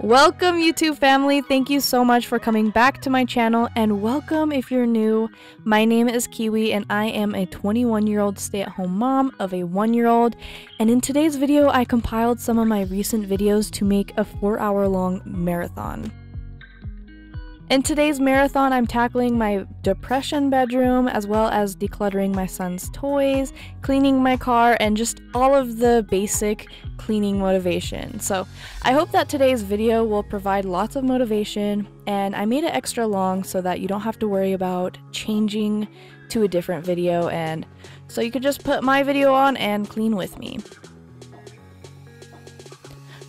Welcome YouTube family, thank you so much for coming back to my channel, and welcome if you're new. My name is Kiwi and I am a 21-year-old stay-at-home mom of a 1-year-old, and in today's video I compiled some of my recent videos to make a 4-hour-long marathon. In today's marathon, I'm tackling my depression bedroom, as well as decluttering my son's toys, cleaning my car, and just all of the basic cleaning motivation. So I hope that today's video will provide lots of motivation, and I made it extra long so that you don't have to worry about changing to a different video, and so you could just put my video on and clean with me.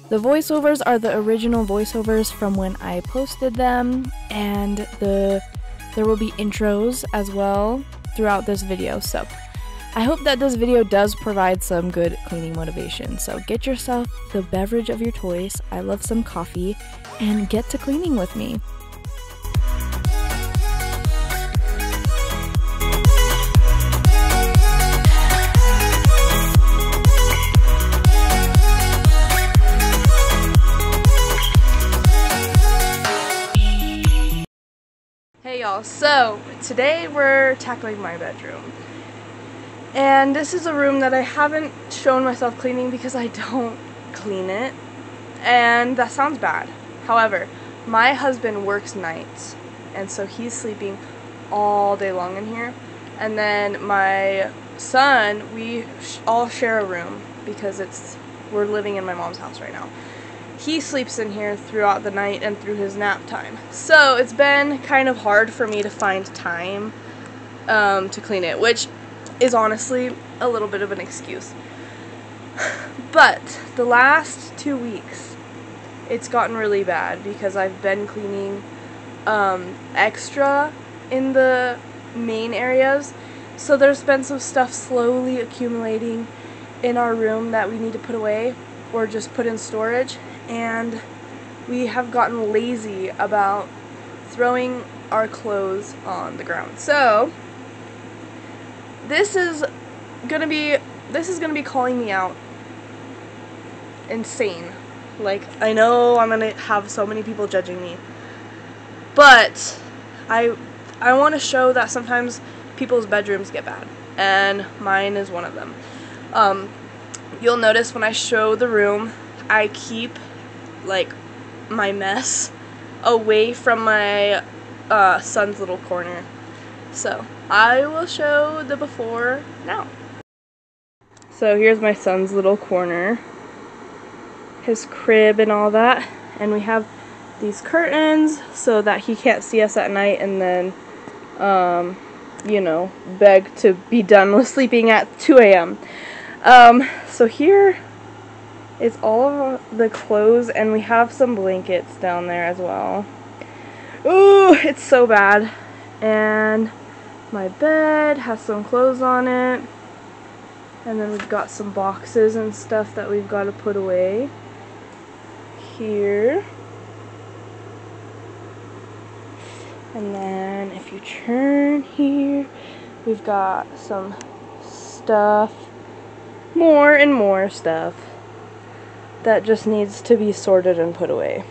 The voiceovers are the original voiceovers from when I posted them, and there will be intros as well throughout this video. So I hope that this video does provide some good cleaning motivation. So get yourself the beverage of your choice, I love some coffee, and get to cleaning with me. Hey y'all, so today we're tackling my bedroom, and this is a room that I haven't shown myself cleaning because I don't clean it, and that sounds bad. However, my husband works nights, and so he's sleeping all day long in here, and then my son, we all share a room because we're living in my mom's house right now. He sleeps in here throughout the night and through his nap time. So it's been kind of hard for me to find time to clean it, which is honestly a little bit of an excuse. But the last 2 weeks, it's gotten really bad because I've been cleaning extra in the main areas. So there's been some stuff slowly accumulating in our room that we need to put away or just put in storage. And we have gotten lazy about throwing our clothes on the ground. So this is gonna be calling me out insane. Like, I know I'm gonna have so many people judging me, but I want to show that sometimes people's bedrooms get bad, and mine is one of them. You'll notice when I show the room, I keep like my mess away from my son's little corner. So I will show the before now. So here's my son's little corner, his crib and all that, and we have these curtains so that he can't see us at night and then you know, beg to be done with sleeping at 2 a.m. So here is all of the clothes, and we have some blankets down there as well. Ooh, it's so bad. And my bed has some clothes on it, and then we've got some boxes and stuff that we've got to put away here. And then if you turn here, we've got some stuff, more and more stuff that just needs to be sorted and put away.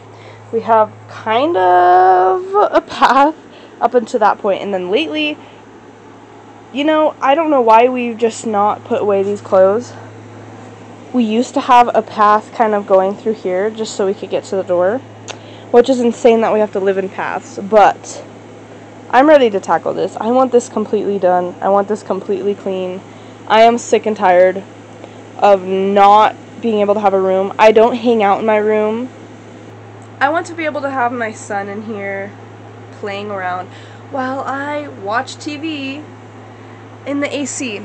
We have kind of a path up until that point, and then lately, you know, I don't know why we've just not put away these clothes. We used to have a path kind of going through here just so we could get to the door, which is insane that we have to live in paths, but I'm ready to tackle this. I want this completely done. I want this completely clean. I am sick and tired of not being able to have a room. I don't hang out in my room. I want to be able to have my son in here playing around while I watch TV in the AC,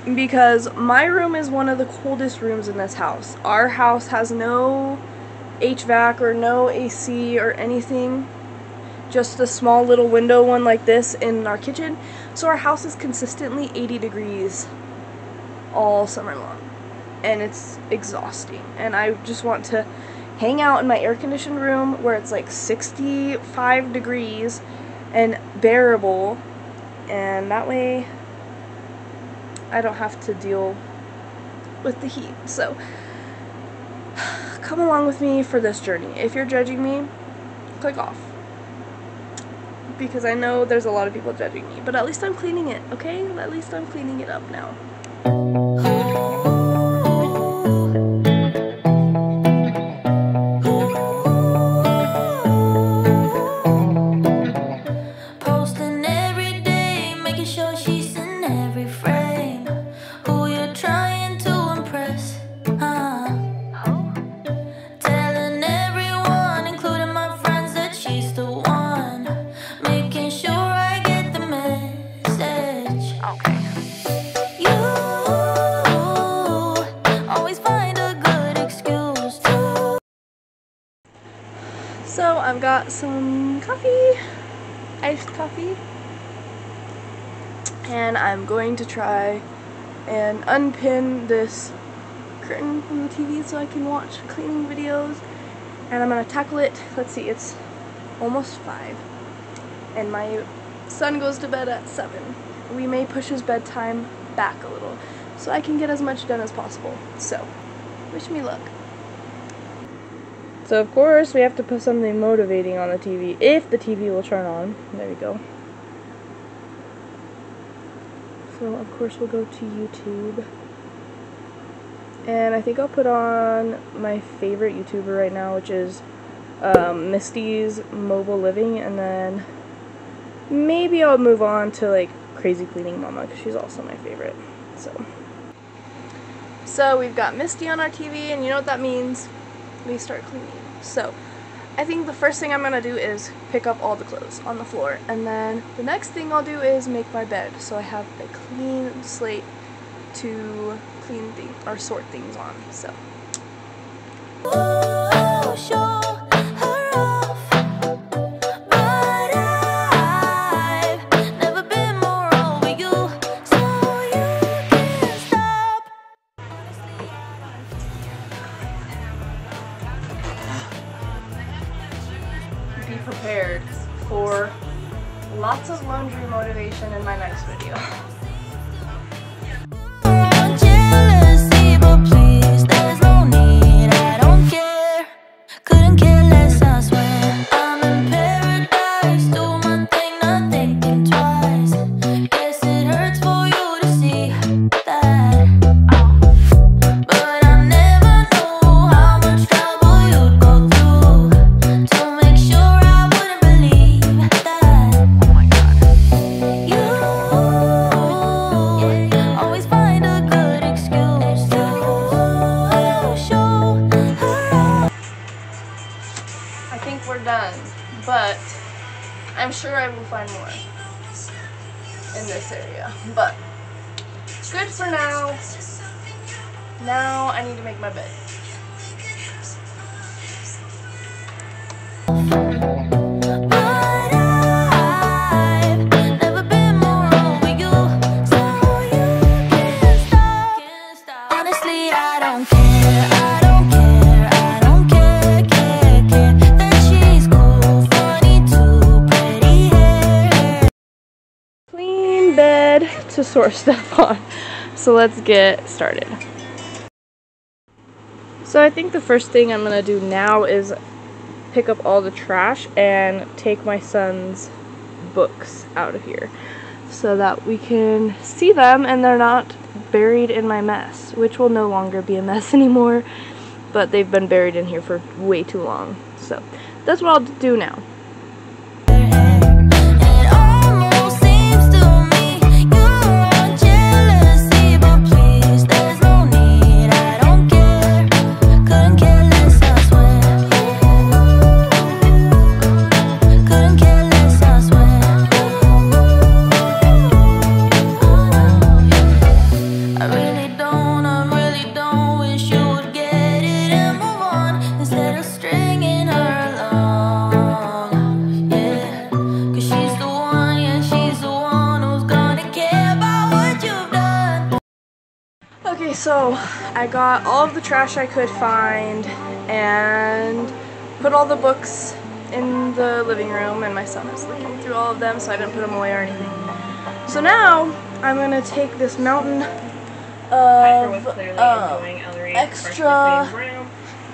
because my room is one of the coldest rooms in this house. Our house has no HVAC or no AC or anything, just a small little window one like this in our kitchen, so our house is consistently 80 degrees all summer long. And it's exhausting, and I just want to hang out in my air-conditioned room where it's like 65 degrees and bearable, and that way I don't have to deal with the heat. So come along with me for this journey. If you're judging me, click off. Because I know there's a lot of people judging me, but at least I'm cleaning it, okay? At least I'm cleaning it up now. Posting every day, making sure she's in every frame. Who you're trying to impress, telling everyone, including my friends, that she's the one. Making sure I get the message. Okay. You always find a good excuse to. So I've got some coffee, iced coffee, and I'm going to try and unpin this curtain from the TV so I can watch cleaning videos, and I'm going to tackle it. Let's see, it's almost 5 and my son goes to bed at 7. We may push his bedtime back a little so I can get as much done as possible. So, wish me luck. So of course we have to put something motivating on the TV, if the TV will turn on. There we go. So of course we'll go to YouTube. And I think I'll put on my favorite YouTuber right now, which is Misty's Mobile Living, and then maybe I'll move on to like Crazy Cleaning Mama, because she's also my favorite. So we've got Misty on our TV, and you know what that means? We start cleaning. So I think the first thing I'm going to do is pick up all the clothes on the floor, and then the next thing I'll do is make my bed so I have a clean slate to clean things or sort things on. So be prepared for lots of laundry motivation in my next video. We're done, but I'm sure I will find more in this area, but good for now. Now I need to make my bed. Honestly, I don't care. I don't care. I don't care. That she's cool, funny, too pretty hair. Clean bed to sort stuff on. So let's get started. So I think the first thing I'm gonna do now is pick up all the trash and take my son's books out of here so that we can see them and they're not buried in my mess, which will no longer be a mess anymore, but they've been buried in here for way too long. So that's what I'll do now. Okay, so I got all of the trash I could find and put all the books in the living room, and my son is looking through all of them, so I didn't put them away or anything. So now I'm going to take this mountain of extra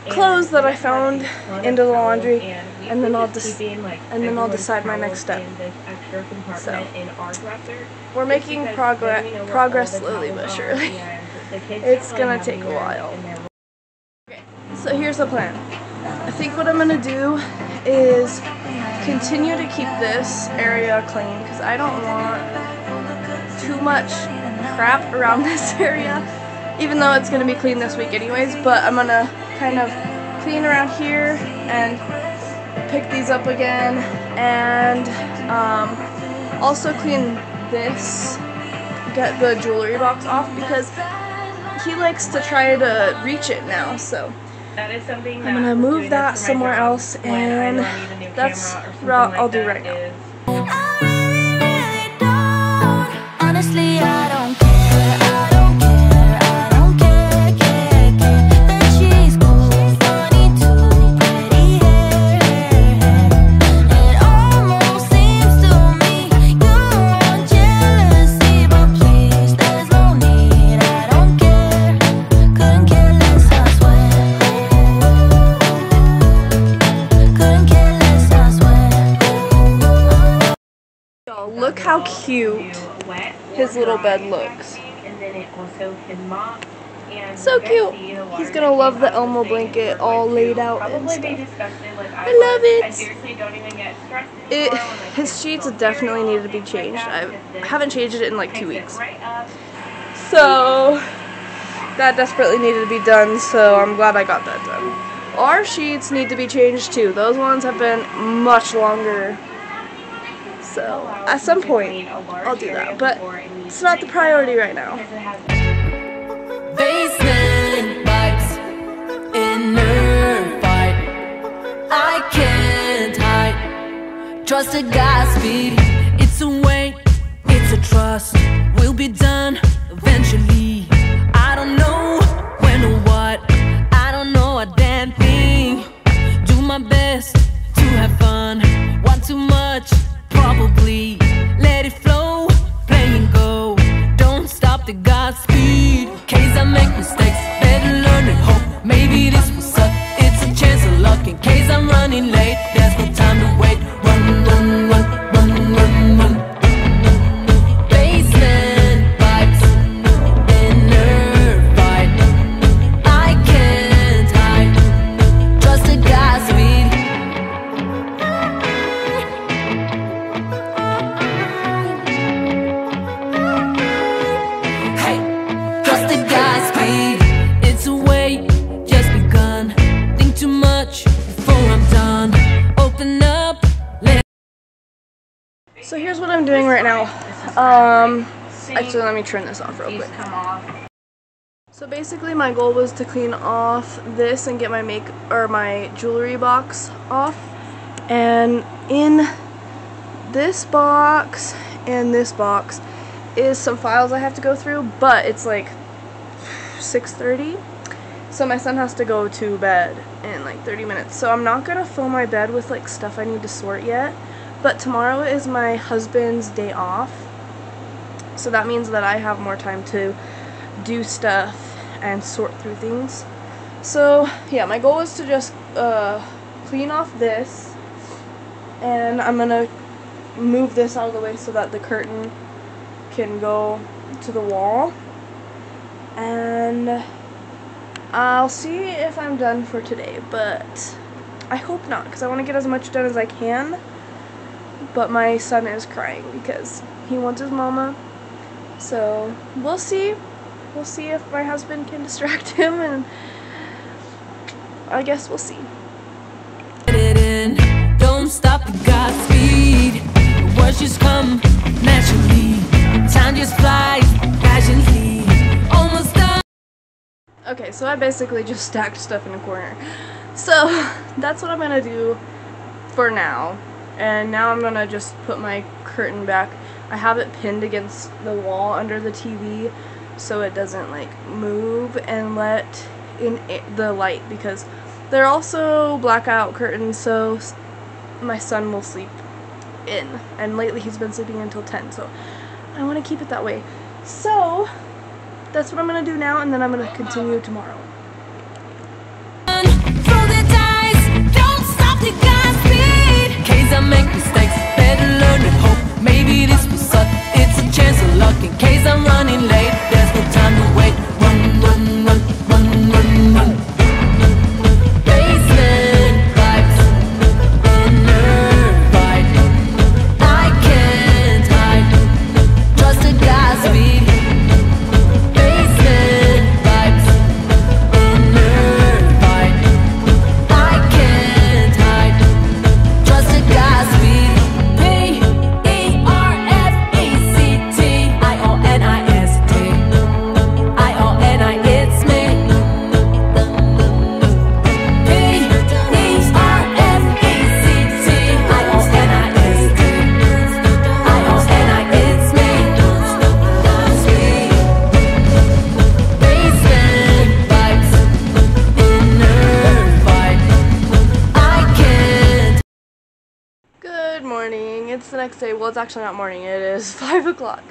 clothes that I found into the laundry, and then I'll decide my next step. So we're making progress slowly but surely. It's gonna take a while. Okay, so here's the plan. I think what I'm gonna do is continue to keep this area clean because I don't want too much crap around this area, even though it's gonna be clean this week anyways. But I'm gonna kind of clean around here and pick these up again, and also clean this, get the jewelry box off because he likes to try to reach it now. So that is something I'm gonna move that somewhere else, and that's what I'll do right now. I really don't. Honestly, I don't care. I don't care. I don't care. That she's cool, funny too, pretty hair. It almost seems to me you want jealousy, but please, there's no need. I don't care. Couldn't care less, I swear. Couldn't care less, I swear. Y'all, look how cute his little bed looks. So cute. He's gonna love the Elmo blanket all laid out and stuff. I love it. His sheets definitely need to be changed. I haven't changed it in like 2 weeks. So that desperately needed to be done, so I'm glad I got that done. Our sheets need to be changed too. Those ones have been much longer. So at some point I'll do that, but it's not the priority right now. Basement vibes, inner fight. I can't hide. Trust a Godspeed. It's a wait, it's a trust. We'll be done eventually. I don't know when or what. I don't know a damn thing. Do my best to have fun. Want too much? Probably. Let it flow, play and go. Don't stop the Godspeed. Case I make mistakes, better learn and hope. Maybe this will suck. It's a chance of luck. In case I'm running late, there's no time to wait. Run, run, run, run, run, run. Basement vibes, inner fight. I can't hide. Trust a Godspeed. Hey, trust a Godspeed. It's a wait, just begun. Think too much before I'm done. Open up, let. So here's what I'm doing right now. Actually, let me turn this off real quick. So basically my goal was to clean off this and get my jewelry box off. And in this box and this box is some files I have to go through, but it's like 6:30. So my son has to go to bed in like 30 minutes. So I'm not gonna fill my bed with like stuff I need to sort yet. But tomorrow is my husband's day off. So that means that I have more time to do stuff and sort through things. So yeah, my goal is to just clean off this, and I'm gonna move this out of the way so that the curtain can go to the wall, and I'll see if I'm done for today, but I hope not, because I want to get as much done as I can. But my son is crying because he wants his mama. So we'll see. We'll see if my husband can distract him, and I guess we'll see. Don't stop the Godspeed. The words just come naturally. Time just flies passionately. Almost done. Okay, so I basically just stacked stuff in a corner. So that's what I'm gonna do for now. And now I'm gonna just put my curtain back. I have it pinned against the wall under the TV so it doesn't like move and let in the light, because they're also blackout curtains, so my son will sleep in. And lately he's been sleeping until 10, so I want to keep it that way. So that's what I'm gonna do now, and then I'm gonna continue tomorrow. make mistakes, better learn and hope. Maybe this will suck, it's a chance of luck. In case I'm running late, there's no time to wait. Run, run, run, run, run, run. Basement vibes, inner fight. I can't hide, trust a Godspeed. Basement vibes, inner fight. I can't hide, trust a Godspeed. Good morning. It's the next day. Well, it's actually not morning. It is 5 o'clock.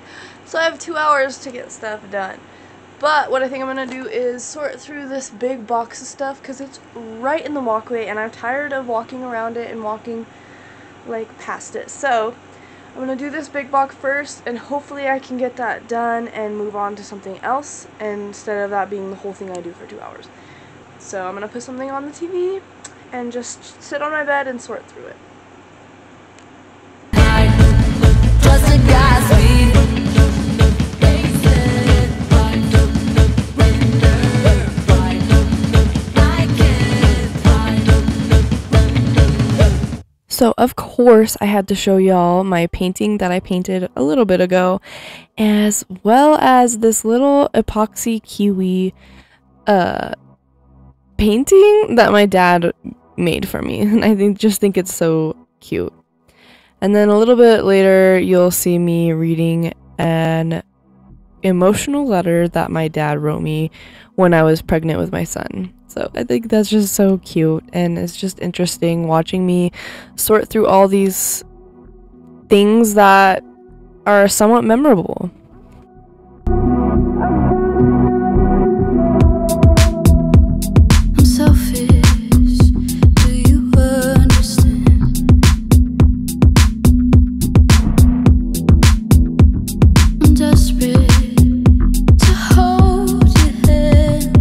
So I have 2 hours to get stuff done. But what I think I'm going to do is sort through this big box of stuff because it's right in the walkway and I'm tired of walking around it and walking like past it. So I'm going to do this big box first and hopefully I can get that done and move on to something else instead of that being the whole thing I do for 2 hours. So I'm going to put something on the TV and just sit on my bed and sort through it. Trust a Godspeed. So of course I had to show y'all my painting that I painted a little bit ago, as well as this little epoxy kiwi painting that my dad made for me, and I just think it's so cute. And then a little bit later you'll see me reading an emotional letter that my dad wrote me when I was pregnant with my son. So I think that's just so cute, and it's just interesting watching me sort through all these things that are somewhat memorable. I'm selfish, do you understand? I'm desperate to hold your hand.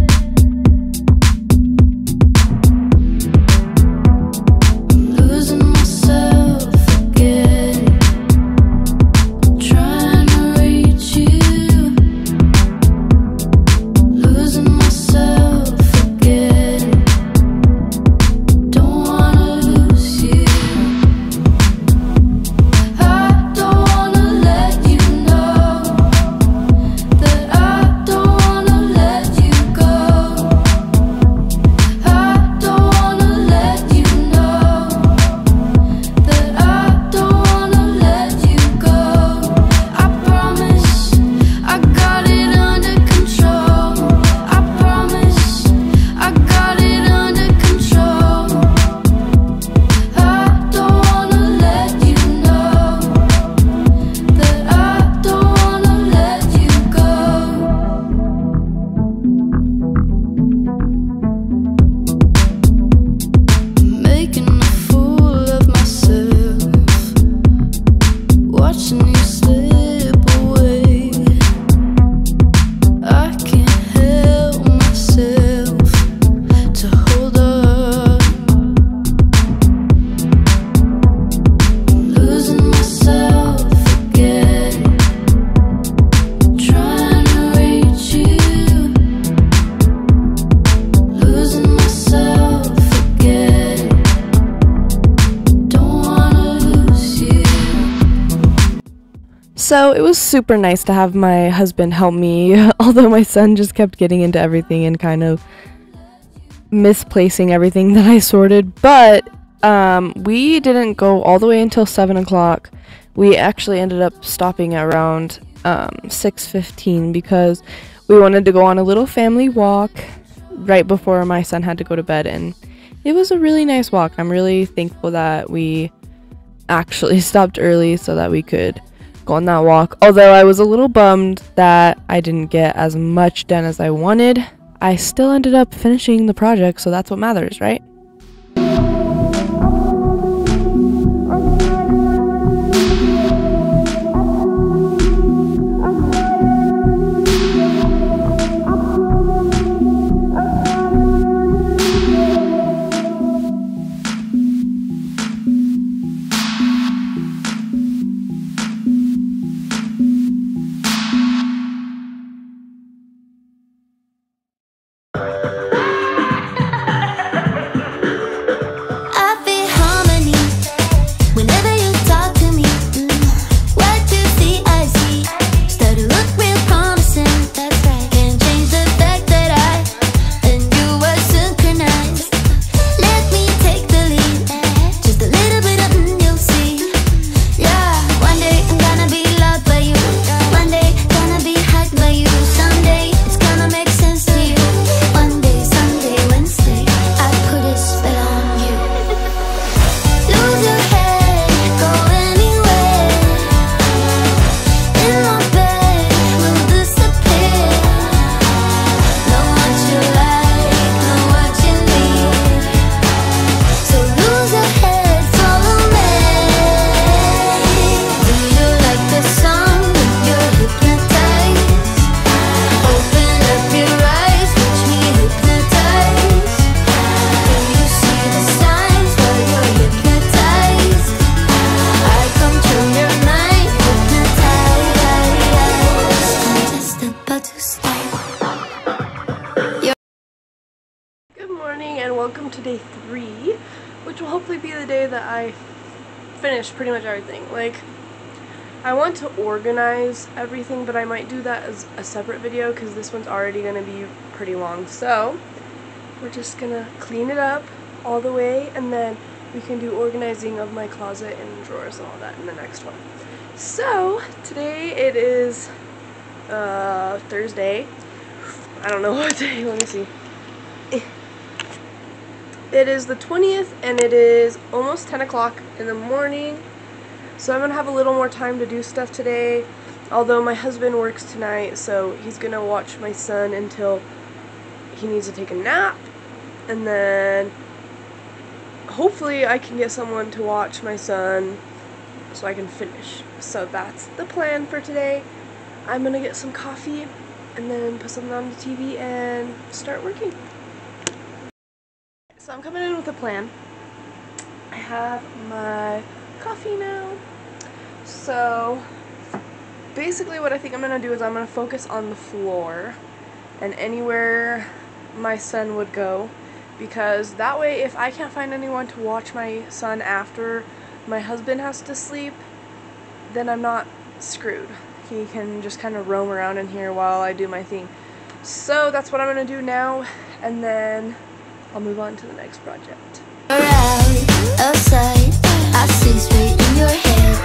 Losing myself again, trying to reach you. Losing myself again, don't wanna lose you. I don't wanna let you know that I don't wanna let you go. I don't wanna let you know that I don't wanna let you go. I promise I got it under control. I promise I got it under control. I don't wanna let you know that I don't wanna let you go. Making a fool of myself, watching you slip away. I can't help myself to hold on. Losing myself again, trying to reach you. Losing myself again, don't wanna lose you. So it was super nice to have my husband help me, although my son just kept getting into everything and kind of misplacing everything that I sorted. But we didn't go all the way until 7 o'clock. We actually ended up stopping at around 6:15 because we wanted to go on a little family walk right before my son had to go to bed, and it was a really nice walk. I'm really thankful that we actually stopped early so that we could go on that walk. Although I was a little bummed that I didn't get as much done as I wanted, I still ended up finishing the project, so that's what matters, right? and welcome to day 3, which will hopefully be the day that I finish pretty much everything. Like, I want to organize everything, but I might do that as a separate video because this one's already going to be pretty long. So, we're just going to clean it up all the way, and then we can do organizing of my closet and drawers and all that in the next one. So, today it is Thursday. I don't know what day, let me see. It is the 20th and it is almost 10 o'clock in the morning. So I'm going to have a little more time to do stuff today. Although my husband works tonight, so he's going to watch my son until he needs to take a nap. And then hopefully I can get someone to watch my son so I can finish. So that's the plan for today. I'm going to get some coffee and then put something on the TV and start working. So I'm coming in with a plan. I have my coffee now. So basically what I think I'm going to do is I'm going to focus on the floor and anywhere my son would go, because that way if I can't find anyone to watch my son after my husband has to sleep, then I'm not screwed. He can just kind of roam around in here while I do my thing. So that's what I'm going to do now, and then I'll move on to the next project. Outside, I see straight in your head.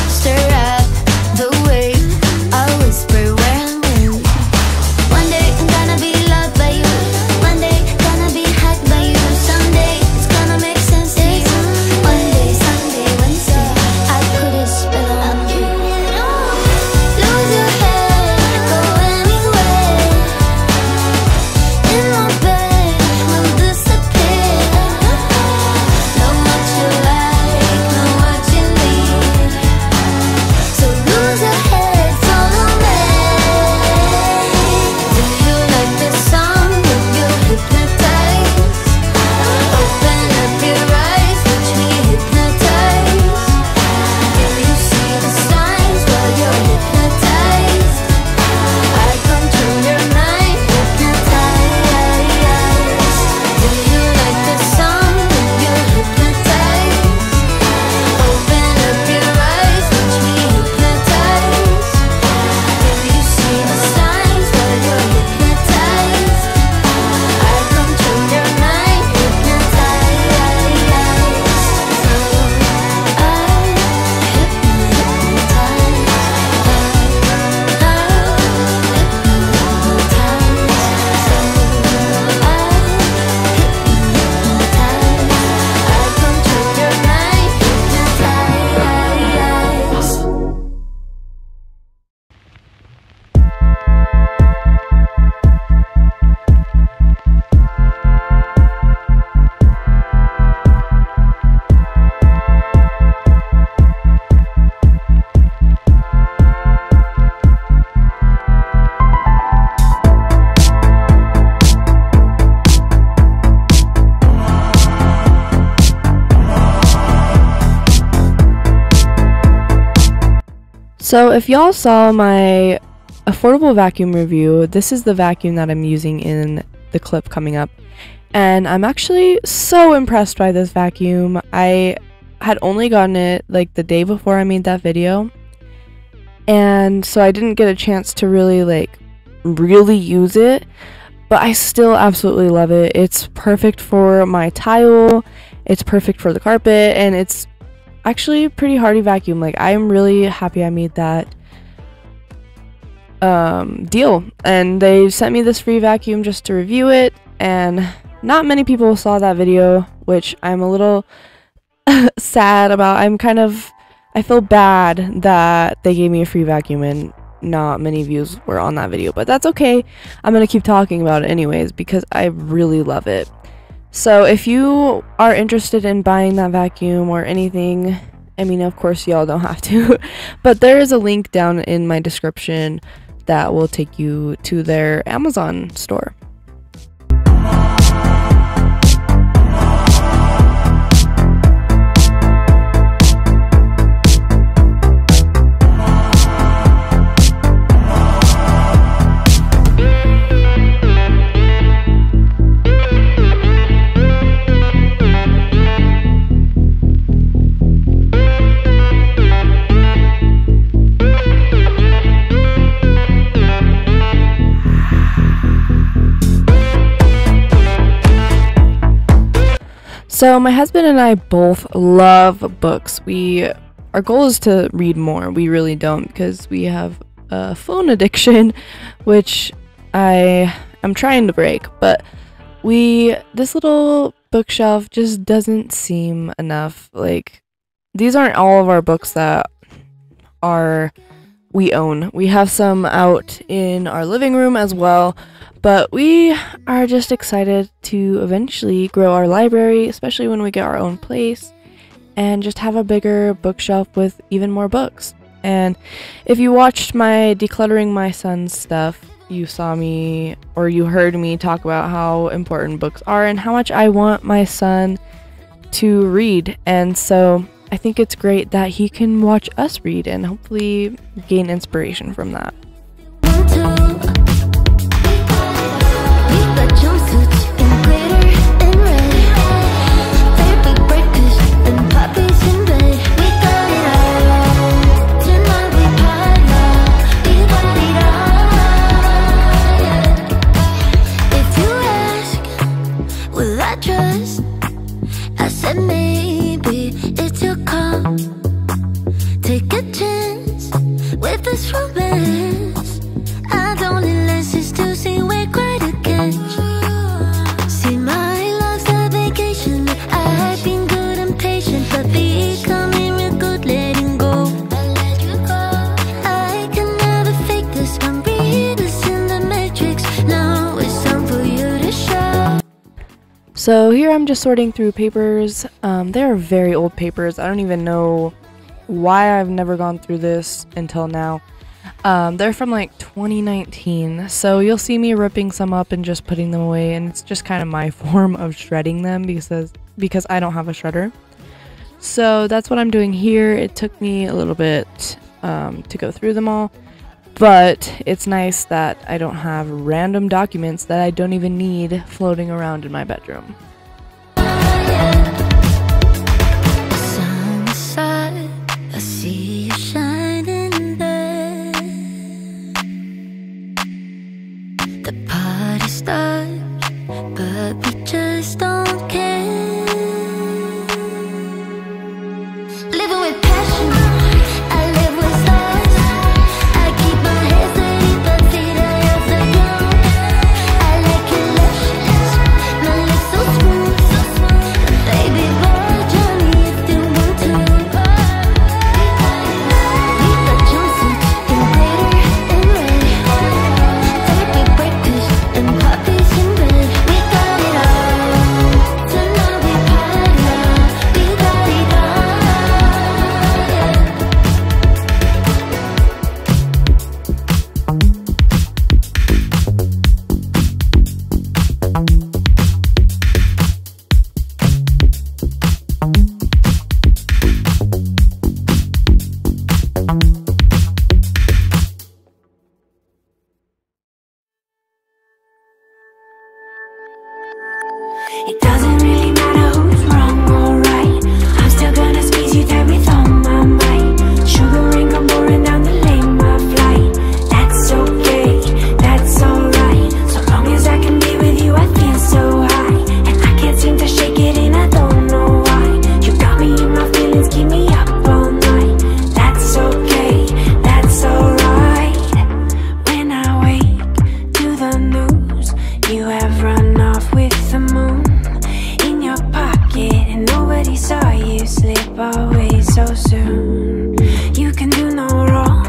Stir up the wave, I whisper where I'm in. One day I'm gonna be loved by you. One day gonna be hacked by you. Someday it's gonna make sense to you. One day, Sunday, Wednesday, I put a spell on you. Lose your head, go anywhere. In my bed, we'll disappear. Know what you like, know what you need. So lose your head, follow me. Do you like the song? Will you hypnotize? Open up your eyes, watch me hypnotize. Do you see the signs while you're hypnotized? I control your mind, hypnotize. Do you like the song? Will you hypnotize? Open up your eyes, watch me hypnotize. Do you see the signs while you're hypnotized? I control your mind, hypnotize. So So if y'all saw my affordable vacuum review, this is the vacuum that I'm using in the clip coming up. And I'm actually so impressed by this vacuum. I had only gotten it like the day before I made that video. And so I didn't get a chance to really use it. But I still absolutely love it. It's perfect for my tile. It's perfect for the carpet. And it's actually a pretty hardy vacuum. Like, I'm really happy I made that deal, and they sent me this free vacuum just to review it, and not many people saw that video, which I'm a little sad about. I feel bad that they gave me a free vacuum and not many views were on that video, but that's okay. I'm gonna keep talking about it anyways because I really love it. So if you are interested in buying that vacuum or anything, I mean, of course y'all don't have to, but there is a link down in my description that will take you to their Amazon store. So my husband and I both love books. Our goal is to read more. We really don't, because we have a phone addiction, which I'm trying to break. But this little bookshelf just doesn't seem enough. Like, these aren't all of our books that we own. We have some out in our living room as well, but we are just excited to eventually grow our library, especially when we get our own place, and just have a bigger bookshelf with even more books. And if you watched my Decluttering My Son's Stuff, you saw me, or you heard me talk about how important books are and how much I want my son to read. And so I think it's great that he can watch us read and hopefully gain inspiration from that. Take a chance with this romance. I don't need lenses to see we're quite a catch. See, my love's a vacation. I've been good and patient, but becoming real good letting go. I can never fake this. I'm readers in the matrix. Now it's time for you to show. So here I'm just sorting through papers. They're very old papers. I don't even know why I've never gone through this until now. They're from like 2019, so you'll see me ripping some up and just putting them away, and it's just kind of my form of shredding them because I don't have a shredder. So that's what I'm doing here. It took me a little bit to go through them all, but it's nice that I don't have random documents that I don't even need floating around in my bedroom. But we just don't care. Living with passion, I live with stars. I keep my head steady, but feet are off the ground. I like your luscious, my lips so smooth. Baby boy, Johnny, if you want to. We got jumpsuits in glitter and red, turkey breakfast and puppies in bed. It doesn't really matter who's wrong or right. I'm still gonna squeeze you tight with all my might. Sugar ring, I'm pouring down the lane of flight. That's okay, that's alright. So long as I can be with you, I feel so high. And I can't seem to shake it and I don't know why. You got me in my feelings, keep me up all night. That's okay, that's alright. When I wake to the news, you have run off with the moon in your pocket, and nobody saw you slip away so soon. You can do no wrong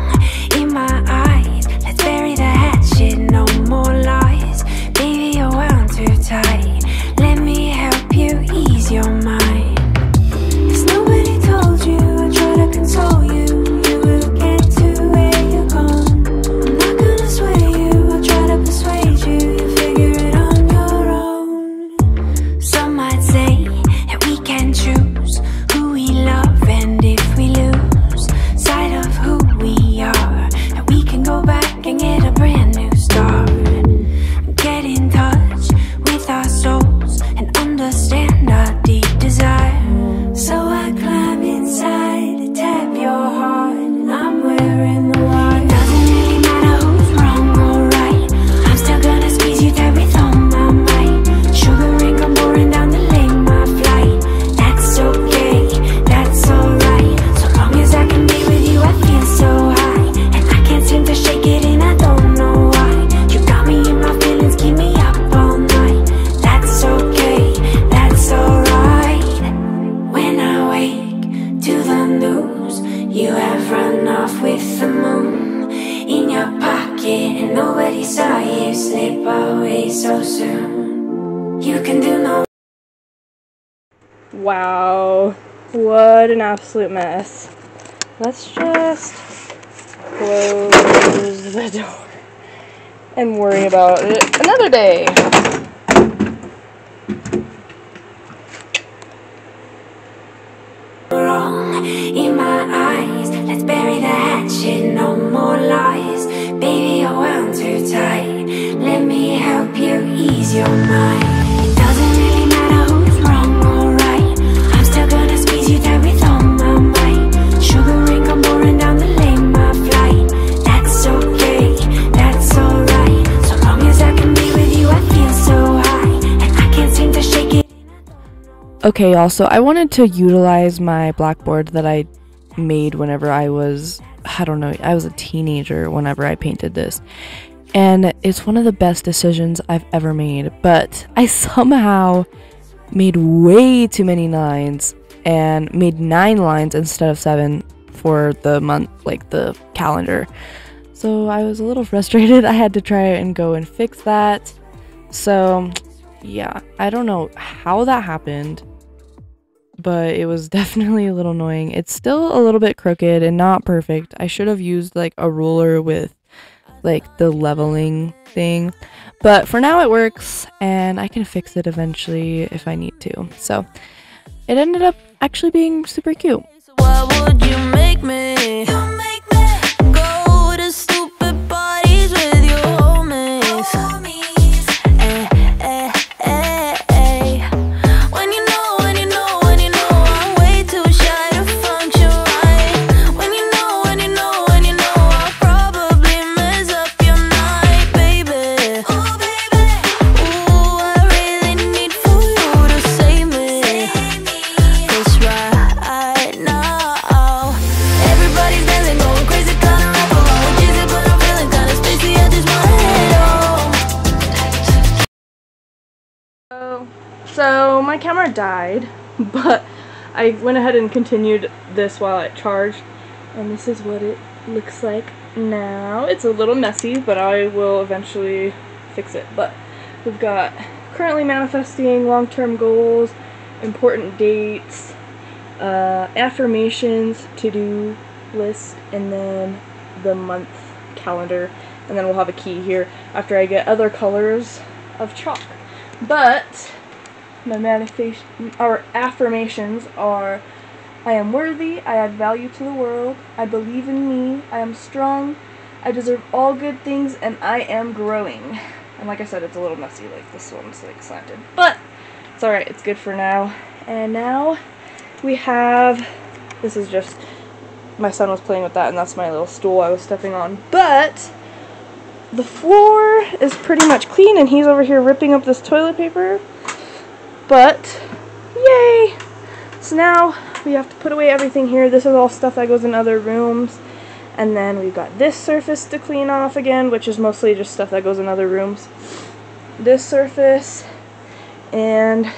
in my eyes. Let's bury the hatchet, no more lies. Baby, you're wound too tight. Let me help you ease your mind. If nobody told you, I'll try to console you. You will get to where you're going. I'm not gonna sway you, I'll try to persuade you. You figure it on your own. Some might say that we can choose who we love, and if we lose sight of who we are, that we can go back and get a brand new start. Get in touch with our souls and understand our deep desires. Wow, what an absolute mess. Let's just close the door and worry about it another day. Wrong in my eyes, let's bury the hatchet, no more lies. Baby, you're wound too tight, let me help you ease your mind. It doesn't really matter who's wrong or right, I'm still gonna squeeze you tight with all my might. Sugar ring come pouring down the lane, my flight. That's okay, that's alright, so long as I can be with you I feel so high, and I can't seem to shake it. Okay, also, I wanted to utilize my blackboard that I made whenever I was a teenager whenever I painted this. And it's one of the best decisions I've ever made, but I somehow made way too many lines and made 9 lines instead of 7 for the month, like the calendar. So I was a little frustrated. I had to try and go and fix that. So yeah, I don't know how that happened, but it was definitely a little annoying. It's still a little bit crooked and not perfect. I should have used like a ruler with like the leveling thing, but for now it works and I can fix it eventually if I need to. So it ended up actually being super cute. Why would you make me go to stupid parties with your homies? When you know I'm way too shy to function right. When you know I'll probably mess up your night, baby. Ooh, I really need for you to save me. 'Cause right now everybody's dancing, going crazy, kinda rap along with Jay-Z, but I'm feeling kinda spacey. I just wanna head home. So my camera died, but I went ahead and continued this while it charged, and this is what it looks like now. It's a little messy, but I will eventually fix it. But we've got currently manifesting, long-term goals, important dates, affirmations, to-do list, and then the month calendar, and then we'll have a key here after I get other colors of chalk. But my affirmations are: I am worthy, I add value to the world, I believe in me, I am strong, I deserve all good things, and I am growing. And like I said, it's a little messy, like this one's like slanted, but it's alright, it's good for now. And now we have, this is just, my son was playing with that, and that's my little stool I was stepping on. But the floor is pretty much clean, and he's over here ripping up this toilet paper. But yay! So now we have to put away everything here. This is all stuff that goes in other rooms. And then we've got this surface to clean off again, which is mostly just stuff that goes in other rooms. This surface and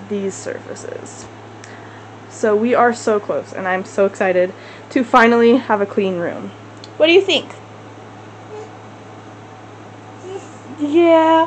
these surfaces. So we are so close, and I'm so excited to finally have a clean room. What do you think? Yeah.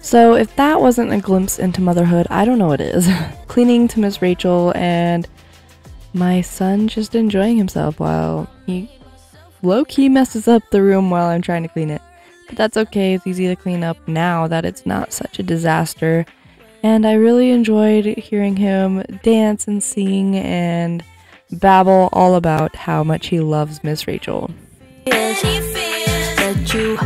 So if that wasn't a glimpse into motherhood, I don't know what is. Cleaning to Miss Rachel and my son just enjoying himself while he low-key messes up the room while I'm trying to clean it. But that's okay, it's easy to clean up now that it's not such a disaster. And I really enjoyed hearing him dance and sing and babble all about how much he loves Miss Rachel. That you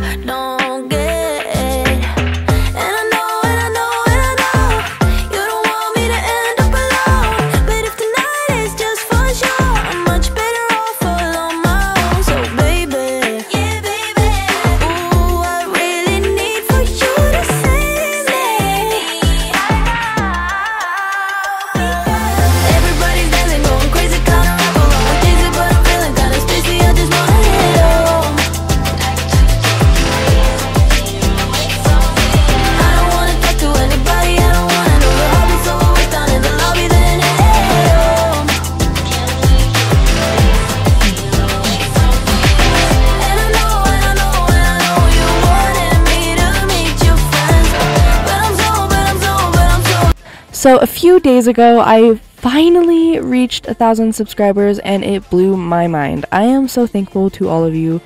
So a few days ago, I finally reached 1,000 subscribers and it blew my mind. I am so thankful to all of you.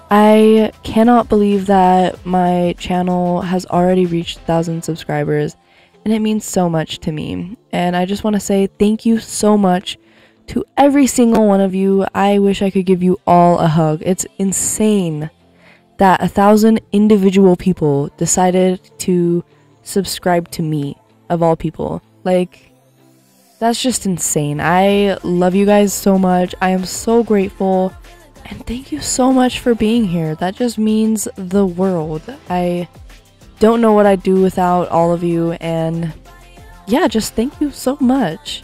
I cannot believe that my channel has already reached 1,000 subscribers, and it means so much to me. And I just want to say thank you so much to every single one of you. I wish I could give you all a hug. It's insane that 1,000 individual people decided to subscribe to me, of all people. Like, that's just insane. I love you guys so much. I am so grateful. And thank you so much for being here. That just means the world. I don't know what I'd do without all of you. And yeah, just thank you so much.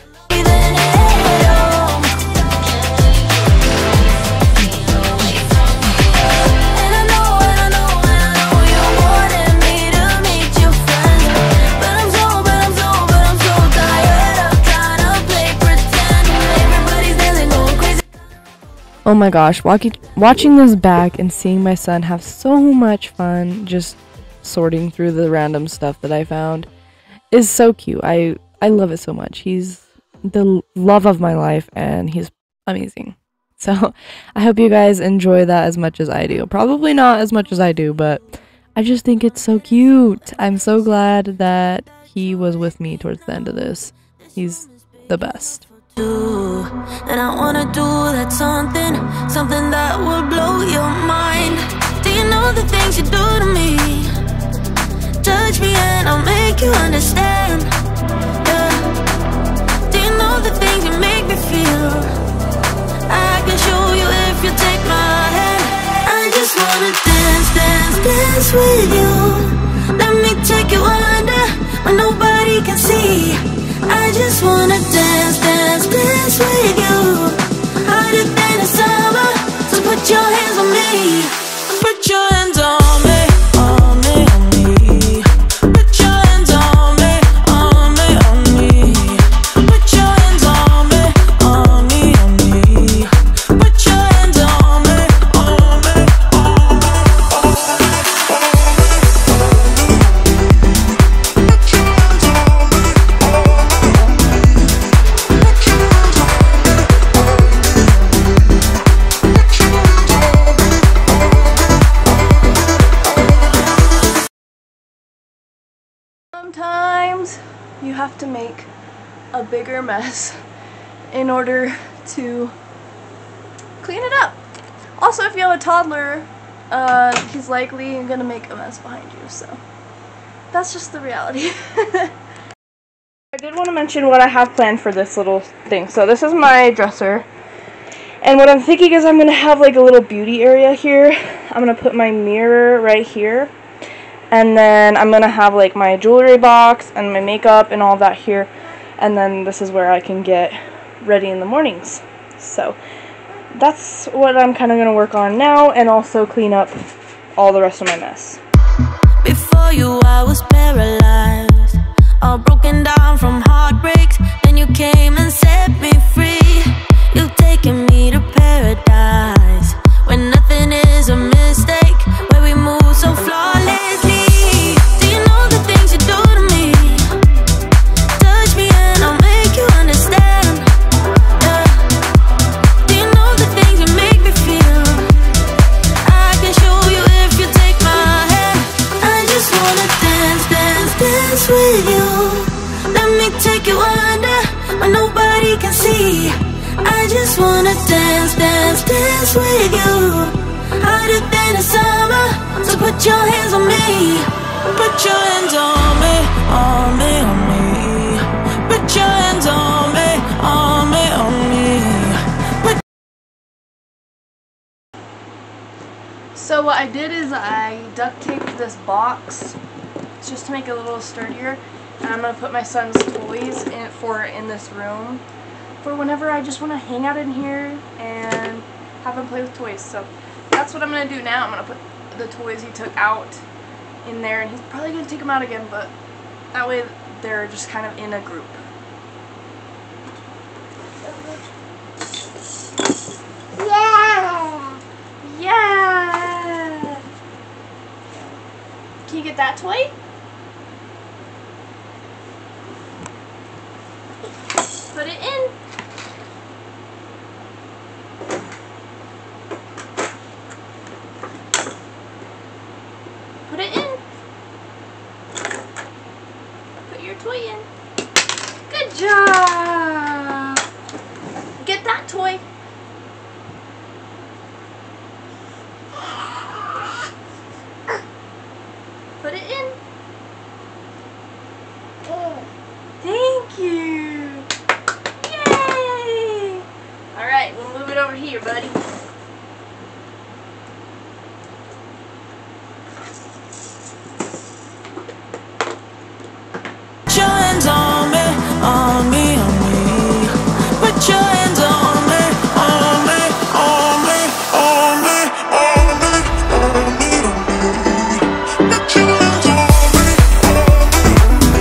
Oh my gosh, watching this back and seeing my son have so much fun just sorting through the random stuff that I found is so cute. I love it so much. He's the love of my life and he's amazing. So I hope you guys enjoy that as much as I do. Probably not as much as I do, but I just think it's so cute. I'm so glad that he was with me towards the end of this. He's the best. And I wanna do that something that will blow your mind. Do you know the things you do to me? Touch me and I'll make you understand. Yeah. Do you know the things you make me feel? I can show you if you take my hand. I just wanna dance, dance, dance with you. Let me take you under where nobody can see. I just wanna dance, dance, dance with you. Hotter than the summer, so put your hands on me. Put your hands on me, on me, on me. Put your hands on me, on me, on me. Put your hands on me, on me, on me. Put your hands on me, on me, on me, on me. Sometimes you have to make a bigger mess in order to clean it up. Also, if you have a toddler, he's likely gonna make a mess behind you, so that's just the reality. I did want to mention what I have planned for this little thing. So this is my dresser, and what I'm thinking is I'm gonna have like a little beauty area here. I'm gonna put my mirror right here. And then I'm going to have like my jewelry box and my makeup and all that here. And then this is where I can get ready in the mornings. So that's what I'm kind of going to work on now, and also clean up all the rest of my mess. Before you I was paralyzed, all broken down from heartbreaks. Then you came and set me free. You've taken me to paradise, where nothing is a mistake, where we move so flawlessly. Do you know the things you do to me? Touch me and I'll make you understand. Yeah. Do you know the things you make me feel? I can show you if you take my hand. I just wanna dance, dance, dance with you. Let me take you under where nobody can see. I just wanna dance, dance, dance with you. Hotter than the summer, so put your hands on me. Put your hands on me, on me, on me. Put your hands on me, on me, on me. So what I did is I duct taped this box just to make it a little sturdier, and I'm going to put my son's toys in this room for whenever I just want to hang out in here and have him play with toys. So that's what I'm going to do now. I'm going to put the toys he took out in there, and he's probably going to take them out again, but that way they're just kind of in a group. Yeah! Yeah! Can you get that toy? toy in. Good job. Get that toy. Put it in. Thank you. Yay. Alright, we'll move it over here, buddy. Put your hands on me, on me, on me. Put your hands on me, on me, on me, on me, on me, on me, on me. Put your hands on me, on me,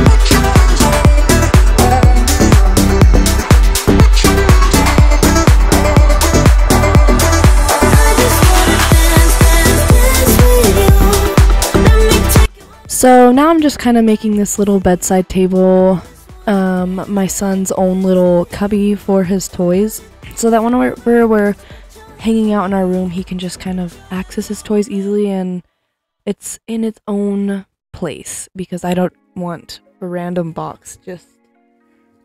put your hands on me, on me, put your hands on me. I just wanna dance, dance, dance with you. Let me take you. So now I'm just kind of making this little bedside table, my son's own little cubby for his toys, so that when we're hanging out in our room, he can just kind of access his toys easily, and it's in its own place, because I don't want a random box just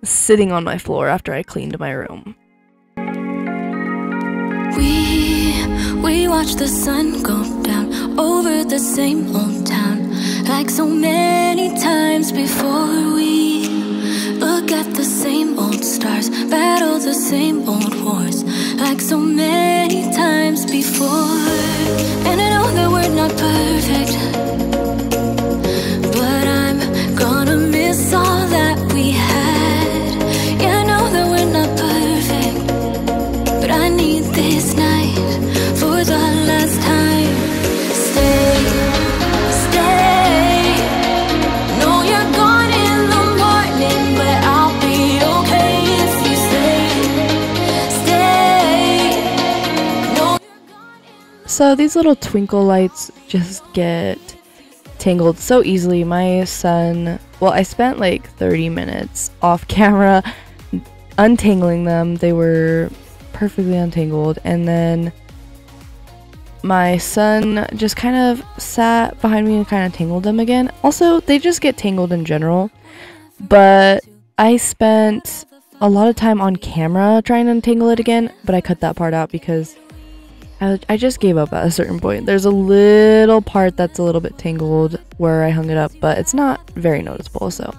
sitting on my floor after I cleaned my room. We watch the sun go down over the same old town, like so many times before. We look at the same old stars, battle the same old wars, like so many times before. And I know that we're not perfect, but I'm gonna miss all that we had. Yeah, I know that we're not perfect, but I need this night for the last time. Stay, stay. No, you're gone in the morning, but I'll be okay if you stay. Stay. No, you're gone in the So these little twinkle lights just get tangled so easily. My son, well, I spent like 30 minutes off camera untangling them. They were perfectly untangled, and then my son just kind of sat behind me and kind of tangled them again. Also, they just get tangled in general, but I spent a lot of time on camera trying to untangle it again, but I cut that part out because I just gave up at a certain point. There's a little part that's a little bit tangled where I hung it up, but it's not very noticeable, so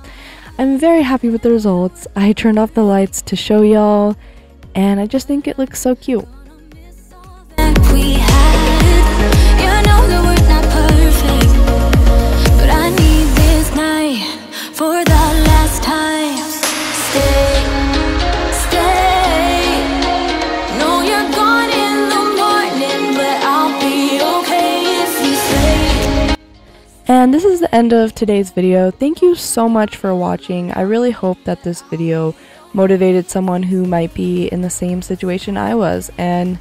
I'm very happy with the results. I turned off the lights to show y'all, and I just think it looks so cute. we had. You know that we're not perfect, but I need this night for the last time. Stay, stay. No, you're gone in the morning, but I'll be okay if you stay. And this is the end of today's video. Thank you so much for watching. I really hope that this video motivated someone who might be in the same situation I was, and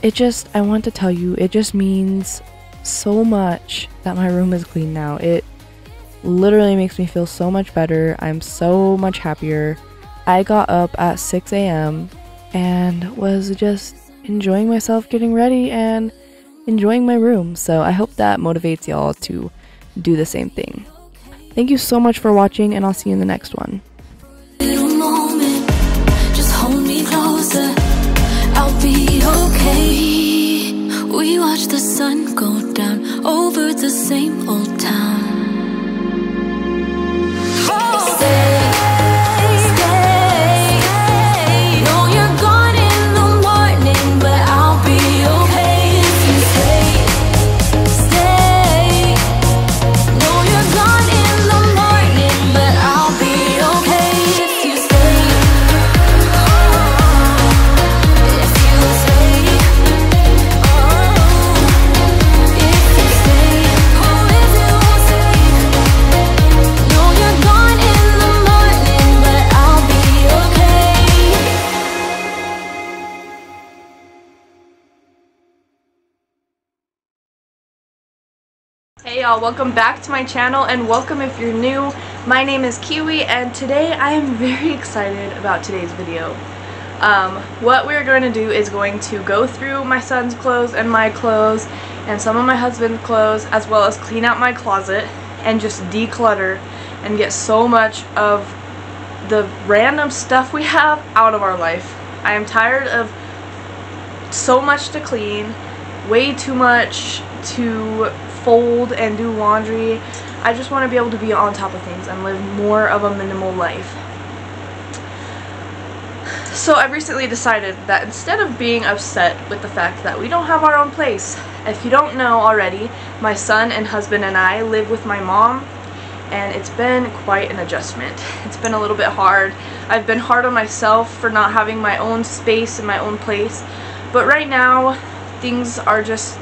I want to tell you, it just means so much that my room is clean now. It literally makes me feel so much better. I'm so much happier. I got up at 6 a.m. and was just enjoying myself, getting ready, and enjoying my room. So I hope that motivates y'all to do the same thing. Thank you so much for watching, and I'll see you in the next one. Little moment, just hold me closer. I'll be okay. We watch the sun go down over the same old town. Stay, stay. No, you're gone in the morning, but I'll be okay if you stay. Stay. No, you're gone in the morning, but I'll be okay if you stay. If you stay. If you stay. Oh, if you stay. No, you're gone in the morning, but I'll be okay. Hey y'all, welcome back to my channel, and welcome if you're new. My name is Kiwi, and today I am very excited about today's video. What we're going to do is going to go through my son's clothes and my clothes and some of my husband's clothes, as well as clean out my closet and just declutter and get so much of the random stuff we have out of our life. I am tired of so much to clean, way too much to fold and do laundry. I just want to be able to be on top of things and live more of a minimal life. So I've recently decided that instead of being upset with the fact that we don't have our own place, if you don't know already, my son and husband and I live with my mom, and it's been quite an adjustment. It's been a little bit hard. I've been hard on myself for not having my own space and my own place, but right now things are just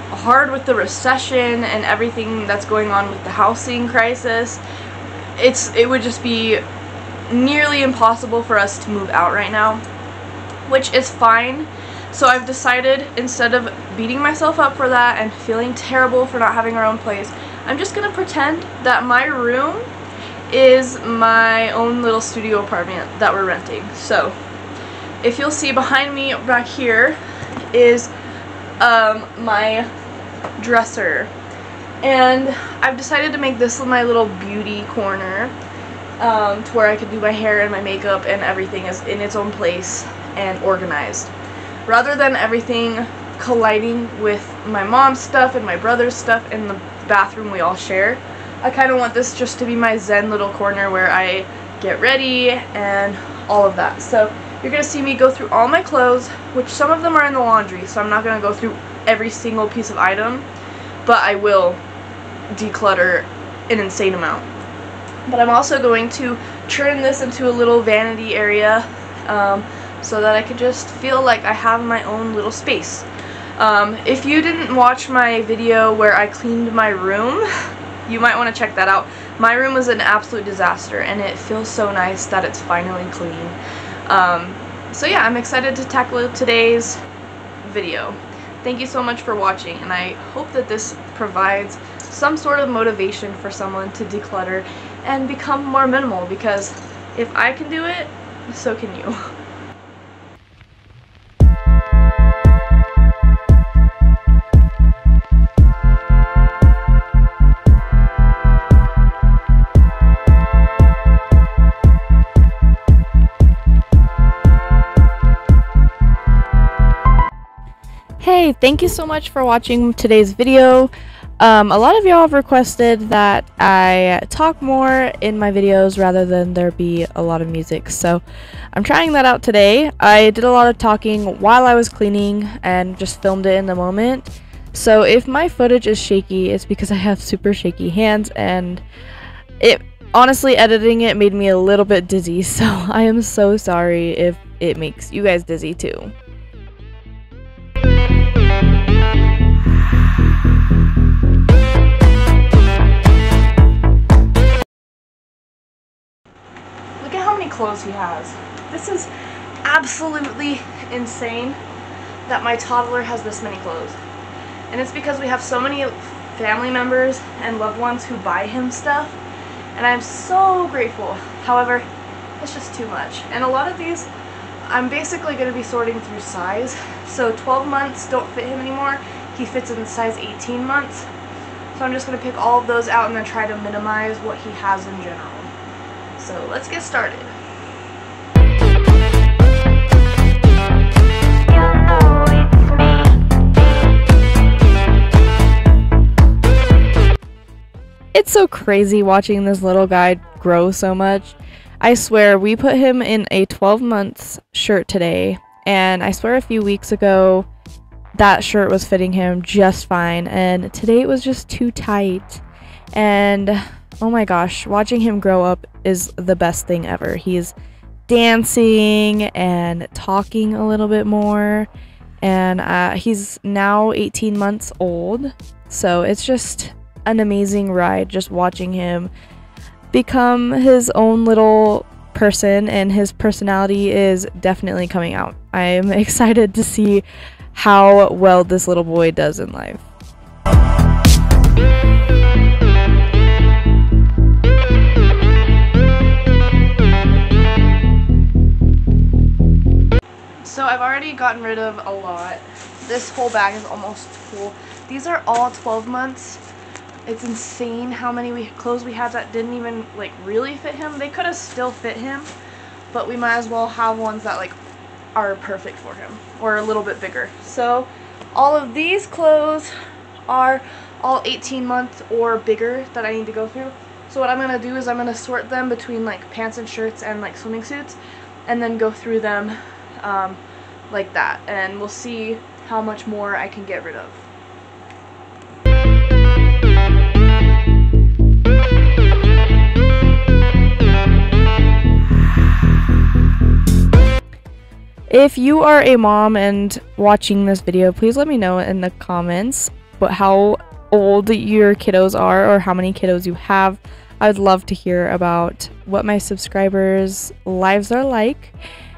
hard with the recession and everything that's going on with the housing crisis. It would just be nearly impossible for us to move out right now, which is fine. So I've decided, instead of beating myself up for that and feeling terrible for not having our own place, I'm just gonna pretend that my room is my own little studio apartment that we're renting. So if you'll see behind me back here is my dresser, and I've decided to make this my little beauty corner, to where I could do my hair and my makeup and everything is in its own place and organized, rather than everything colliding with my mom's stuff and my brother's stuff in the bathroom we all share. I kind of want this just to be my zen little corner where I get ready and all of that. So you're going to see me go through all my clothes, which some of them are in the laundry, so I'm not going to go through every single piece of item, but I will declutter an insane amount. But I'm also going to turn this into a little vanity area, so that I could just feel like I have my own little space. If you didn't watch my video where I cleaned my room, you might want to check that out. My room was an absolute disaster, and it feels so nice that it's finally clean. So yeah, I'm excited to tackle today's video. Thank you so much for watching, and I hope that this provides some sort of motivation for someone to declutter and become more minimal, because if I can do it, so can you. Hey, thank you so much for watching today's video. A lot of y'all have requested that I talk more in my videos rather than there be a lot of music, so I'm trying that out today. I did a lot of talking while I was cleaning and just filmed it in the moment, so if my footage is shaky, it's because I have super shaky hands, and honestly, editing it made me a little bit dizzy, so I am so sorry if it makes you guys dizzy too. Look at how many clothes he has. This is absolutely insane that my toddler has this many clothes. And it's because we have so many family members and loved ones who buy him stuff, and I'm so grateful. However, it's just too much. And a lot of these, I'm basically going to be sorting through size. So 12 months don't fit him anymore. He fits in size 18 months. So I'm just going to pick all of those out and then try to minimize what he has in general. So let's get started. It's so crazy watching this little guy grow so much. I swear, we put him in a 12-month shirt today, and I swear a few weeks ago that shirt was fitting him just fine, and today it was just too tight. And oh my gosh, watching him grow up is the best thing ever. He's dancing and talking a little bit more, and he's now 18 months old, so it's just an amazing ride just watching him become his own little person, and his personality is definitely coming out. I am excited to see how well this little boy does in life. So I've already gotten rid of a lot. This whole bag is almost full. These are all 12 months. It's insane how many clothes we had that didn't even like really fit him. They could have still fit him, but we might as well have ones that like are perfect for him or a little bit bigger. So all of these clothes are all 18 months or bigger that I need to go through. So what I'm going to do is I'm going to sort them between like pants and shirts and like swimming suits, and then go through them like that, and we'll see how much more I can get rid of. If you are a mom and watching this video, please let me know in the comments how old your kiddos are or how many kiddos you have. I'd love to hear about what my subscribers' lives are like.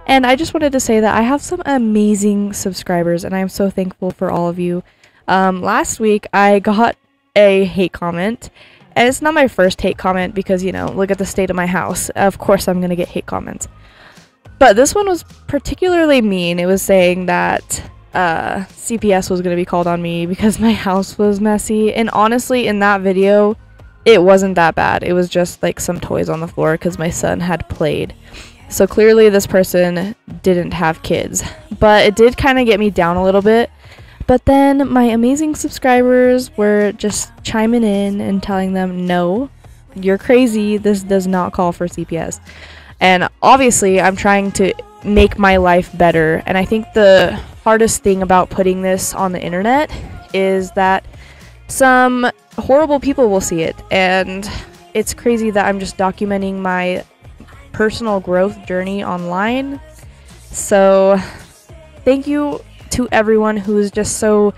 And I just wanted to say that I have some amazing subscribers and I'm so thankful for all of you. Last week I got a hate comment, and it's not my first hate comment because, you know, look at the state of my house. Of course I'm gonna get hate comments. But this one was particularly mean. It was saying that CPS was going to be called on me because my house was messy. And honestly, in that video, it wasn't that bad. It was just like some toys on the floor because my son had played. So clearly this person didn't have kids. But it did kind of get me down a little bit. But then my amazing subscribers were just chiming in and telling them, no, you're crazy. This does not call for CPS. And obviously, I'm trying to make my life better. And I think the hardest thing about putting this on the internet is that some horrible people will see it. And it's crazy that I'm just documenting my personal growth journey online. So thank you to everyone who is just so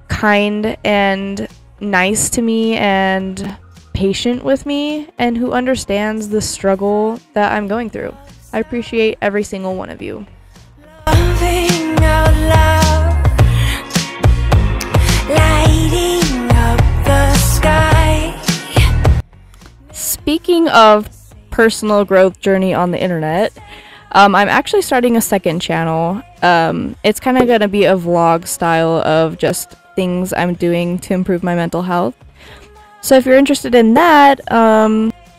kind and nice to me and patient with me, and who understands the struggle that I'm going through. I appreciate every single one of you. Laughing out loud, lighting up the sky. Speaking of personal growth journey on the internet, I'm actually starting a second channel. It's kind of gonna be a vlog style of just things I'm doing to improve my mental health. So if you're interested in that,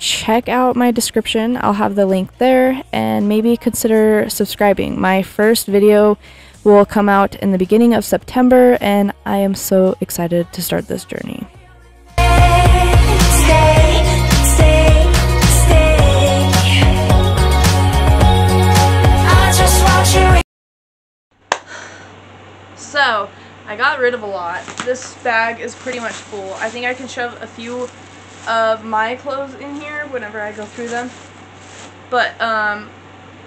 check out my description. I'll have the link there, and maybe consider subscribing. My first video will come out in the beginning of September, and I am so excited to start this journey. So, I got rid of a lot. This bag is pretty much full. I think I can shove a few of my clothes in here whenever I go through them. But,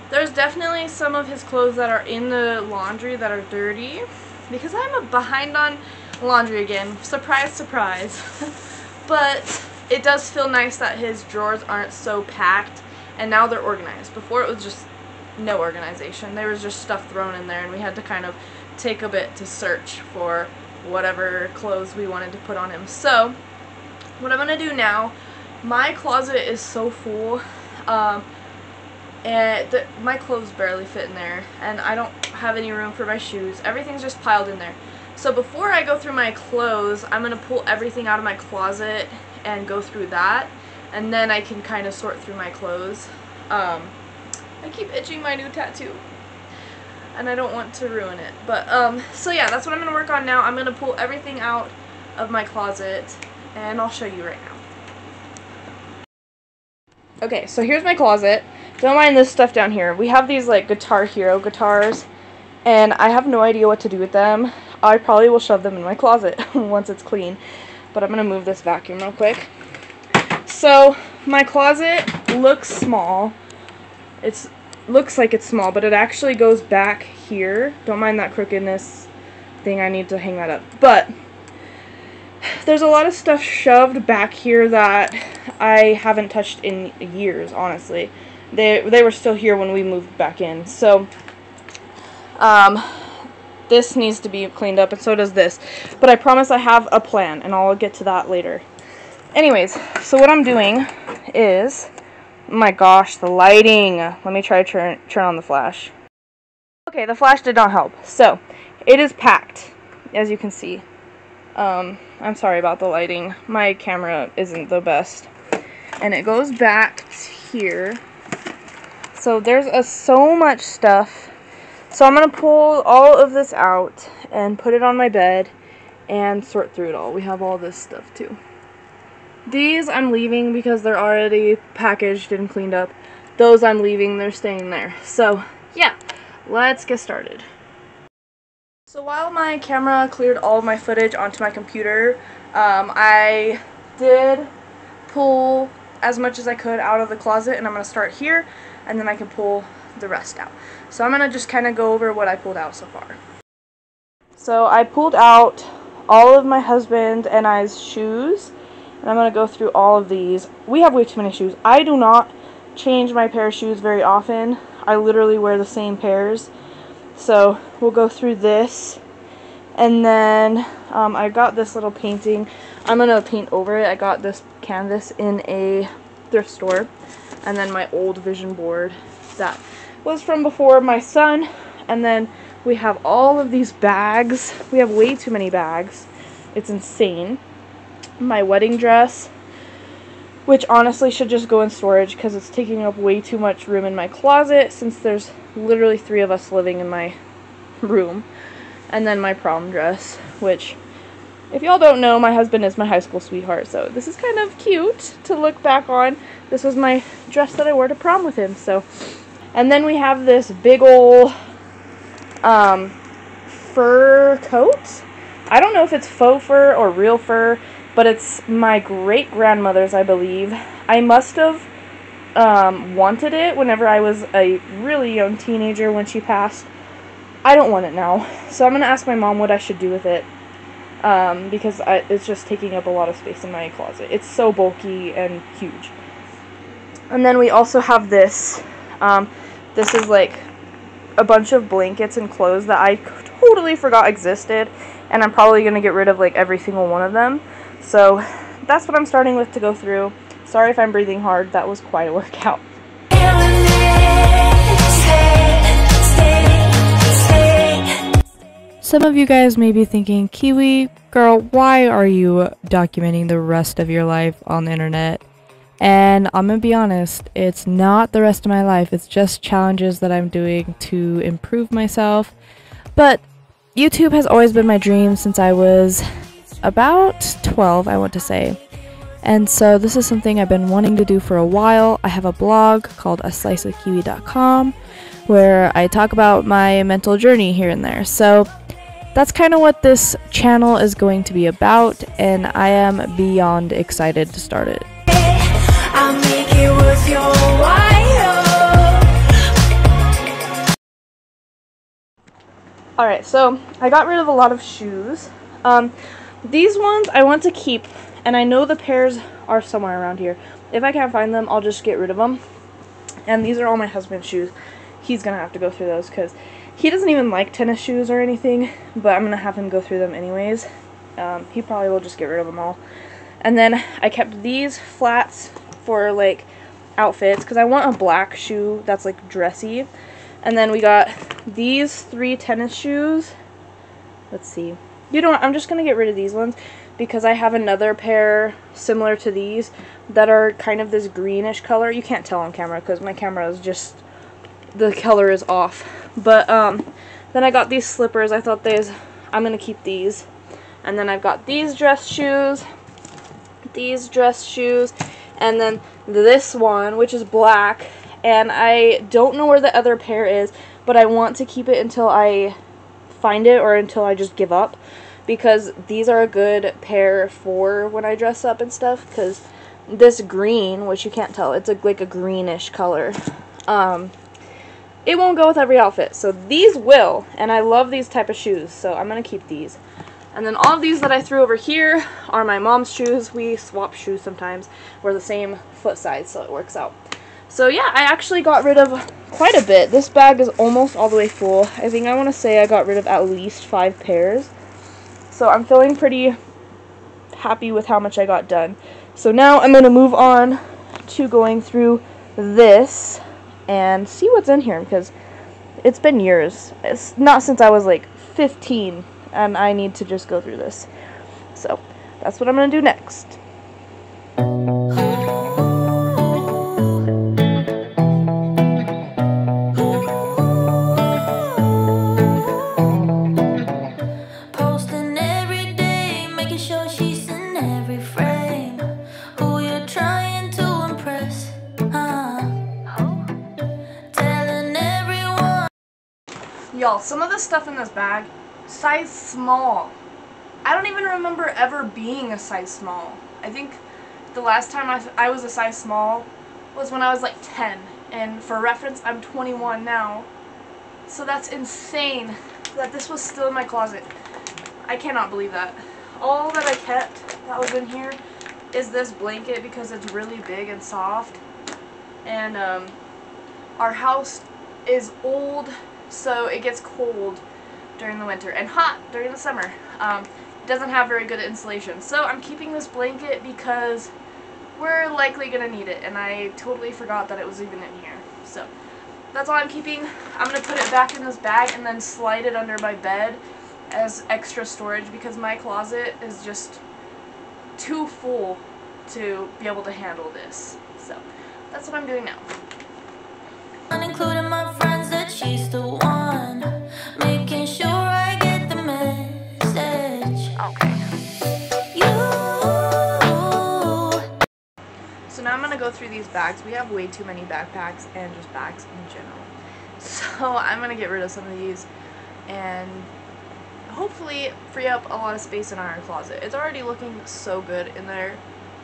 there's definitely some of his clothes that are in the laundry that are dirty, because I'm behind on laundry again. Surprise, surprise. But it does feel nice that his drawers aren't so packed, and now they're organized. Before it was just no organization. There was just stuff thrown in there, and we had to kind of take a bit to search for whatever clothes we wanted to put on him. So what I'm gonna do now, my closet is so full, and my clothes barely fit in there, and I don't have any room for my shoes. Everything's just piled in there. So before I go through my clothes, I'm gonna pull everything out of my closet and go through that, and then I can kind of sort through my clothes. I keep itching my new tattoo, and I don't want to ruin it. But, so yeah, that's what I'm going to work on now. I'm going to pull everything out of my closet, and I'll show you right now. Okay, so here's my closet. Don't mind this stuff down here. We have these, like, Guitar Hero guitars, and I have no idea what to do with them. I probably will shove them in my closet once it's clean. But I'm going to move this vacuum real quick. So, my closet looks small. It looks like it's small, but it actually goes back here. Don't mind that crookedness thing. I need to hang that up. But there's a lot of stuff shoved back here that I haven't touched in years, honestly. They were still here when we moved back in. So, this needs to be cleaned up, and so does this. But I promise I have a plan, and I'll get to that later. Anyways, so what I'm doing is... Oh my gosh, the lighting. Let me try to turn on the flash. Okay, the flash did not help. So, it is packed, as you can see. I'm sorry about the lighting. My camera isn't the best. And it goes back here. So there's so much stuff. So I'm going to pull all of this out and put it on my bed and sort through it all. We have all this stuff too. These I'm leaving because they're already packaged and cleaned up. Those I'm leaving, they're staying there. So yeah, let's get started. So while my camera cleared all of my footage onto my computer, I did pull as much as I could out of the closet, and I'm going to start here, and then I can pull the rest out. So I'm going to just kind of go over what I pulled out so far. So I pulled out all of my husband and I's shoes, and I'm going to go through all of these. We have way too many shoes. I do not change my pair of shoes very often. I literally wear the same pairs. So we'll go through this, and then I got this little painting. I'm going to paint over it. I got this canvas in a thrift store, and then my old vision board that was from before my son, and then we have all of these bags. We have way too many bags. It's insane. My wedding dress, which honestly should just go in storage because it's taking up way too much room in my closet since there's literally 3 of us living in my room. And then my prom dress, which, if y'all don't know, my husband is my high school sweetheart, so this is kind of cute to look back on. This was my dress that I wore to prom with him. So, and then we have this big ol' fur coat. I don't know if it's faux fur or real fur, but it's my great-grandmother's, I believe. I must have wanted it whenever I was a really young teenager when she passed. I don't want it now, so I'm going to ask my mom what I should do with it, because it's just taking up a lot of space in my closet. It's so bulky and huge. And then we also have this. This is like a bunch of blankets and clothes that I totally forgot existed, and I'm probably going to get rid of like every single one of them. So that's what I'm starting with to go through. Sorry if I'm breathing hard, that was quite a workout. Some of you guys may be thinking, Kiwi, girl, why are you documenting the rest of your life on the internet? And I'm gonna be honest, it's not the rest of my life, it's just challenges that I'm doing to improve myself. But YouTube has always been my dream since I was about 12, I want to say. And so this is something I've been wanting to do for a while. I have a blog called asliceofkiwi.com where I talk about my mental journey here and there. So that's kind of what this channel is going to be about, and I am beyond excited to start it. I'll make it worth your while. Alright, so I got rid of a lot of shoes. These ones I want to keep, and I know the pairs are somewhere around here. If I can't find them, I'll just get rid of them. And these are all my husband's shoes. He's going to have to go through those because he doesn't even like tennis shoes or anything, but I'm going to have him go through them anyways. He probably will just get rid of them all. And then I kept these flats for like outfits because I want a black shoe that's like dressy. And then we got these 3 tennis shoes. Let's see. You know what? I'm just going to get rid of these ones because I have another pair similar to these that are kind of this greenish color. You can't tell on camera because my camera is just, the color is off. But then I got these slippers. I thought I'm going to keep these. And then I've got these dress shoes, and then this one, which is black. And I don't know where the other pair is, but I want to keep it until I find it or until I just give up, because these are a good pair for when I dress up and stuff, because this green, which you can't tell, it's like a greenish color, it won't go with every outfit, so these will, and I love these type of shoes, so I'm going to keep these. And then all of these that I threw over here are my mom's shoes. We swap shoes sometimes. We're the same foot size, so it works out. So yeah, I actually got rid of quite a bit. This bag is almost all the way full. I think I want to say I got rid of at least 5 pairs. So I'm feeling pretty happy with how much I got done. So now I'm going to move on to going through this and see what's in here, because it's been years. It's not since I was like 15, and I need to just go through this. So that's what I'm gonna do next. Posting every day, making sure she's in every frame. Who you're trying to impress? Telling everyone. Y'all, some of the stuff in this bag, size small. I don't even remember ever being a size small. I think the last time I was a size small was when I was like 10. And for reference, I'm 21 now. So that's insane that this was still in my closet. I cannot believe that. All that I kept that was in here is this blanket because it's really big and soft. And our house is old, so it gets cold during the winter and hot during the summer. It doesn't have very good insulation. So I'm keeping this blanket because we're likely going to need it, and I totally forgot that it was even in here. So that's all I'm keeping. I'm going to put it back in this bag and then slide it under my bed as extra storage because my closet is just too full to be able to handle this. So that's what I'm doing now. Including my friends that she's the one, making sure I get the message. Okay. So now I'm going to go through these bags. We have way too many backpacks and just bags in general. So I'm going to get rid of some of these and hopefully free up a lot of space in our closet. It's already looking so good in there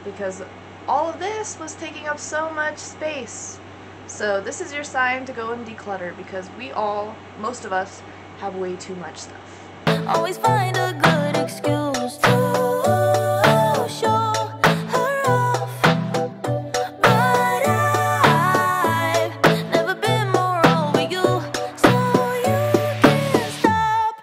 because all of this was taking up so much space. So this is your sign to go and declutter because most of us, have way too much stuff. Always find a good excuse to show her off, but I've never been more over you, so you can't stop.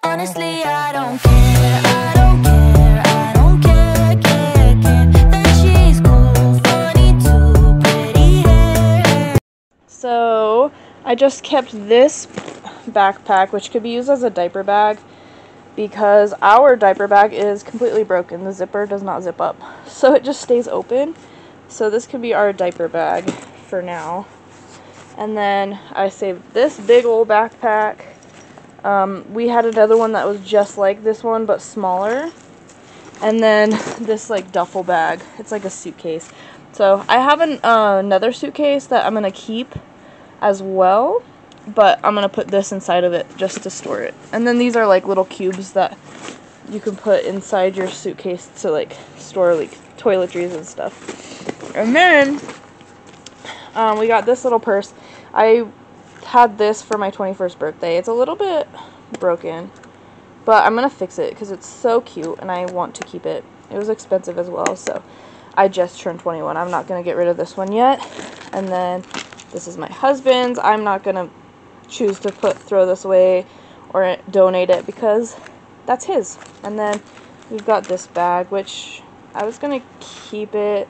Honestly, I don't care, I don't care, I don't care that she's cool, funny, too pretty hair. So I just kept this backpack, which could be used as a diaper bag, because our diaper bag is completely broken. The zipper does not zip up, so it just stays open. So this could be our diaper bag for now. And then I saved this big old backpack. We had another one that was just like this one but smaller, and then this like duffel bag. It's like a suitcase. So I have another suitcase that I'm gonna keep as well, but I'm gonna put this inside of it just to store it. And then these are like little cubes that you can put inside your suitcase to like store like toiletries and stuff. And then we got this little purse. I had this for my 21st birthday. It's a little bit broken, but I'm gonna fix it because it's so cute and I want to keep it. It was expensive as well, so I just turned 21. I'm not gonna get rid of this one yet. And then this is my husband's. I'm not gonna choose to throw this away or donate it because that's his. And then we've got this bag, which I was gonna keep it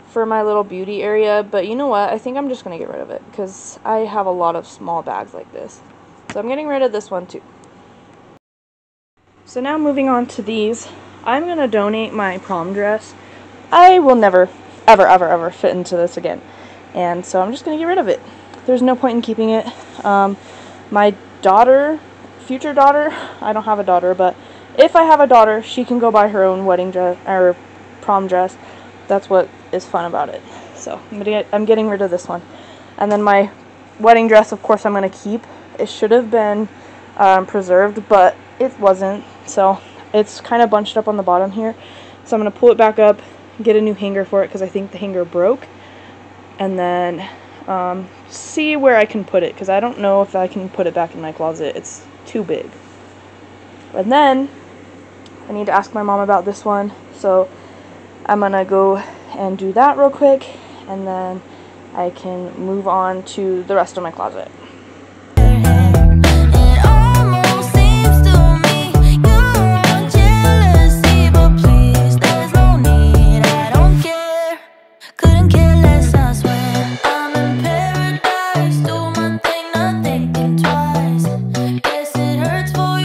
for my little beauty area, but you know what? I think I'm just gonna get rid of it because I have a lot of small bags like this. So I'm getting rid of this one too. So now moving on to these, I'm gonna donate my prom dress. I will never, ever, ever, ever fit into this again. And so I'm just going to get rid of it. There's no point in keeping it. My daughter, future daughter, I don't have a daughter, but if I have a daughter, she can go buy her own wedding dress or prom dress. That's what is fun about it. So I'm getting rid of this one. And then my wedding dress, of course, I'm going to keep. It should have been preserved, but it wasn't. So it's kind of bunched up on the bottom here. So I'm going to pull it back up, get a new hanger for it because I think the hanger broke. And then see where I can put it because I don't know if I can put it back in my closet. It's too big. And then I need to ask my mom about this one. So I'm going to go and do that real quick. And then I can move on to the rest of my closet. It almost seems to me you're on jealousy, but please, there's no need. I don't care, couldn't care less. I swear I'm in paradise, do one thing, not thinking twice. Guess it hurts for you.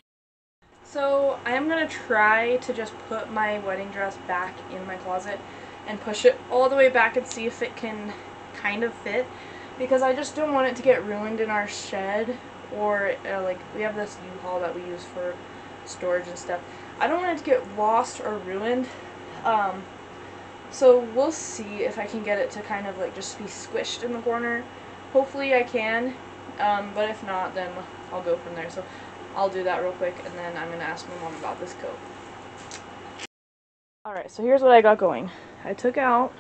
So I am going to try way to just put my wedding dress back in my closet and push it all the way back and see if it can kind of fit, because I just don't want it to get ruined in our shed, or like we have this U-Haul that we use for storage and stuff. I don't want it to get lost or ruined. So we'll see if I can get it to kind of like just be squished in the corner. Hopefully I can, but if not, then I'll go from there. So I'll do that real quick, and then I'm going to ask my mom about this coat. Alright, so here's what I got going. I took out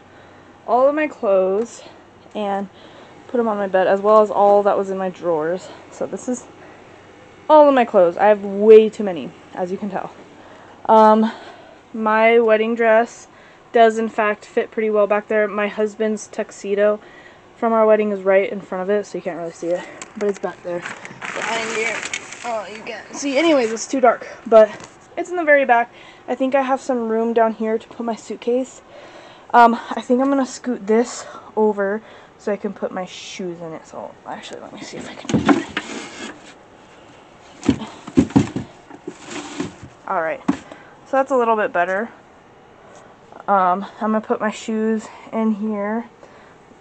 all of my clothes and put them on my bed, as well as all that was in my drawers. So this is all of my clothes. I have way too many, as you can tell. My wedding dress does in fact fit pretty well back there. My husband's tuxedo from our wedding is right in front of it, so you can't really see it, but it's back there behind here. Oh, you can't see. Anyways, it's too dark, but it's in the very back. I think I have some room down here to put my suitcase. I think I'm gonna scoot this over so I can put my shoes in it. So actually, let me see if I can do that. Alright, so that's a little bit better. I'm gonna put my shoes in here,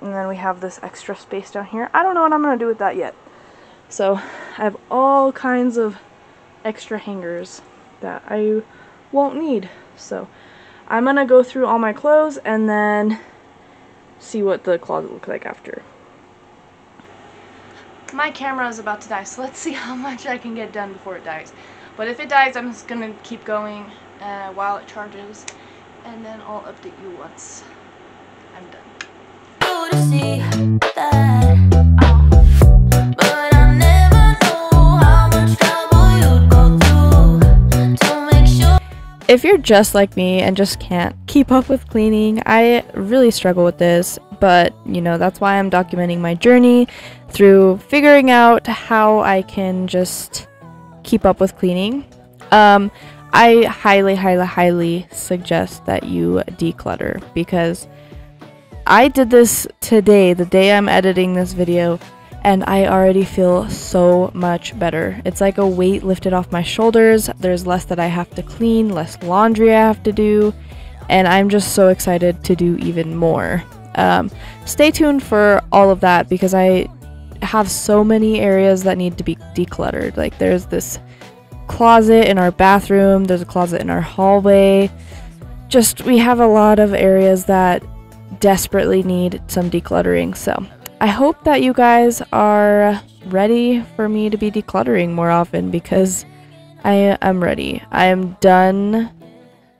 and then we have this extra space down here. I don't know what I'm gonna do with that yet. So I have all kinds of extra hangers that I won't need. So I'm gonna go through all my clothes and then see what the closet looks like after. My camera is about to die, so let's see how much I can get done before it dies. But if it dies, I'm just gonna keep going while it charges, and then I'll update you once I'm done. If you're just like me and just can't keep up with cleaning, I really struggle with this, but you know, that's why I'm documenting my journey through figuring out how I can just keep up with cleaning. I highly suggest that you declutter, because I did this today, the day I'm editing this video, and I already feel so much better. It's like a weight lifted off my shoulders. There's less that I have to clean, less laundry I have to do, and I'm just so excited to do even more. Stay tuned for all of that, because I have so many areas that need to be decluttered. Like there's this closet in our bathroom, there's a closet in our hallway. Just, we have a lot of areas that desperately need some decluttering. So I hope that you guys are ready for me to be decluttering more often, because I am ready. I am done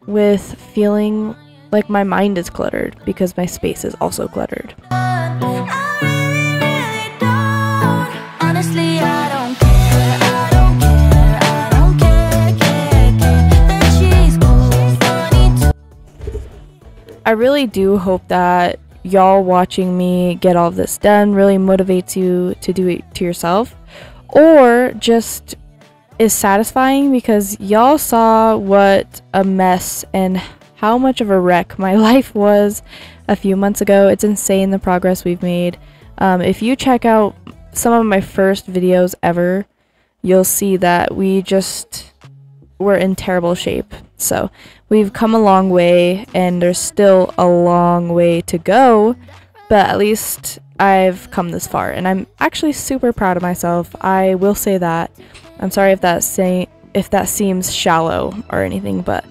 with feeling like my mind is cluttered, because my space is also cluttered. Honestly, I don't care, I don't care, I don't care, that she's cool, funny too. I really do hope that y'all watching me get all of this done really motivates you to do it to yourself, or just is satisfying, because y'all saw what a mess and how much of a wreck my life was a few months ago. It's insane the progress we've made. If you check out some of my first videos ever, you'll see that we just were in terrible shape. So we've come a long way, and there's still a long way to go, but at least I've come this far, and I'm actually super proud of myself. I will say that. I'm sorry if that seems shallow or anything, but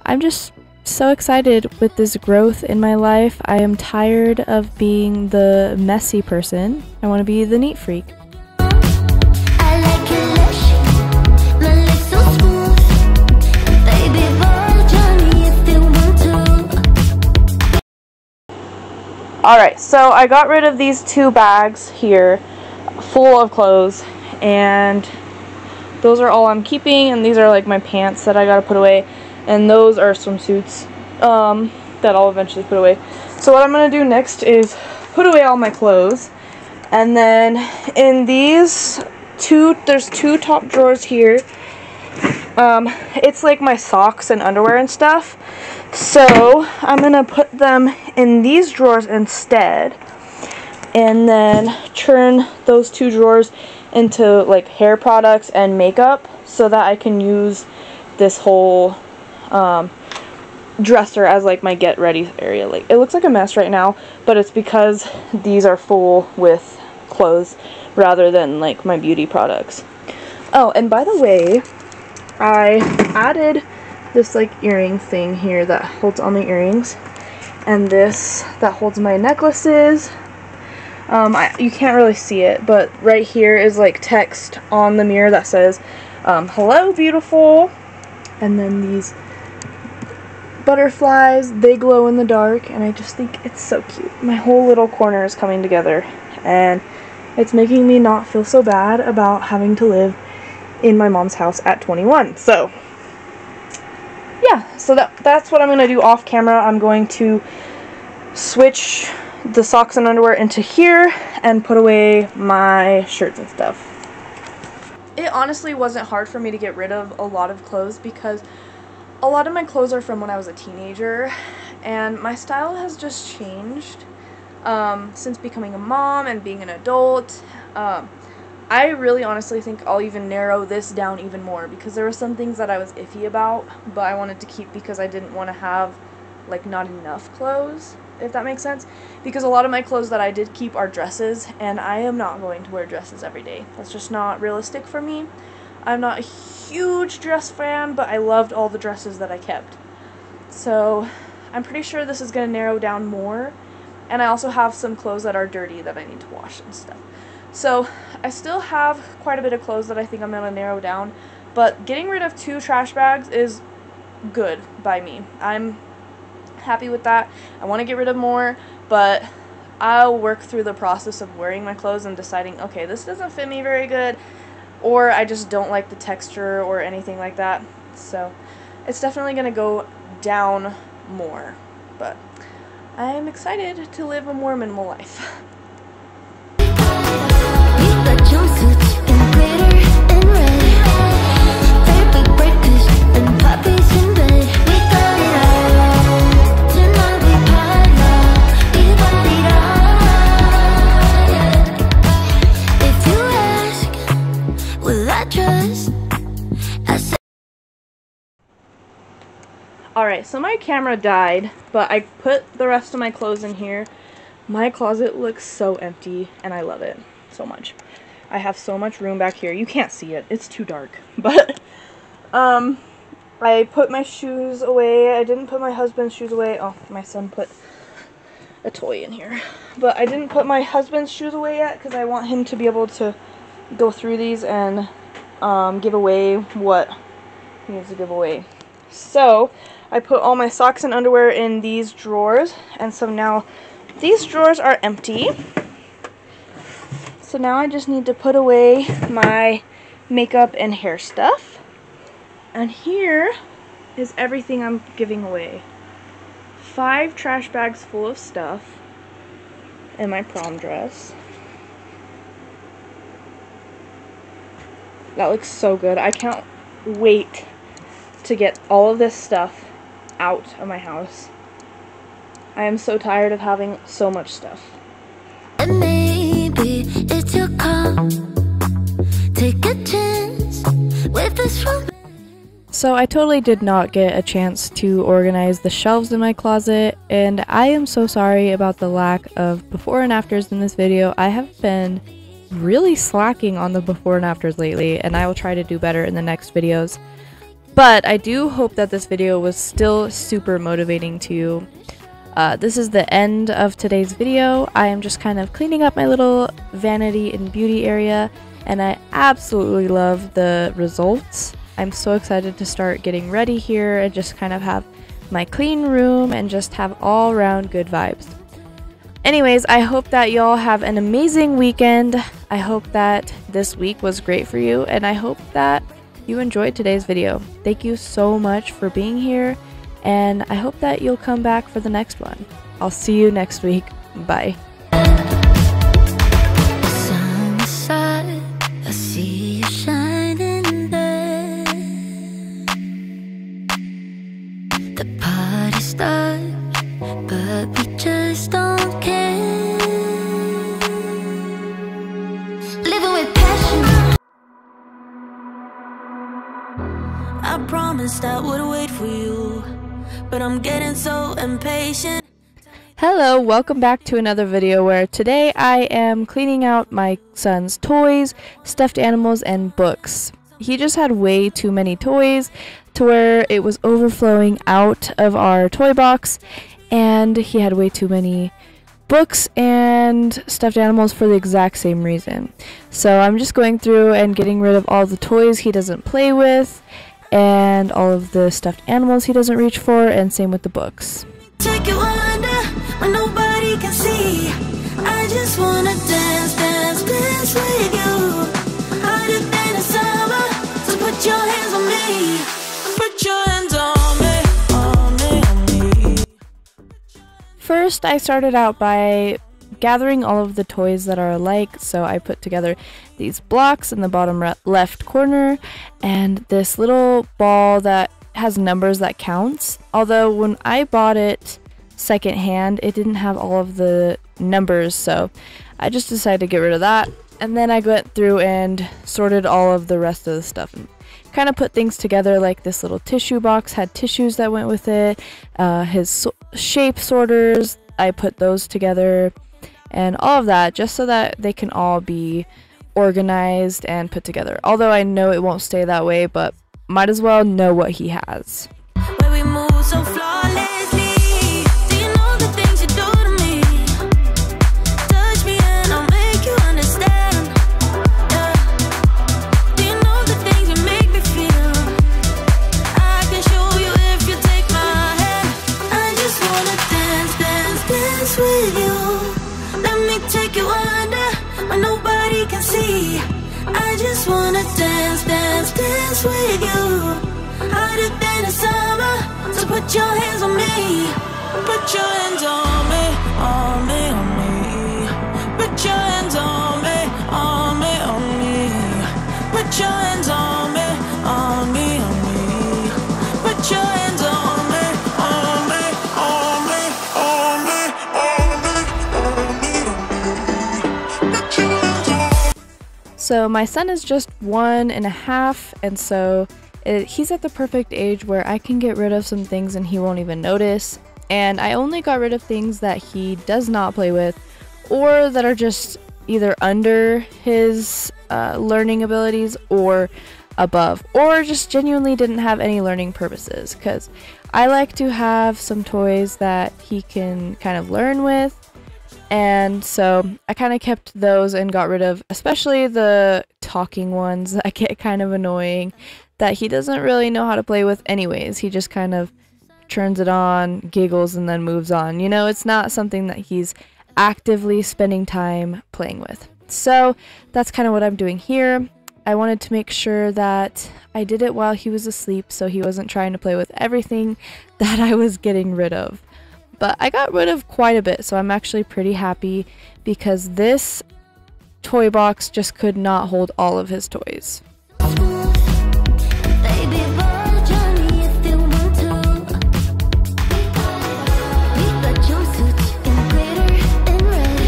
I'm just so excited with this growth in my life. I am tired of being the messy person. I want to be the neat freak. I like your lips, my lips so smooth. Baby boy, Johnny, if you want to. Alright, so I got rid of these 2 bags here full of clothes, and those are all I'm keeping, and these are like my pants that I gotta put away, and those are swimsuits that I'll eventually put away. So what I'm gonna do next is put away all my clothes, and then in these there's 2 top drawers here. It's like my socks and underwear and stuff, so I'm gonna put them in these drawers instead, and then turn those 2 drawers into like hair products and makeup, so that I can use this whole dresser as like my get ready area. Like, it looks like a mess right now, but it's because these are full with clothes rather than like my beauty products. Oh, and by the way, I added this like earring thing here that holds all my earrings, and this that holds my necklaces. You can't really see it, but right here is like text on the mirror that says, hello beautiful, and then these butterflies, they glow in the dark, and I just think it's so cute. My whole little corner is coming together, and it's making me not feel so bad about having to live in my mom's house at 21. So yeah, so that's what I'm going to do off camera. I'm going to switch the socks and underwear into here and put away my shirts and stuff. It honestly wasn't hard for me to get rid of a lot of clothes because a lot of my clothes are from when I was a teenager, and my style has just changed since becoming a mom and being an adult. I really honestly think I'll even narrow this down even more because there were some things that I was iffy about, but I wanted to keep because I didn't want to have like not enough clothes, if that makes sense. Because a lot of my clothes that I did keep are dresses, and I am not going to wear dresses every day. That's just not realistic for me. I'm not a huge dress fan, but I loved all the dresses that I kept. So I'm pretty sure this is going to narrow down more, and I also have some clothes that are dirty that I need to wash and stuff. So I still have quite a bit of clothes that I think I'm going to narrow down, but getting rid of 2 trash bags is good by me. I'm happy with that. I want to get rid of more, but I'll work through the process of wearing my clothes and deciding, okay, this doesn't fit me very good, or I just don't like the texture or anything like that. So it's definitely going to go down more, but I'm excited to live a more minimal life. Alright, so my camera died, but I put the rest of my clothes in here. My closet looks so empty, and I love it so much. I have so much room back here. You can't see it. It's too dark. But, I put my shoes away. I didn't put my husband's shoes away. Oh, my son put a toy in here. But I didn't put my husband's shoes away yet, because I want him to be able to go through these and give away what he needs to give away. So I put all my socks and underwear in these drawers, and so now these drawers are empty. So now I just need to put away my makeup and hair stuff. And here is everything I'm giving away. 5 trash bags full of stuff and my prom dress. That looks so good. I can't wait to get all of this stuff out of my house. I am so tired of having so much stuff. And maybe it's your call. Take a chance with this romance. So I totally did not get a chance to organize the shelves in my closet, and I am so sorry about the lack of before and afters in this video. I have been really slacking on the before and afters lately, and I will try to do better in the next videos. But I do hope that this video was still super motivating to you. This is the end of today's video. I am just kind of cleaning up my little vanity and beauty area, and I absolutely love the results. I'm so excited to start getting ready here and just kind of have my clean room and just have all around good vibes. Anyways, I hope that y'all have an amazing weekend. I hope that this week was great for you, and I hope that you enjoyed today's video. Thank you so much for being here, and I hope that you'll come back for the next one. I'll see you next week. Bye. Sunset, I see you shining there. The party starts, but we just don't care. Living with passion. I promised I would wait for you. but I'm getting so impatient. Hello, welcome back to another video where today I am cleaning out my son's toys, stuffed animals, and books. He just had way too many toys to where it was overflowing out of our toy box, and he had way too many books and stuffed animals for the exact same reason. So I'm just going through and getting rid of all the toys he doesn't play with and all of the stuffed animals he doesn't reach for, and same with the books. Take you under when nobody can see. I just wanna dance, dance, dance with you. Harder than a summer, so put your hands on me. Put your hands on me, on me, on me. First, I started out by gathering all of the toys that are alike, so I put together these blocks in the bottom left corner and this little ball that has numbers that counts. Although when I bought it secondhand, it didn't have all of the numbers, so I just decided to get rid of that. And then I went through and sorted all of the rest of the stuff and kind of put things together, like this little tissue box had tissues that went with it. His shape sorters, I put those together, and all of that just so that they can all be organized and put together. Although I know it won't stay that way, but might as well know what he has. Where we move so flawlessly. Do you know the things you do to me? Touch me and I'll make you understand. Yeah. Do you know the things you make me feel? I can show you if you take my hand. I just wanna dance, dance, dance with you. Let me take you under where nobody can see. I just wanna dance, dance, dance with you. Harder than a summer, so put your hands on me. Put your hands on me, on me, on me. Put your hands on me, on me, on me. Put your hands on me, on me, on me. Put your hands on me, on me, on me, on me, on me, on me, on me. Put your hands on me. So my son is just 1.5, and so he's at the perfect age where I can get rid of some things and he won't even notice. And I only got rid of things that he does not play with, or that are just either under his learning abilities or above, or just genuinely didn't have any learning purposes, because I like to have some toys that he can kind of learn with. And so I kind of kept those and got rid of especially the talking ones that get kind of annoying, that he doesn't really know how to play with anyways. He just kind of turns it on, giggles, and then moves on. You know, it's not something that he's actively spending time playing with. So that's kind of what I'm doing here. I wanted to make sure that I did it while he was asleep, so he wasn't trying to play with everything that I was getting rid of. But I got rid of quite a bit, so I'm actually pretty happy, because this toy box just could not hold all of his toys. Baby, boy, Johnny, if you want to. We got jumpsuits in glitter and red,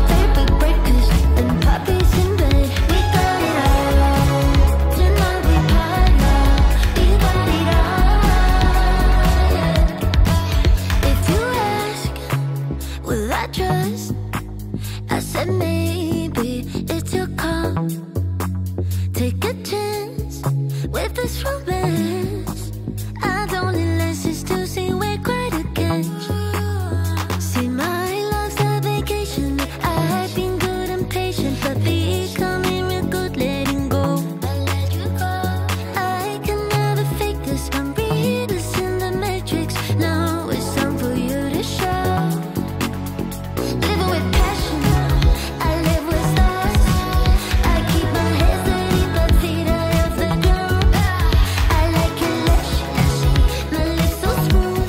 fabric breakers and puppies in bed. We got it all. Tonight we party, we got it all. If you ask, will I trust? I said maybe it's your call. Take a chance with this romance. I'd only lessons to see we're quite a catch. See, my love's a vacation. I've been good and patient, but becoming real good letting go. I can never fake this. I'm read this in the matrix. Now it's time for you to show. Living with passion, I live with stars. I keep my head steady, but feet are off the ground. I like it lush, my lips so smooth,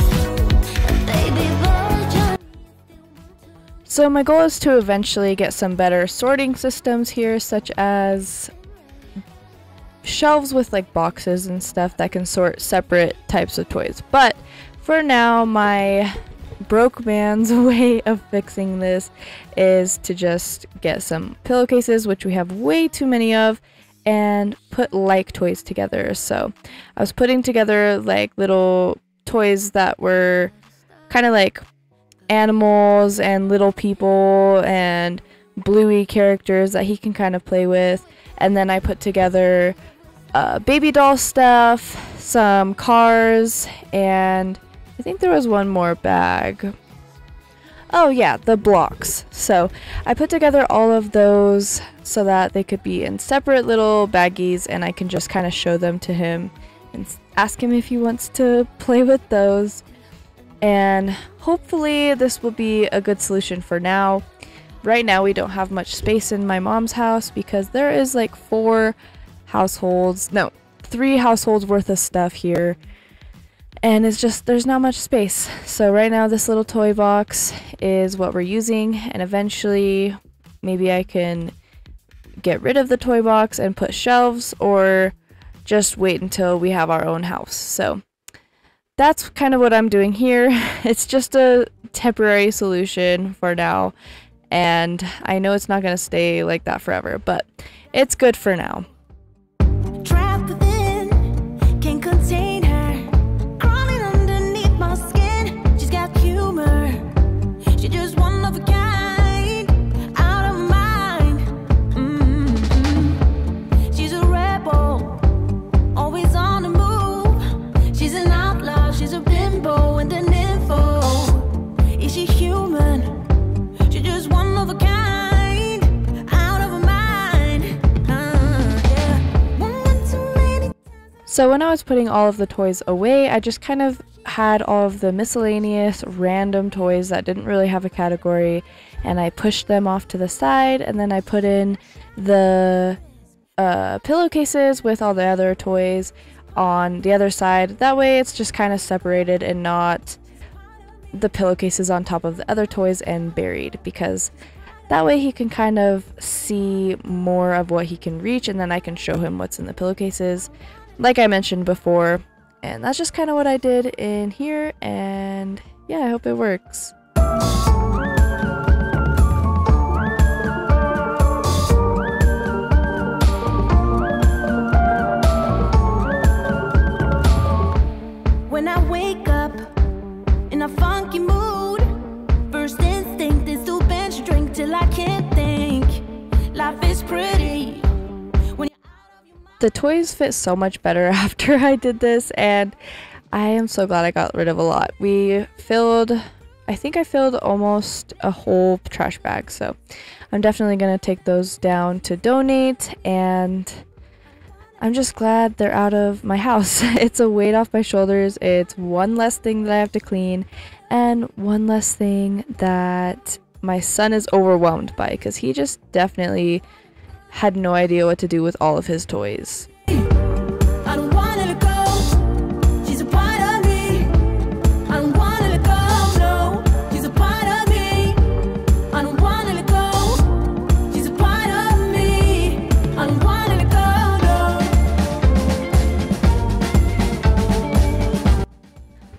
baby boy, John. So my goal is to eventually get some better sorting systems here, such as shelves with like boxes and stuff that can sort separate types of toys. But for now, my broke man's way of fixing this is to just get some pillowcases, which we have way too many of, and put like toys together. So I was putting together like little toys that were kind of like animals and little people and Bluey characters that he can kind of play with. And then I put together baby doll stuff, some cars, and I think there was one more bag. Oh yeah, the blocks. So I put together all of those so that they could be in separate little baggies, and I can just kind of show them to him and ask him if he wants to play with those. And hopefully this will be a good solution for now. Right now we don't have much space in my mom's house because there is like 3 households worth of stuff here. And it's just, there's not much space. So right now this little toy box is what we're using, and eventually maybe I can get rid of the toy box and put shelves, or just wait until we have our own house. So that's kind of what I'm doing here. It's just a temporary solution for now, and I know it's not going to stay like that forever, but it's good for now. Trapped within, can't contain her. Crawling underneath my skin, she's got humor. She's just one of a kind, out of mind. She's a rebel, always on the move. She's an outlaw, she's a bimbo and an info. Is she human? She's just one of a kind, out of her mind. Yeah. One too many. So when I was putting all of the toys away, I just kind of had all of the miscellaneous random toys that didn't really have a category, and I pushed them off to the side, and then I put in the pillowcases with all the other toys on the other side. That way it's just kind of separated and not the pillowcases on top of the other toys and buried, because that way he can kind of see more of what he can reach, and then I can show him what's in the pillowcases like I mentioned before. And that's just kind of what I did in here, and yeah, I hope it works. When I wake up in a funky mood, first instinct is to binge drink till I can't think. Life is pretty when you're out of your mind. The toys fit so much better after I did this, and I am so glad I got rid of a lot. I think I filled almost a whole trash bag, so I'm definitely going to take those down to donate, and I'm just glad they're out of my house. It's a weight off my shoulders. It's one less thing that I have to clean, and one less thing that my son is overwhelmed by, because he just definitely had no idea what to do with all of his toys. I don't wanna let go. She's a part of me. I don't wanna let go. No, she's a part of me. I don't wanna let go. She's a part of me. I don't wanna let go. No.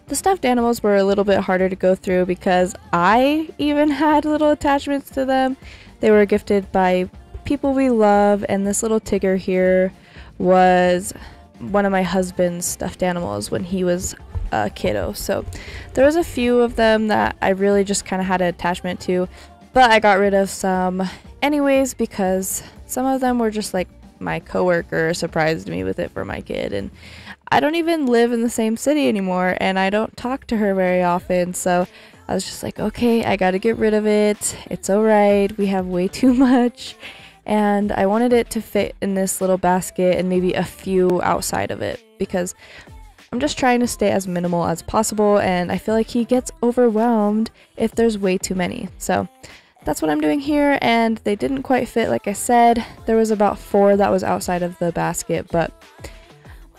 The stuffed animals were a little bit harder to go through because I even had little attachments to them. They were gifted by people we love, and this little Tigger here was one of my husband's stuffed animals when he was a kiddo. So there was a few of them that I really just kind of had an attachment to, but I got rid of some anyways because some of them were just like my coworker surprised me with it for my kid, and I don't even live in the same city anymore, and I don't talk to her very often, so I was just like, okay, I gotta get rid of it. It's alright, we have way too much. And I wanted it to fit in this little basket and maybe a few outside of it, because I'm just trying to stay as minimal as possible, and I feel like he gets overwhelmed if there's way too many. So that's what I'm doing here, and they didn't quite fit like I said. There was about 4 that was outside of the basket, but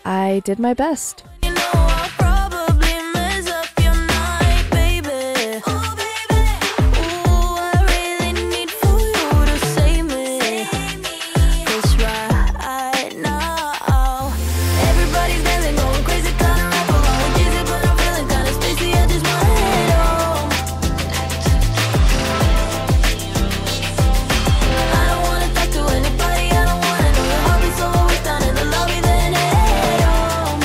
I did my best. You know I'll probably mess up your night, baby. Oh, baby. Ooh, I really need for you to save me. 'Cause right now, everybody's dancing, going crazy, kinda rap along with Jay-Z, but I'm feeling kinda spacey. I just wanna head home. I don't wanna talk to anybody. I don't wanna know your heartbeat, so always down in the lobby, then head home.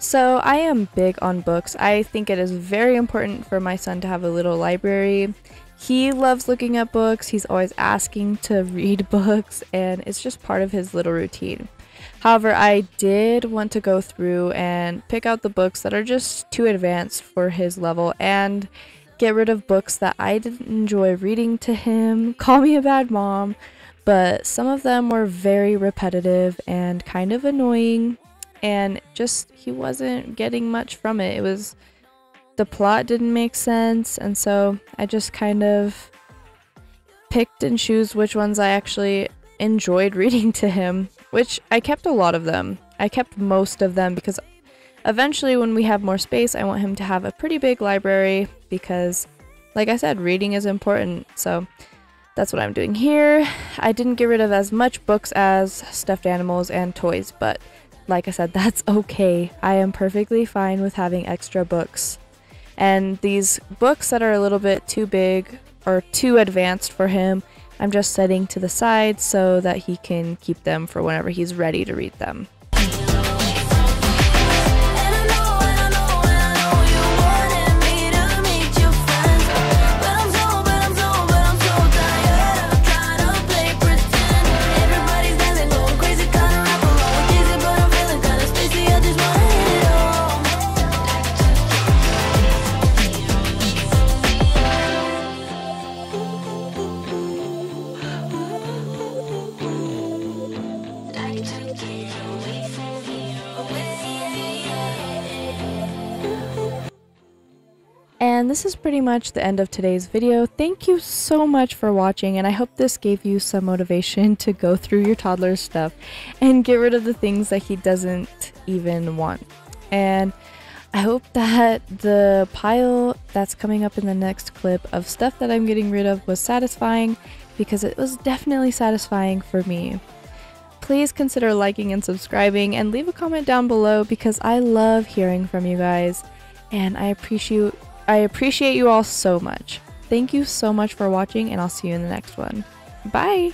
So I am big on books. I think it is very important for my son to have a little library. He loves looking at books. He's always asking to read books, and it's just part of his little routine. However, I did want to go through and pick out the books that are just too advanced for his level and get rid of books that I didn't enjoy reading to him. Call me a bad mom, but some of them were very repetitive and kind of annoying, and just he wasn't getting much from it. It was, the plot didn't make sense, and so I just kind of picked and choose which ones I actually enjoyed reading to him, which I kept a lot of them. I kept most of them because eventually when we have more space, I want him to have a pretty big library because, like I said, reading is important. So that's what I'm doing here. I didn't get rid of as much books as stuffed animals and toys, but like I said, that's okay. I am perfectly fine with having extra books. And these books that are a little bit too big or too advanced for him, I'm just setting to the side so that he can keep them for whenever he's ready to read them. And this is pretty much the end of today's video. Thank you so much for watching, and I hope this gave you some motivation to go through your toddler's stuff and get rid of the things that he doesn't even want. And I hope that the pile that's coming up in the next clip of stuff that I'm getting rid of was satisfying, because it was definitely satisfying for me. Please consider liking and subscribing, and leave a comment down below because I love hearing from you guys, and I appreciate you all so much. Thank you so much for watching, and I'll see you in the next one. Bye!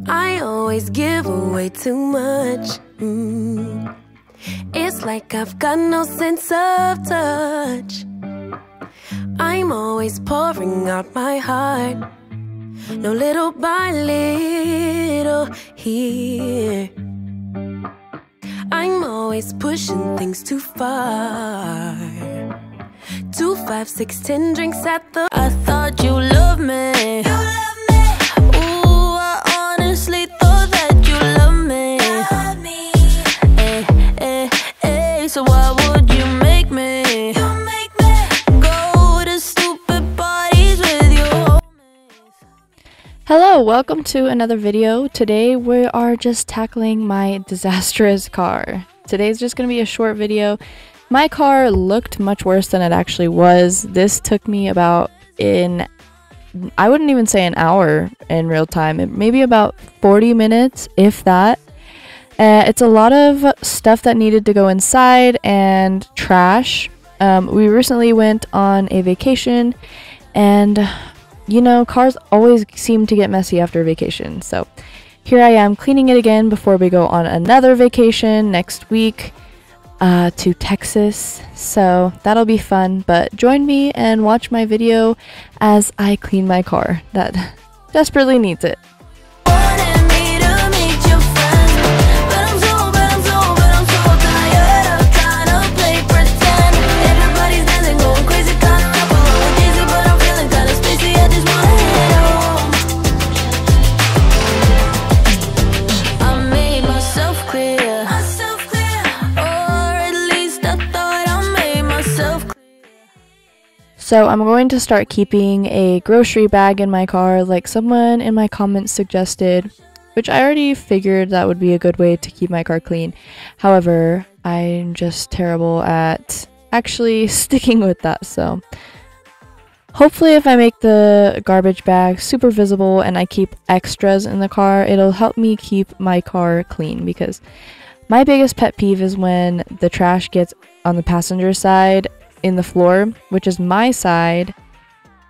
I always give away too much. It's like I've got no sense of touch. I'm always pouring out my heart, no little by little here. I'm always pushing things too far. 2, 5, 6, 10 drinks at the. I thought you loved me. Ooh, I honestly thought that you loved me. So why would you make me? Go to stupid parties with your homies. Hello, welcome to another video. Today we are just tackling my disastrous car. Today's just going to be a short video. My car looked much worse than it actually was. This took me about I wouldn't even say an hour in real time, maybe about 40 minutes, if that. It's a lot of stuff that needed to go inside and trash. We recently went on a vacation, and you know, cars always seem to get messy after a vacation. So here I am cleaning it again before we go on another vacation next week to Texas. So that'll be fun, but join me and watch my video as I clean my car that desperately needs it. So I'm going to start keeping a grocery bag in my car like someone in my comments suggested, which I already figured that would be a good way to keep my car clean. However, I'm just terrible at actually sticking with that. So hopefully if I make the garbage bag super visible and I keep extras in the car, it'll help me keep my car clean, because My biggest pet peeve is when the trash gets on the passenger side in the floor, which is my side,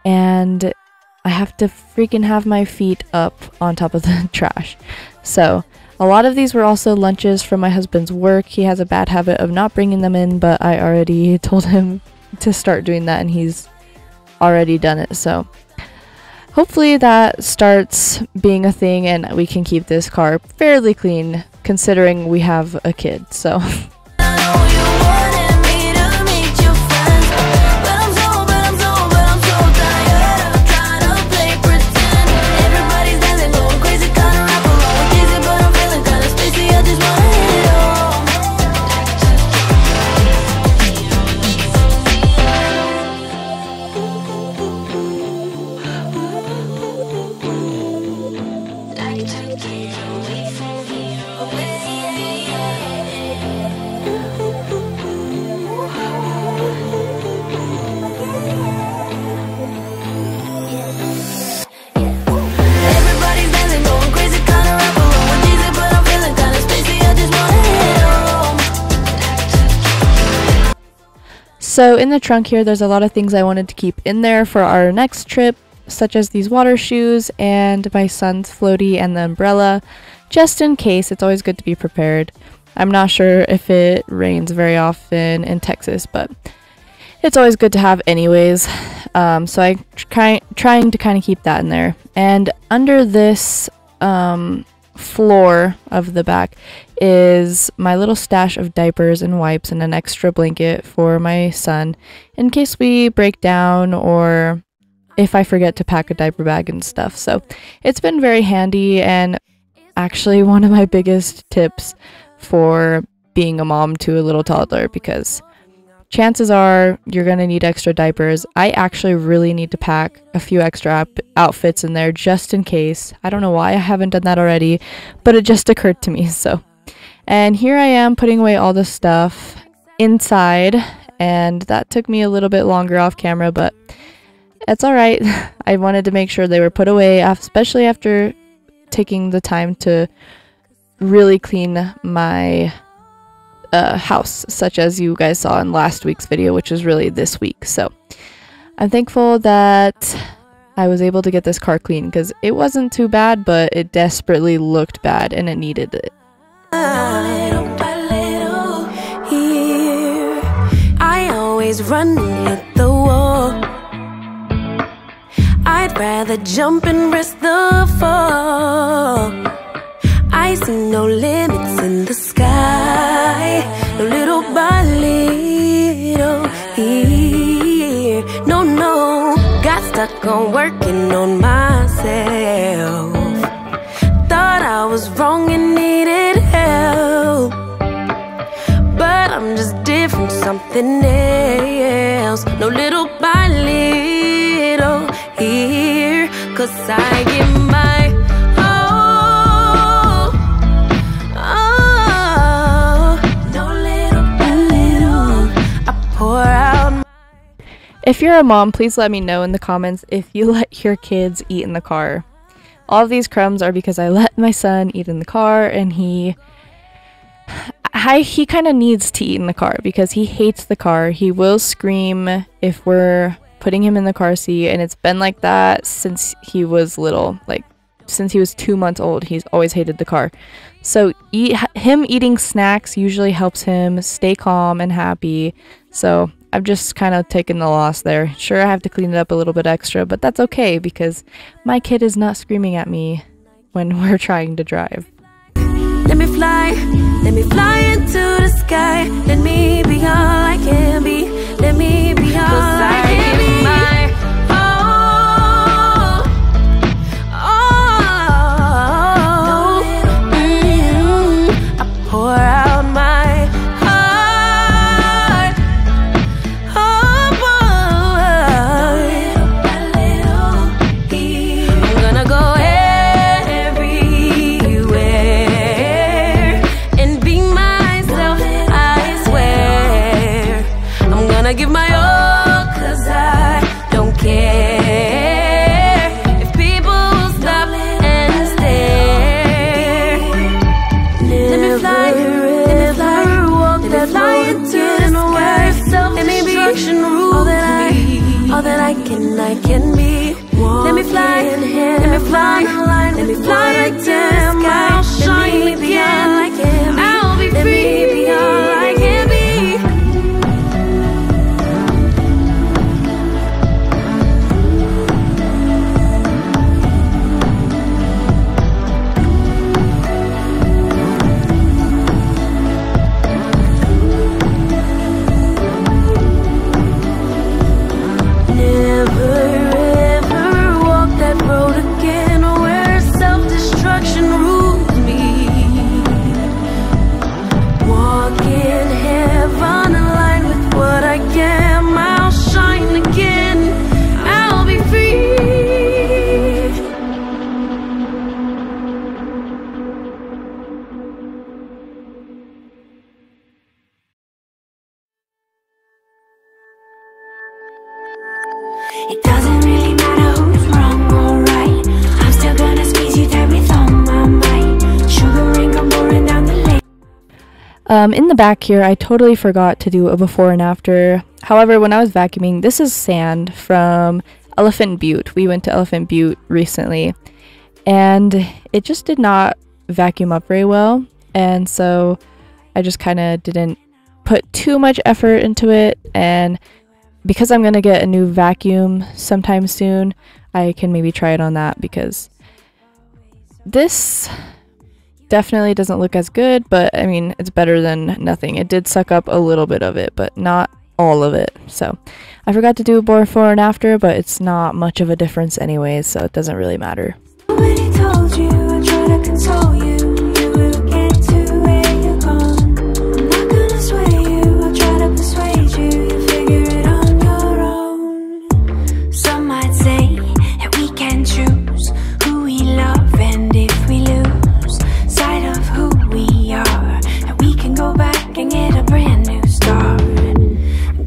and I have to freaking have my feet up on top of the trash. So a lot of these were also lunches from my husband's work. He has a bad habit of not bringing them in, but I already told him to start doing that and he's already done it. So hopefully that starts being a thing and we can keep this car fairly clean considering we have a kid. So So in the trunk here, there's a lot of things I wanted to keep in there for our next trip, such as these water shoes and my son's floaty and the umbrella, just in case. It's always good to be prepared. I'm not sure if it rains very often in Texas, but it's always good to have anyways. So I'm trying to kind of keep that in there. And under this floor of the back is my little stash of diapers and wipes and an extra blanket for my son in case we break down or if I forget to pack a diaper bag and stuff. So it's been very handy and actually one of my biggest tips for being a mom to a little toddler, because chances are you're going to need extra diapers. I actually really need to pack a few extra outfits in there just in case. I don't know why I haven't done that already, but it just occurred to me. So, and here I am putting away all the stuff inside, and that took me a little bit longer off camera, but it's all right. I wanted to make sure they were put away, especially after taking the time to really clean my house, such as you guys saw in last week's video, which is really this week. So I'm thankful that I was able to get this car clean because it wasn't too bad, but it desperately looked bad and it needed it. Little by little, here I always run and hit the wall. I'd rather jump and risk the fall. I see no limits in the sky. No, little by little, here. No, no, got stuck on working on myself. Thought I was wrong and needed help, but I'm just different, something else. No, little by little, here. 'Cause I give my If you're a mom, please let me know in the comments if you let your kids eat in the car. All of these crumbs are because I let my son eat in the car, and he kind of needs to eat in the car because he hates the car. He will scream if we're putting him in the car seat, and it's been like that since he was little. Like since he was 2 months old, he's always hated the car. So him eating snacks usually helps him stay calm and happy. So I've just kind of taken the loss there. Sure, I have to clean it up a little bit extra, but that's okay because my kid is not screaming at me when we're trying to drive. Let me fly into the sky. Let me be all I can be. Let me be all I can be. Give my all, 'cause I like him. Let me fly in line, let me fly against the sky. I'll shine again. I'll be free. Let me be all I can be. It doesn't really matter who's wrong or right. I'm still gonna squeeze you tight with all my might. Sugar ring come pouring down the lane. In the back here, I totally forgot to do a before and after. However, when I was vacuuming, this is sand from Elephant Butte. We went to Elephant Butte recently, and it just did not vacuum up very well. And so I just kind of didn't put too much effort into it. And because I'm going to get a new vacuum sometime soon, I can maybe try it on that, because this definitely doesn't look as good, but I mean, it's better than nothing. It did suck up a little bit of it, but not all of it. So I forgot to do a before and after, but it's not much of a difference anyways, so it doesn't really matter. Nobody told you, I try to console you. You will get to where you're gone. I'm not gonna sway you, I'll try to persuade you. You figure it on your own. Some might say that we can choose who we love, and if we lose sight of who we are, that we can go back and get a brand new start.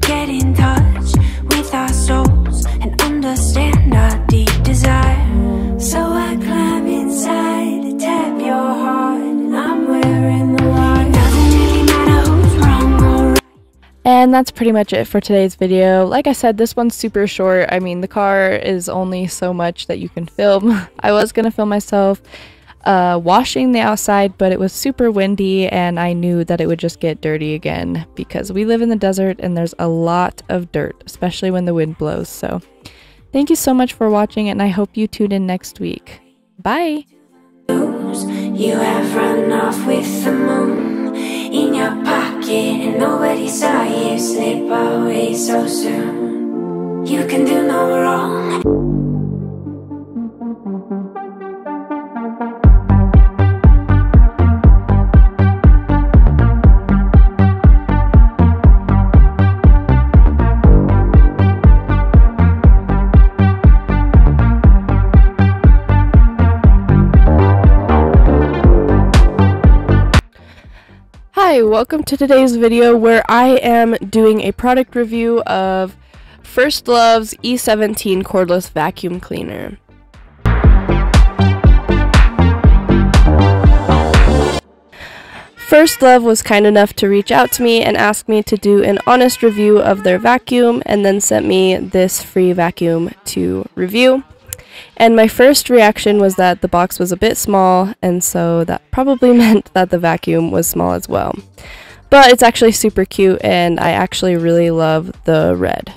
Get in touch with our souls and understand our deep desire. So I climb inside to tap your heart, and I'm wearing the wire. Doesn't really matter who's wrong or right. And that's pretty much it for today's video. Like I said, this one's super short. I mean, the car is only so much that you can film. I was gonna film myself washing the outside, but it was super windy and I knew that it would just get dirty again, because we live in the desert and there's a lot of dirt, especially when the wind blows. So thank you so much for watching, and I hope you tune in next week. Bye! You have run off with the moon in your pocket, and nobody saw you slip away so soon. You can do no wrong. Hi, welcome to today's video where I am doing a product review of First Love's E17 cordless vacuum cleaner. First Love was kind enough to reach out to me and ask me to do an honest review of their vacuum, and then sent me this free vacuum to review. And my first reaction was that the box was a bit small, and so that probably meant that the vacuum was small as well. But it's actually super cute, and I actually really love the red.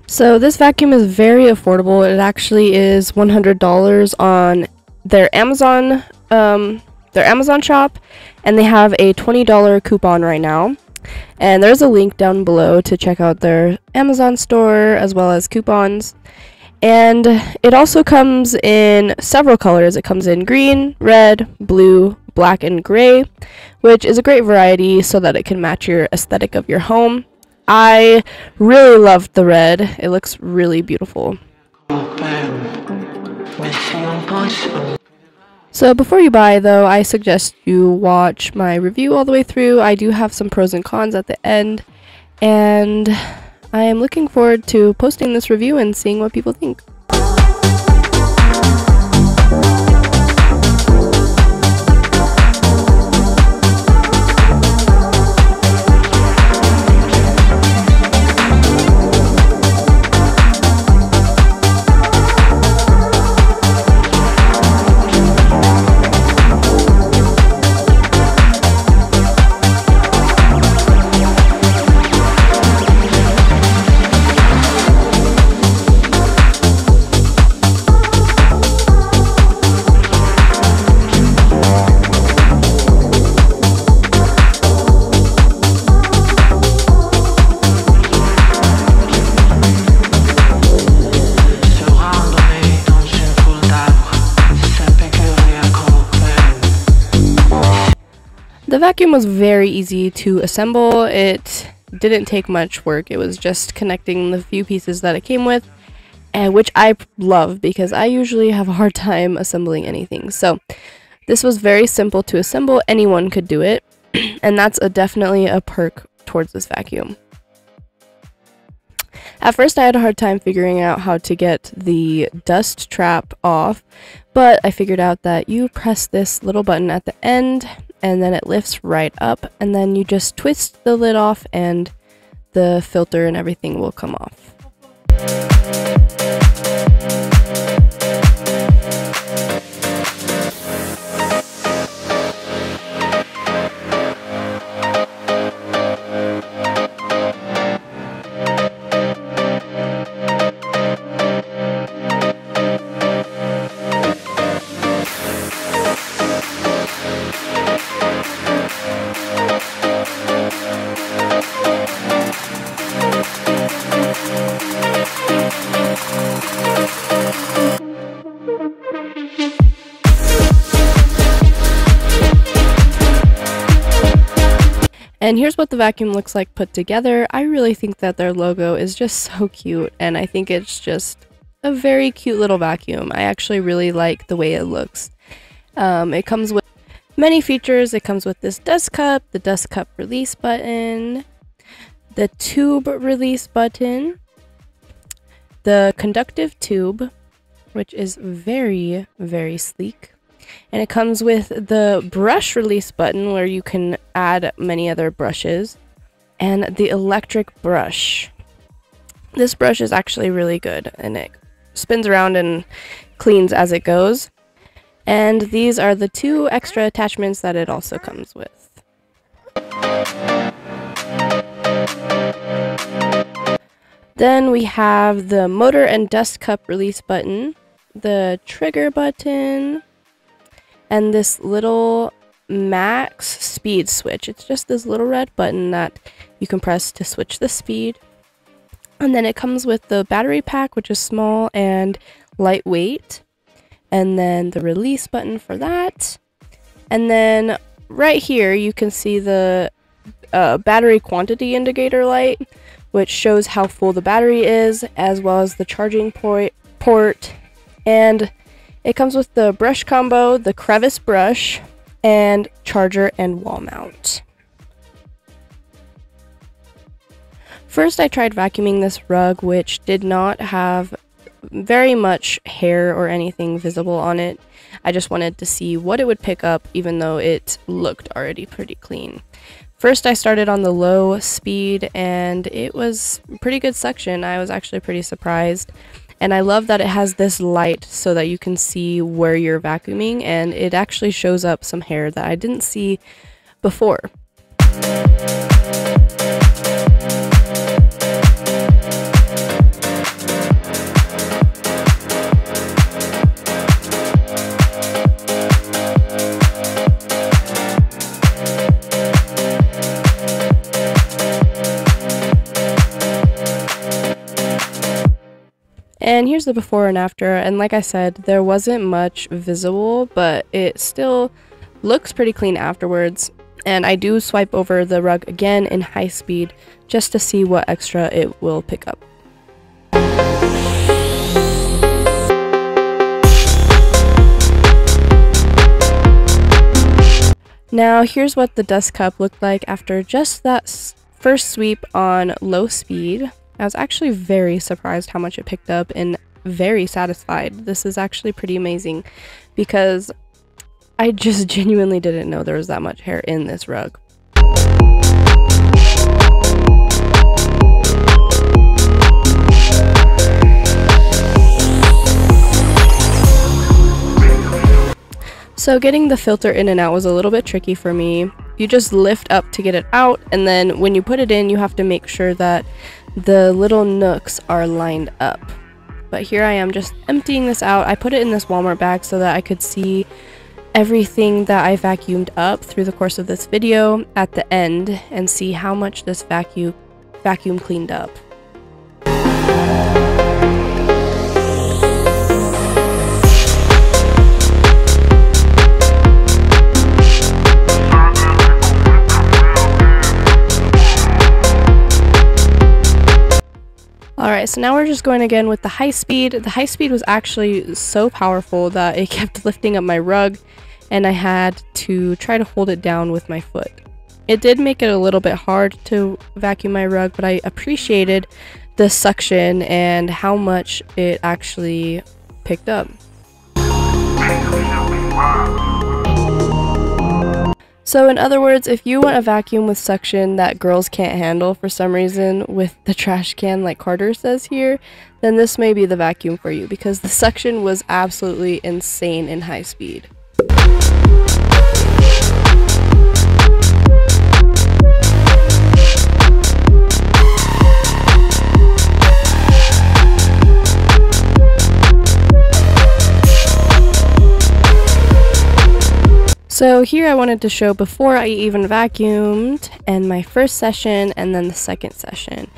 So this vacuum is very affordable. It actually is $100 on their Amazon shop, and they have a $20 coupon right now. And there's a link down below to check out their Amazon store as well as coupons. And it also comes in several colors. It comes in green, red, blue, black, and gray, which is a great variety so that it can match your aesthetic of your home. I really loved the red. It looks really beautiful. So before you buy, though, I suggest you watch my review all the way through. I do have some pros and cons at the end, and I am looking forward to posting this review and seeing what people think. The vacuum was very easy to assemble. It didn't take much work. It was just connecting the few pieces that it came with, and which I love because I usually have a hard time assembling anything. So this was very simple to assemble. Anyone could do it, and that's definitely a perk towards this vacuum. At first I had a hard time figuring out how to get the dust trap off, but I figured out that you press this little button at the end and then it lifts right up, and then you just twist the lid off and the filter and everything will come off. And here's what the vacuum looks like put together. I really think that their logo is just so cute, and I think it's just a very cute little vacuum. I actually really like the way it looks. It comes with many features. It comes with this dust cup, the dust cup release button, the tube release button, the conductive tube, which is very, very sleek. And it comes with the brush release button where you can add many other brushes, and the electric brush. This brush is actually really good, and it spins around and cleans as it goes. And these are the two extra attachments that it also comes with. Then we have the motor and dust cup release button, the trigger button, and this little max speed switch. It's just this little red button that you can press to switch the speed. And then it comes with the battery pack, which is small and lightweight. And then the release button for that. And then right here you can see the battery quantity indicator light, which shows how full the battery is, as well as the charging port. And it comes with the brush combo, the crevice brush, and charger and wall mount. First, I tried vacuuming this rug, which did not have very much hair or anything visible on it. I just wanted to see what it would pick up, even though it looked already pretty clean. First, I started on the low speed, and it was pretty good suction. I was actually pretty surprised. And I love that it has this light so that you can see where you're vacuuming, and it actually shows up some hair that I didn't see before. And here's the before and after, and like I said, there wasn't much visible, but it still looks pretty clean afterwards. And I do swipe over the rug again in high speed just to see what extra it will pick up. Now here's what the dust cup looked like after just that first sweep on low speed. I was actually very surprised how much it picked up in very satisfied. This is actually pretty amazing because I just genuinely didn't know there was that much hair in this rug. So getting the filter in and out was a little bit tricky for me. You just lift up to get it out, and then when you put it in, you have to make sure that the little nooks are lined up. But here I am just emptying this out. I put it in this Walmart bag so that I could see everything that I vacuumed up through the course of this video at the end and see how much this vacuum cleaned up. Alright, so now we're just going again with the high speed. The high speed was actually so powerful that it kept lifting up my rug, and I had to try to hold it down with my foot. It did make it a little bit hard to vacuum my rug, but I appreciated the suction and how much it actually picked up. So in other words, if you want a vacuum with suction that girls can't handle for some reason with the trash can like Carter says here, then this may be the vacuum for you because the suction was absolutely insane in high speed. So here I wanted to show before I even vacuumed and my first session and then the second session.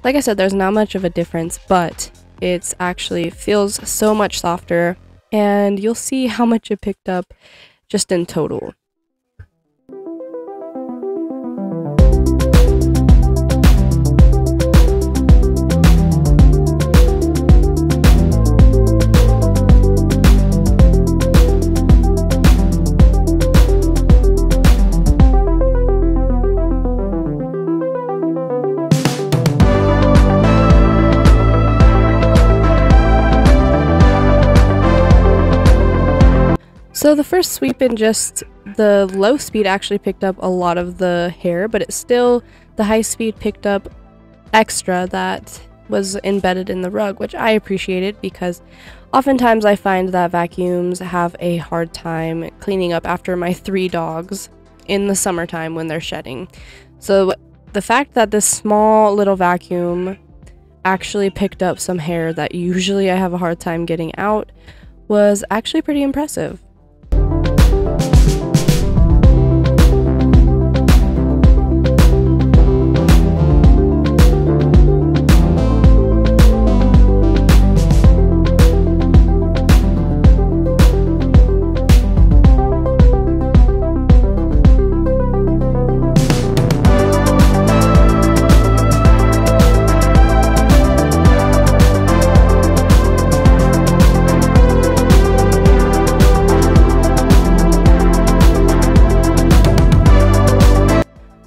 Like I said, there's not much of a difference, but it's actually feels so much softer, and you'll see how much it picked up just in total. So the first sweep in just the low speed actually picked up a lot of the hair, but it's still, the high speed picked up extra that was embedded in the rug, which I appreciated because oftentimes I find that vacuums have a hard time cleaning up after my 3 dogs in the summertime when they're shedding. So the fact that this small little vacuum actually picked up some hair that usually I have a hard time getting out was actually pretty impressive.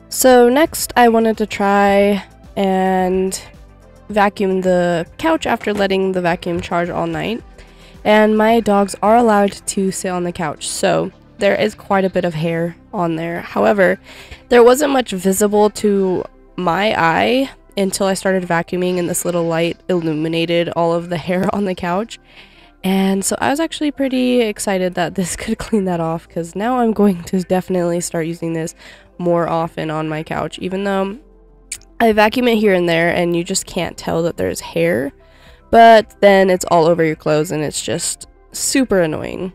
So next I wanted to try and vacuum the couch after letting the vacuum charge all night. And my dogs are allowed to sit on the couch, so there is quite a bit of hair on there. However, there wasn't much visible to my eye until I started vacuuming and this little light illuminated all of the hair on the couch. And so I was actually pretty excited that this could clean that off, because now I'm going to definitely start using this more often on my couch, even though I vacuum it here and there and you just can't tell that there's hair, but then it's all over your clothes and it's just super annoying.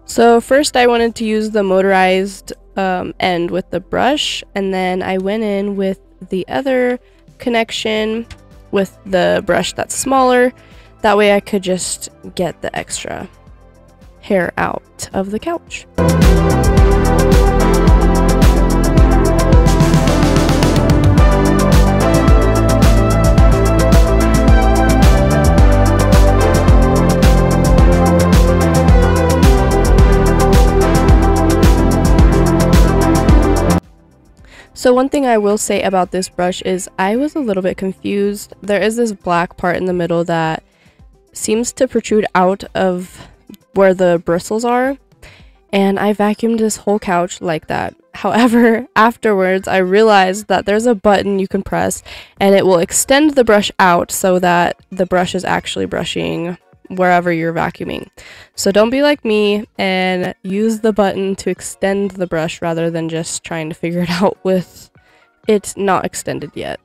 So first I wanted to use the motorized end with the brush, and then I went in with the other connection with the brush that's smaller. That way I could just get the extra hair out of the couch. So one thing I will say about this brush is I was a little bit confused. There is this black part in the middle that seems to protrude out of where the bristles are, and I vacuumed this whole couch like that. However, afterwards I realized that there's a button you can press and it will extend the brush out so that the brush is actually brushing wherever you're vacuuming. So don't be like me and use the button to extend the brush rather than just trying to figure it out with it not extended yet.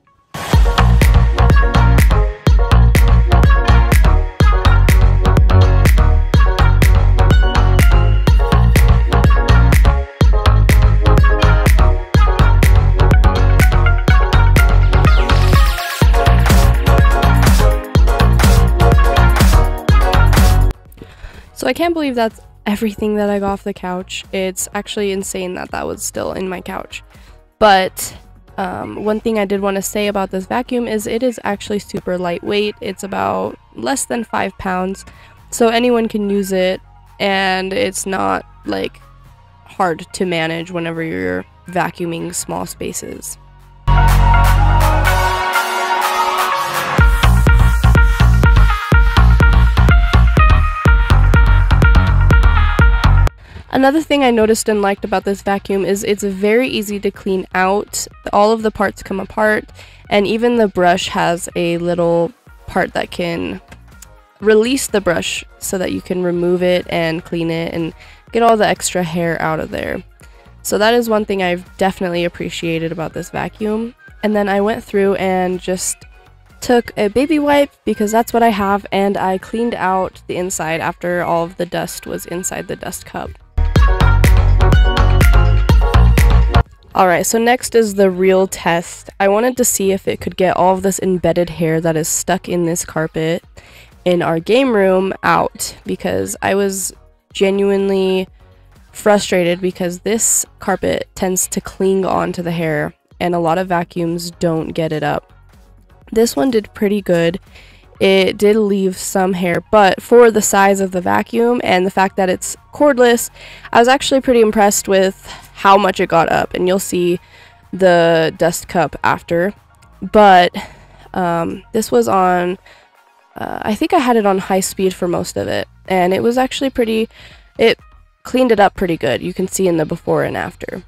So I can't believe that's everything that I got off the couch. It's actually insane that that was still in my couch. But one thing I did want to say about this vacuum is it is actually super lightweight. It's about less than 5 pounds. So anyone can use it, and it's not like hard to manage whenever you're vacuuming small spaces. Another thing I noticed and liked about this vacuum is it's very easy to clean out. All of the parts come apart, and even the brush has a little part that can release the brush so that you can remove it and clean it and get all the extra hair out of there. So that is one thing I've definitely appreciated about this vacuum. And then I went through and just took a baby wipe, because that's what I have, and I cleaned out the inside after all of the dust was inside the dust cup. Alright, so next is the real test. I wanted to see if it could get all of this embedded hair that is stuck in this carpet in our game room out, because I was genuinely frustrated because this carpet tends to cling onto the hair and a lot of vacuums don't get it up. This one did pretty good. It did leave some hair, but for the size of the vacuum and the fact that it's cordless, I was actually pretty impressed with how much it got up, and you'll see the dust cup after. But this was on, I think I had it on high speed for most of it, and it was actually pretty, it cleaned it up pretty good. You can see in the before and after.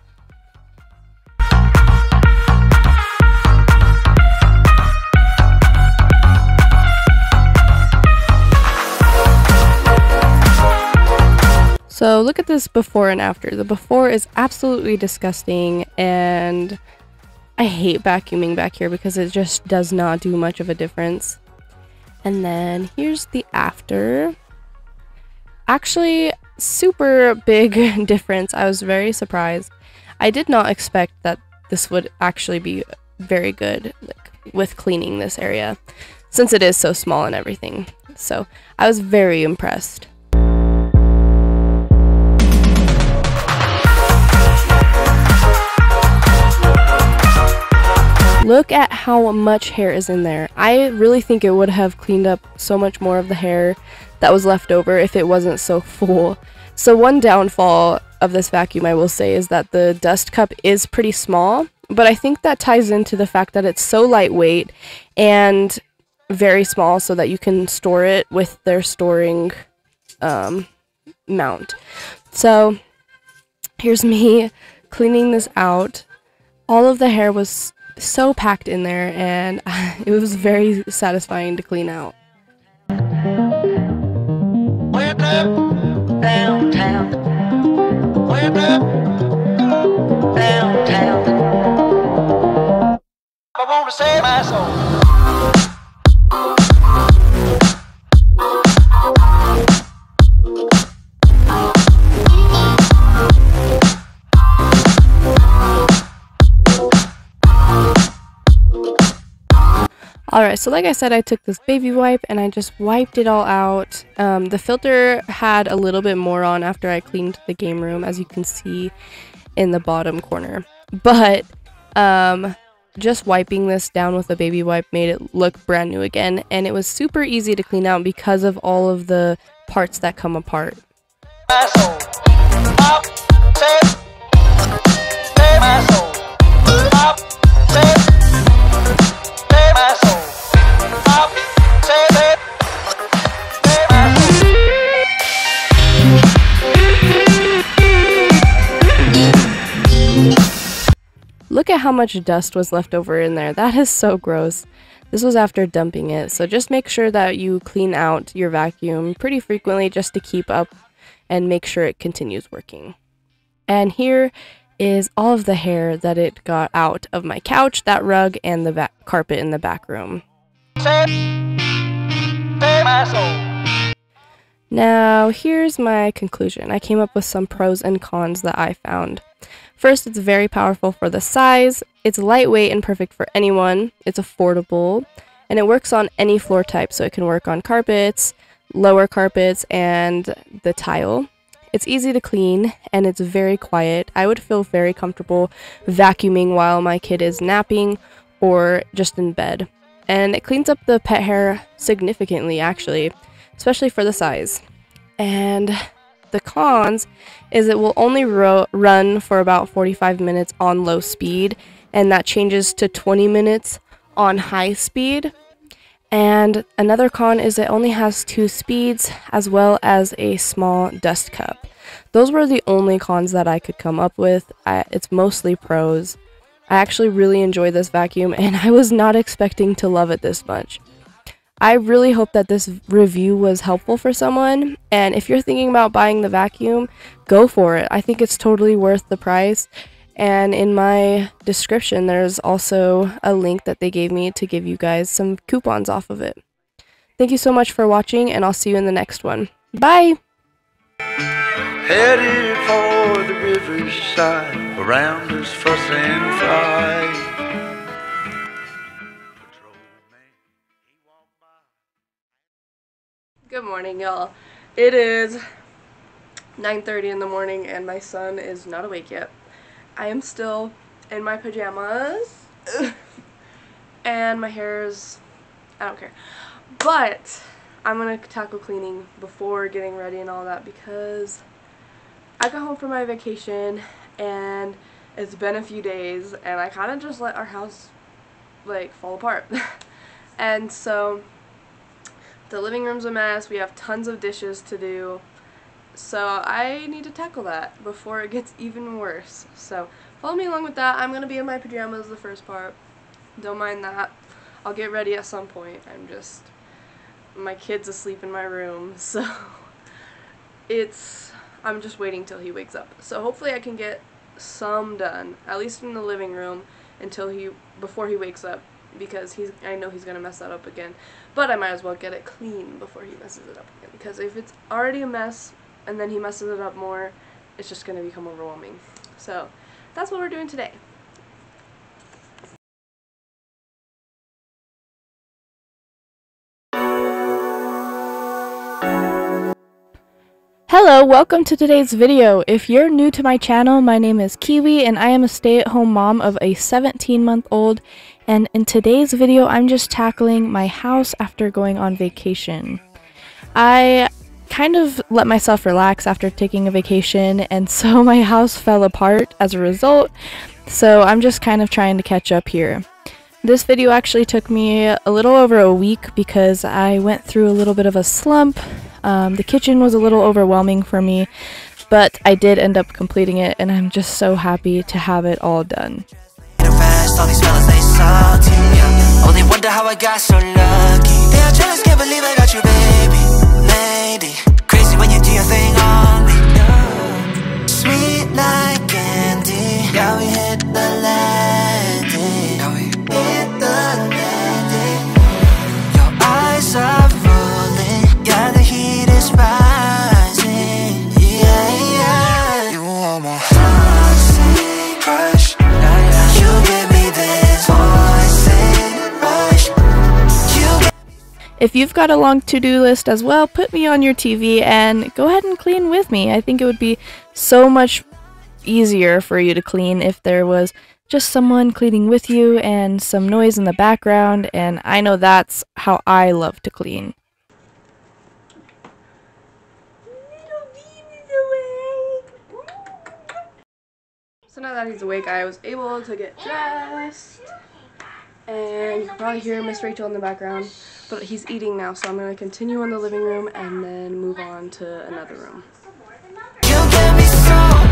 So look at this before and after. The before is absolutely disgusting, and I hate vacuuming back here because it just does not do much of a difference. And then here's the after. Actually, super big difference. I was very surprised. I did not expect that this would actually be very good, like, with cleaning this area, since it is so small and everything. So I was very impressed. Look at how much hair is in there. I really think it would have cleaned up so much more of the hair that was left over if it wasn't so full. So one downfall of this vacuum, I will say, is that the dust cup is pretty small, but I think that ties into the fact that it's so lightweight and very small so that you can store it with their storing mount. So here's me cleaning this out. All of the hair was so packed in there, and it was very satisfying to clean out. Went up downtown. Went up downtown. I want to save my soul. Alright, so like I said, I took this baby wipe and I just wiped it all out. The filter had a little bit more on after I cleaned the game room, as you can see in the bottom corner. But just wiping this down with a baby wipe made it look brand new again, and it was super easy to clean out because of all of the parts that come apart. My soul. Up, save my soul. Pop, save my soul. Pop, save my soul. Look at how much dust was left over in there. That is so gross. This was after dumping it, so just make sure that you clean out your vacuum pretty frequently just to keep up and make sure it continues working. And here is all of the hair that it got out of my couch, that rug, and the carpet in the back room. Save my soul. Now, here's my conclusion. I came up with some pros and cons that I found. First, it's very powerful for the size, it's lightweight and perfect for anyone, it's affordable, and it works on any floor type, so it can work on carpets, lower carpets, and the tile. It's easy to clean, and it's very quiet. I would feel very comfortable vacuuming while my kid is napping or just in bed. And it cleans up the pet hair significantly, actually, especially for the size. And the cons is it will only run for about 45 minutes on low speed, and that changes to 20 minutes on high speed. And another con is it only has 2 speeds as well as a small dust cup. Those were the only cons that I could come up with. It's mostly pros. I actually really enjoy this vacuum, and I was not expecting to love it this much. I really hope that this review was helpful for someone, and if you're thinking about buying the vacuum, go for it. I think it's totally worth the price, and in my description there's also a link that they gave me to give you guys some coupons off of it. Thank you so much for watching, and I'll see you in the next one. Bye! Headed for the riverside, around us fuss and fight. Good morning, y'all. It is 9:30 in the morning and my son is not awake yet. I am still in my pajamas and my hair is, I don't care. But I'm gonna tackle cleaning before getting ready and all that because I got home from my vacation and it's been a few days and I kind of just let our house like fall apart. And so the living room's a mess, we have tons of dishes to do, so I need to tackle that before it gets even worse. So follow me along with that. I'm going to be in my pajamas the first part, don't mind that. I'll get ready at some point. My kid's asleep in my room, so I'm just waiting till he wakes up. So hopefully I can get some done, at least in the living room, before he wakes up, because I know he's gonna mess that up again. But I might as well get it clean before he messes it up again, because if it's already a mess and then he messes it up more, it's just gonna become overwhelming. So that's what we're doing today. Hello, welcome to today's video. If you're new to my channel, my name is Kiwi and I am a stay-at-home mom of a 17-month-old, and in today's video I'm just tackling my house after going on vacation. I kind of let myself relax after taking a vacation, and so my house fell apart as a result, so I'm just kind of trying to catch up here. This video actually took me a little over a week because I went through a little bit of a slump. The kitchen was a little overwhelming for me, but I did end up completing it, and I'm just so happy to have it all done. All these fellas, they salty, yeah. Oh, they wonder how I got so lucky. They are jealous, can't believe I got you, baby. Lady, crazy when you do your thing on me, yeah. Sweet like candy, yeah, we hit the landing. Yeah, we hit the landing. Your eyes are rolling, yeah, the heat is rising. Yeah, yeah. You want more toxic crush. If you've got a long to-do list as well, put me on your TV and go ahead and clean with me. I think it would be so much easier for you to clean if there was just someone cleaning with you and some noise in the background, and I know that's how I love to clean. So now that he's awake, I was able to get dressed. And you can probably hear Miss Rachel in the background, but he's eating now, so I'm going to continue in the living room and then move on to another room. You get me so.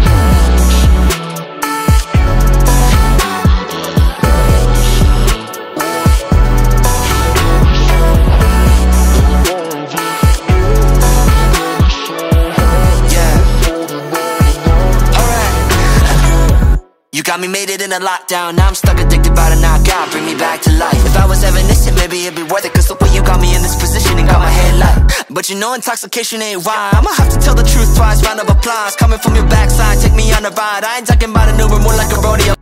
You got me made it in a lockdown. Now I'm stuck addicted by the knockout. Bring me back to life. If I was ever innocent, maybe it'd be worth it. Cause look where you got me in this position and got my head light. But you know intoxication ain't why. I'ma have to tell the truth twice. Round of applause coming from your backside. Take me on a ride. I ain't talking about a new one, more like a rodeo.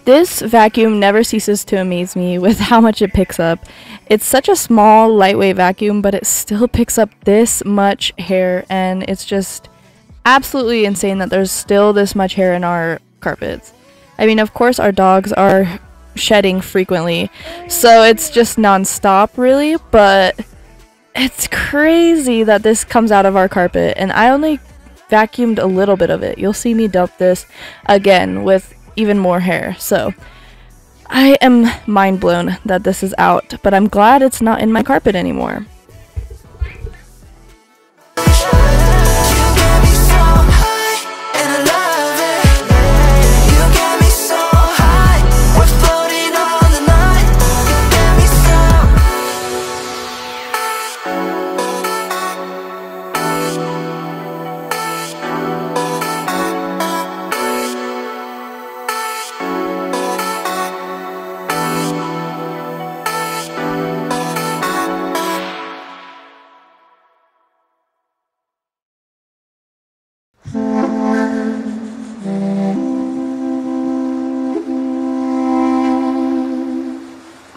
This vacuum never ceases to amaze me with how much it picks up. It's such a small, lightweight vacuum, but it still picks up this much hair, and it's just absolutely insane that there's still this much hair in our carpets. I mean, of course our dogs are shedding frequently, so it's just non-stop really, but it's crazy that this comes out of our carpet, and I only vacuumed a little bit of it. You'll see me dump this again with even more hair, so I am mind blown that this is out, but I'm glad it's not in my carpet anymore.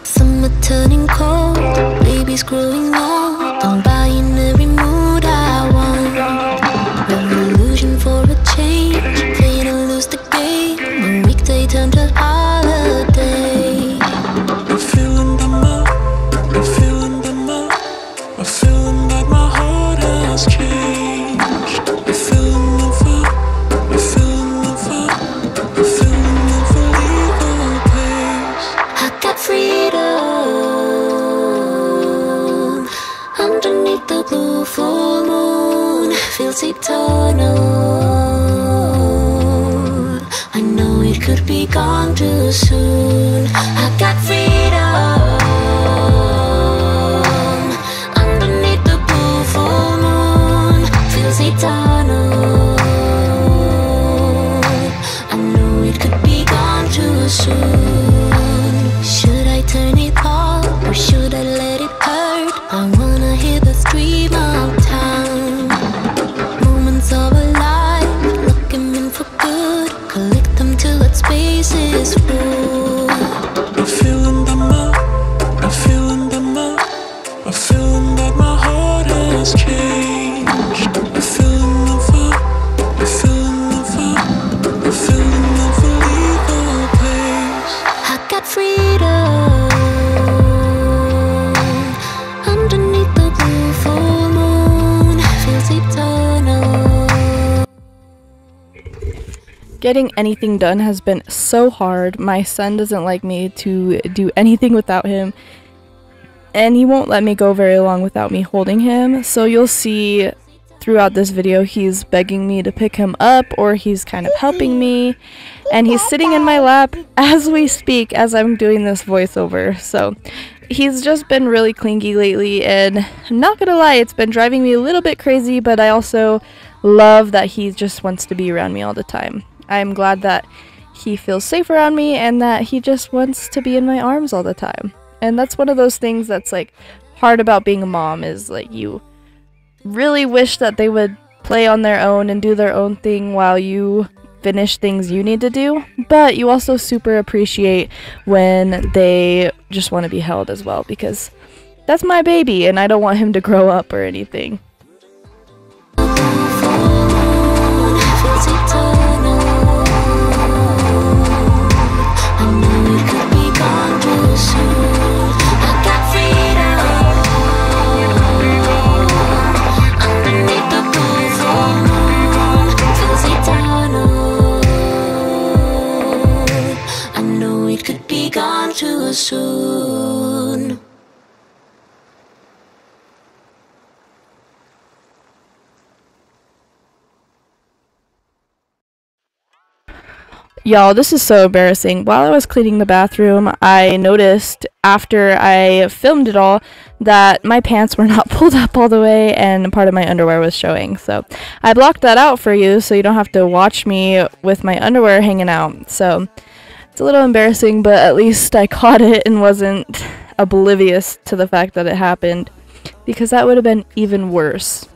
Summer turning cold, baby's growing old. I'm buying every mood I want. Revolution for a change, playing to lose the game. A weekday turned to holiday. I'm feeling the mud, I'm feeling the mud. I'm feeling like my heart has changed. I'm feeling the fun, I'm feeling the fun. I'm feeling the legal pace. I got freedom underneath the blue full moon. Feels eternal. I know it could be gone too soon. I got freedom underneath the blue full moon. Feels eternal. I know it could be gone too soon. Should I turn it off or should I let it hurt? I wanna hear the stream of time. Moments of a life, look them in for good. Collect them till that space is full. I'm feeling the mud, I'm feeling the mud. I'm feeling that my heart has changed. I'm feeling the fun, I'm feeling the fun. I'm feeling the legal pace. I got freedom underneath the blue full moon. Feels eternal. Getting anything done has been so hard. My son doesn't like me to do anything without him, and he won't let me go very long without me holding him. So you'll see throughout this video he's begging me to pick him up, or he's kind of helping me, and he's sitting in my lap as we speak as I'm doing this voiceover. So he's just been really clingy lately, and I'm not gonna lie, it's been driving me a little bit crazy, but I also love that he just wants to be around me all the time. I'm glad that he feels safe around me and that he just wants to be in my arms all the time. And that's one of those things that's like hard about being a mom, is like you really wish that they would play on their own and do their own thing while you finish things you need to do, but you also super appreciate when they just want to be held as well, because that's my baby and I don't want him to grow up or anything. Underneath the blue full moon, feels eternal. soon. Y'all, this is so embarrassing. While I was cleaning the bathroom, I noticed after I filmed it all that my pants were not pulled up all the way and part of my underwear was showing. So I blocked that out for you so you don't have to watch me with my underwear hanging out. So it's a little embarrassing, but at least I caught it and wasn't oblivious to the fact that it happened, because that would have been even worse.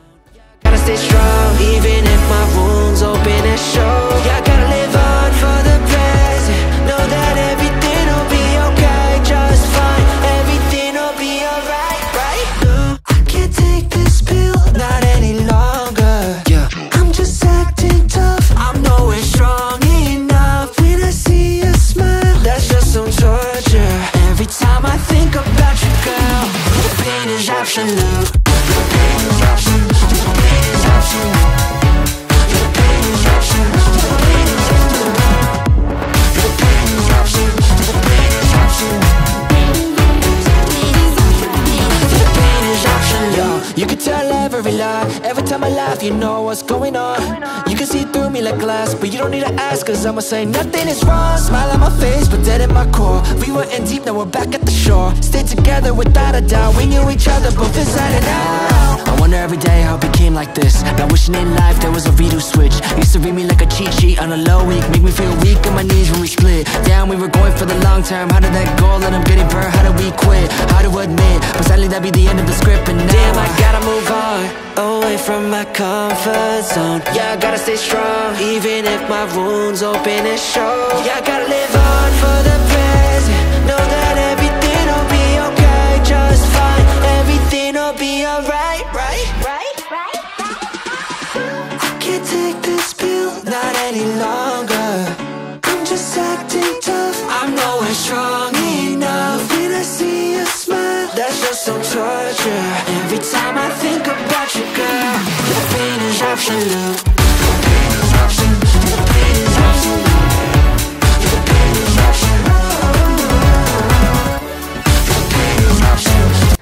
Gotta stay strong, even if my wounds open and show. Yeah, gotta live on for the present. Know that everything'll be okay, just fine. Everything'll be alright, right? No, I can't take this pill, not any longer. Yeah, I'm just acting tough. I'm nowhere strong enough. When I see you smile, that's just some torture. Every time I think about you, girl, the pain is absolute. The pain is absolute. You can tell every lie, every time I laugh, you know what's going on. You can see through me like glass, but you don't need to ask, cause I'ma say nothing is wrong. Smile on my face, but dead in my core. We were in deep, now we're back at the shore. Stayed together without a doubt, we knew each other both inside and out. I wonder every day how it became like this. Not wishing in life there was a redo switch. Used to read me like a cheat sheet on a low week. Make me feel weak on my knees when we split. Damn, we were going for the long term. How did that go? Let them get it burned. How did we quit? How to admit, but sadly that'd be the end of the script. And now damn, I gotta move on, away from my comfort zone. Yeah, I gotta stay strong, even if my wounds open and show. Yeah, I gotta live on for the present. Know that everything'll be okay, just fine. Everything'll be alright, right? I can't take this pill, not any longer. I'm just acting tough, I'm nowhere strong enough. When I see you smile, that's just some torture. Every time I think about you, girl, the pain is absolute. The pain is absolute. The pain is absolute. The pain is absolute. The pain is absolute.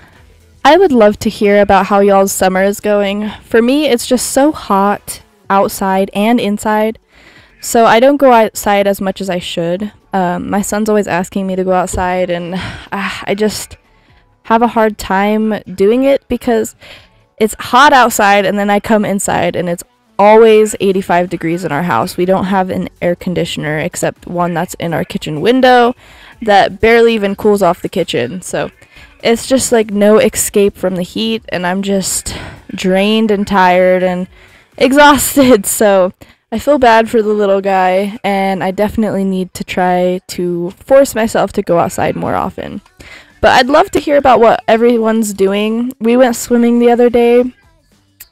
I would love to hear about how y'all's summer is going. For me, it's just so hot outside and inside, so I don't go outside as much as I should. My son's always asking me to go outside, and I just have a hard time doing it because it's hot outside and then I come inside and it's always 85 degrees in our house. We don't have an air conditioner except one that's in our kitchen window that barely even cools off the kitchen. So it's just like no escape from the heat, and I'm just drained and tired and exhausted. So I feel bad for the little guy, and I definitely need to try to force myself to go outside more often. But I'd love to hear about what everyone's doing. We went swimming the other day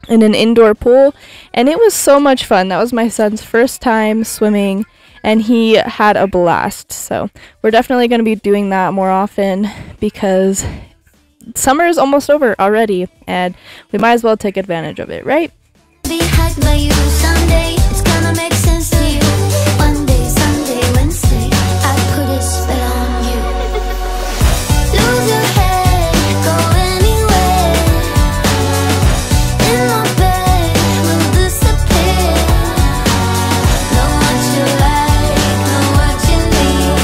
in an indoor pool, and it was so much fun. That was my son's first time swimming, and he had a blast. So we're definitely going to be doing that more often because summer is almost over already, and we might as well take advantage of it, right? Be hugged by you someday. It's gonna make sense to you. One day, Sunday, Wednesday, I put a spell on you. Lose your head, go anywhere. In my bed, we'll disappear. Know what you like, know what you need.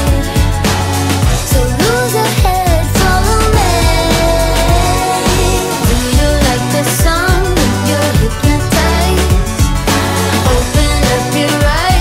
So lose your head, follow me. Do you like the song when you're hypnotized? Open up your eyes.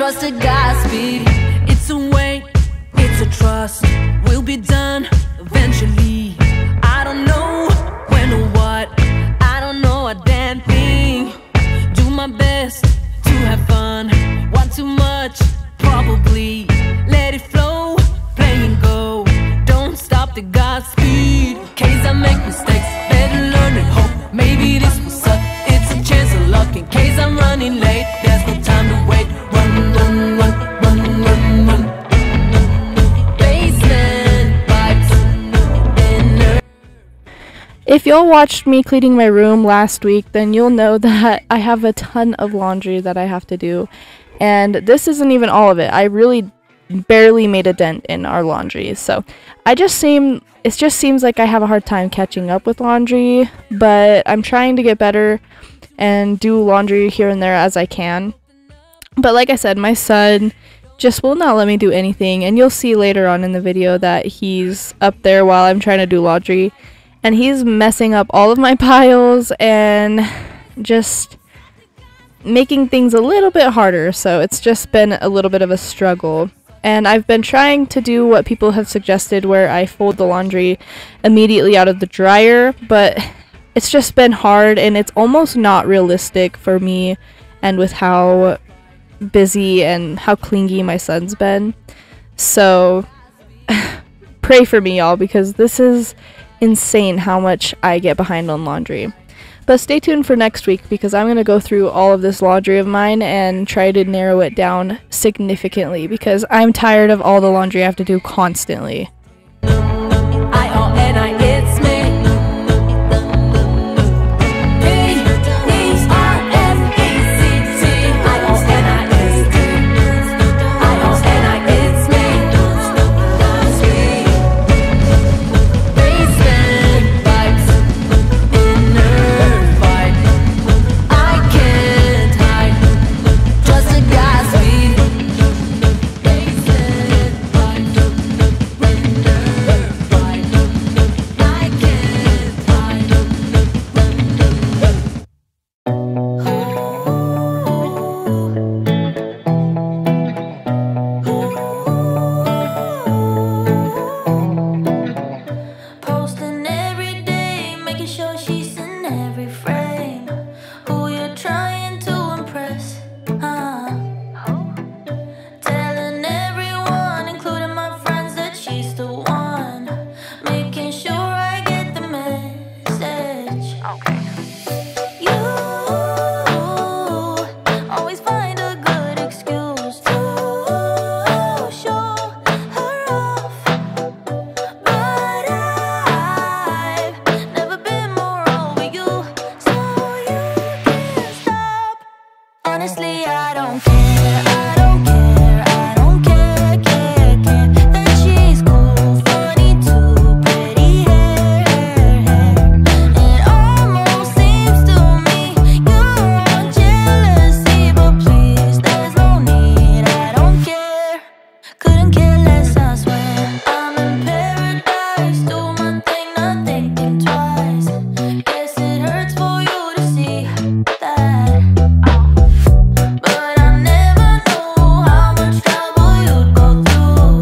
Trust a Godspeed. It's a wait, it's a trust. We'll be done eventually. I don't know when or what. I don't know a damn thing. Do my best to have fun. Want too much? Probably. Let it flow, play and go. Don't stop the Godspeed. Case I make mistakes, better learn and hope. Maybe this will suck. It's a chance of luck. In case I'm running late, there's no time to wait. Run, run, run, run, run, run. Basement vibes in the If y'all watched me cleaning my room last week, then you'll know that I have a ton of laundry that I have to do. And this isn't even all of it. I really barely made a dent in our laundry. So it just seems like I have a hard time catching up with laundry, but I'm trying to get better and do laundry here and there as I can. But like I said, my son just will not let me do anything, and you'll see later on in the video that he's up there while I'm trying to do laundry, and he's messing up all of my piles and just making things a little bit harder. So it's just been a little bit of a struggle. And I've been trying to do what people have suggested, where I fold the laundry immediately out of the dryer, but it's just been hard, and it's almost not realistic for me, and with how busy and how clingy my son's been. So pray for me, y'all, because this is insane how much I get behind on laundry. But stay tuned for next week, because I'm going to go through all of this laundry of mine and try to narrow it down significantly, because I'm tired of all the laundry I have to do constantly. I-O-N-I, it's me. P-E-R-F-E-C-T. I-O-N-I, it's me. I-O-N-I, it's me. Basement vibes, inner fight. I can't hide. Trust a Godspeed. Basement vibes, inner fight. I can't hide. Posting every day, making sure she's in every frame. Who you're trying to impress, huh? Telling everyone, including my friends, that she's the one. Making sure I get the message. You always find a good excuse to show her off. But I've never been more over you, so you can't stop. Honestly, I don't care, I don't care, I don't care, care that she's cool, funny too, pretty hair. It almost seems to me you're on jealousy, but please, there's no need, I don't care. Couldn't care less, I swear. I'm in paradise, do my thing, not thinking twice. Guess it hurts for you to see that. But I never knew how much trouble you'd go through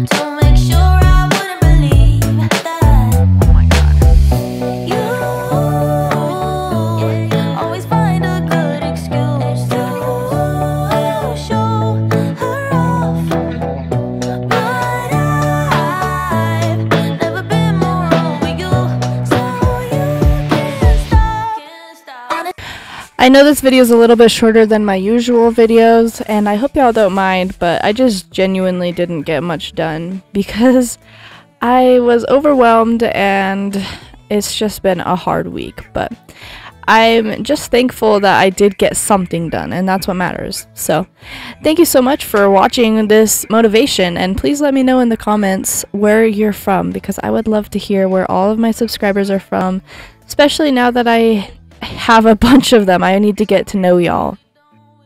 to make sure I wouldn't believe that. You always find a good excuse to show her off. But I've never been more over you, so you can't stop. I know this video is a little bit shorter than my usual videos, and I hope y'all don't mind, but I just genuinely didn't get much done because I was overwhelmed, and it's just been a hard week. But I'm just thankful that I did get something done, and that's what matters. So thank you so much for watching this motivation, and please let me know in the comments where you're from, because I would love to hear where all of my subscribers are from, especially now that I have a bunch of them. I need to get to know y'all.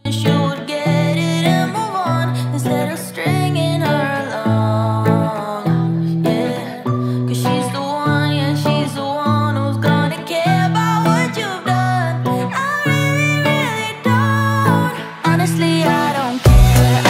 Should get it and move on instead of stringing her along. Yeah, 'cause she's the one, yeah, she's the one who's gonna care about what you've done. I really, really don't. Honestly, I don't care.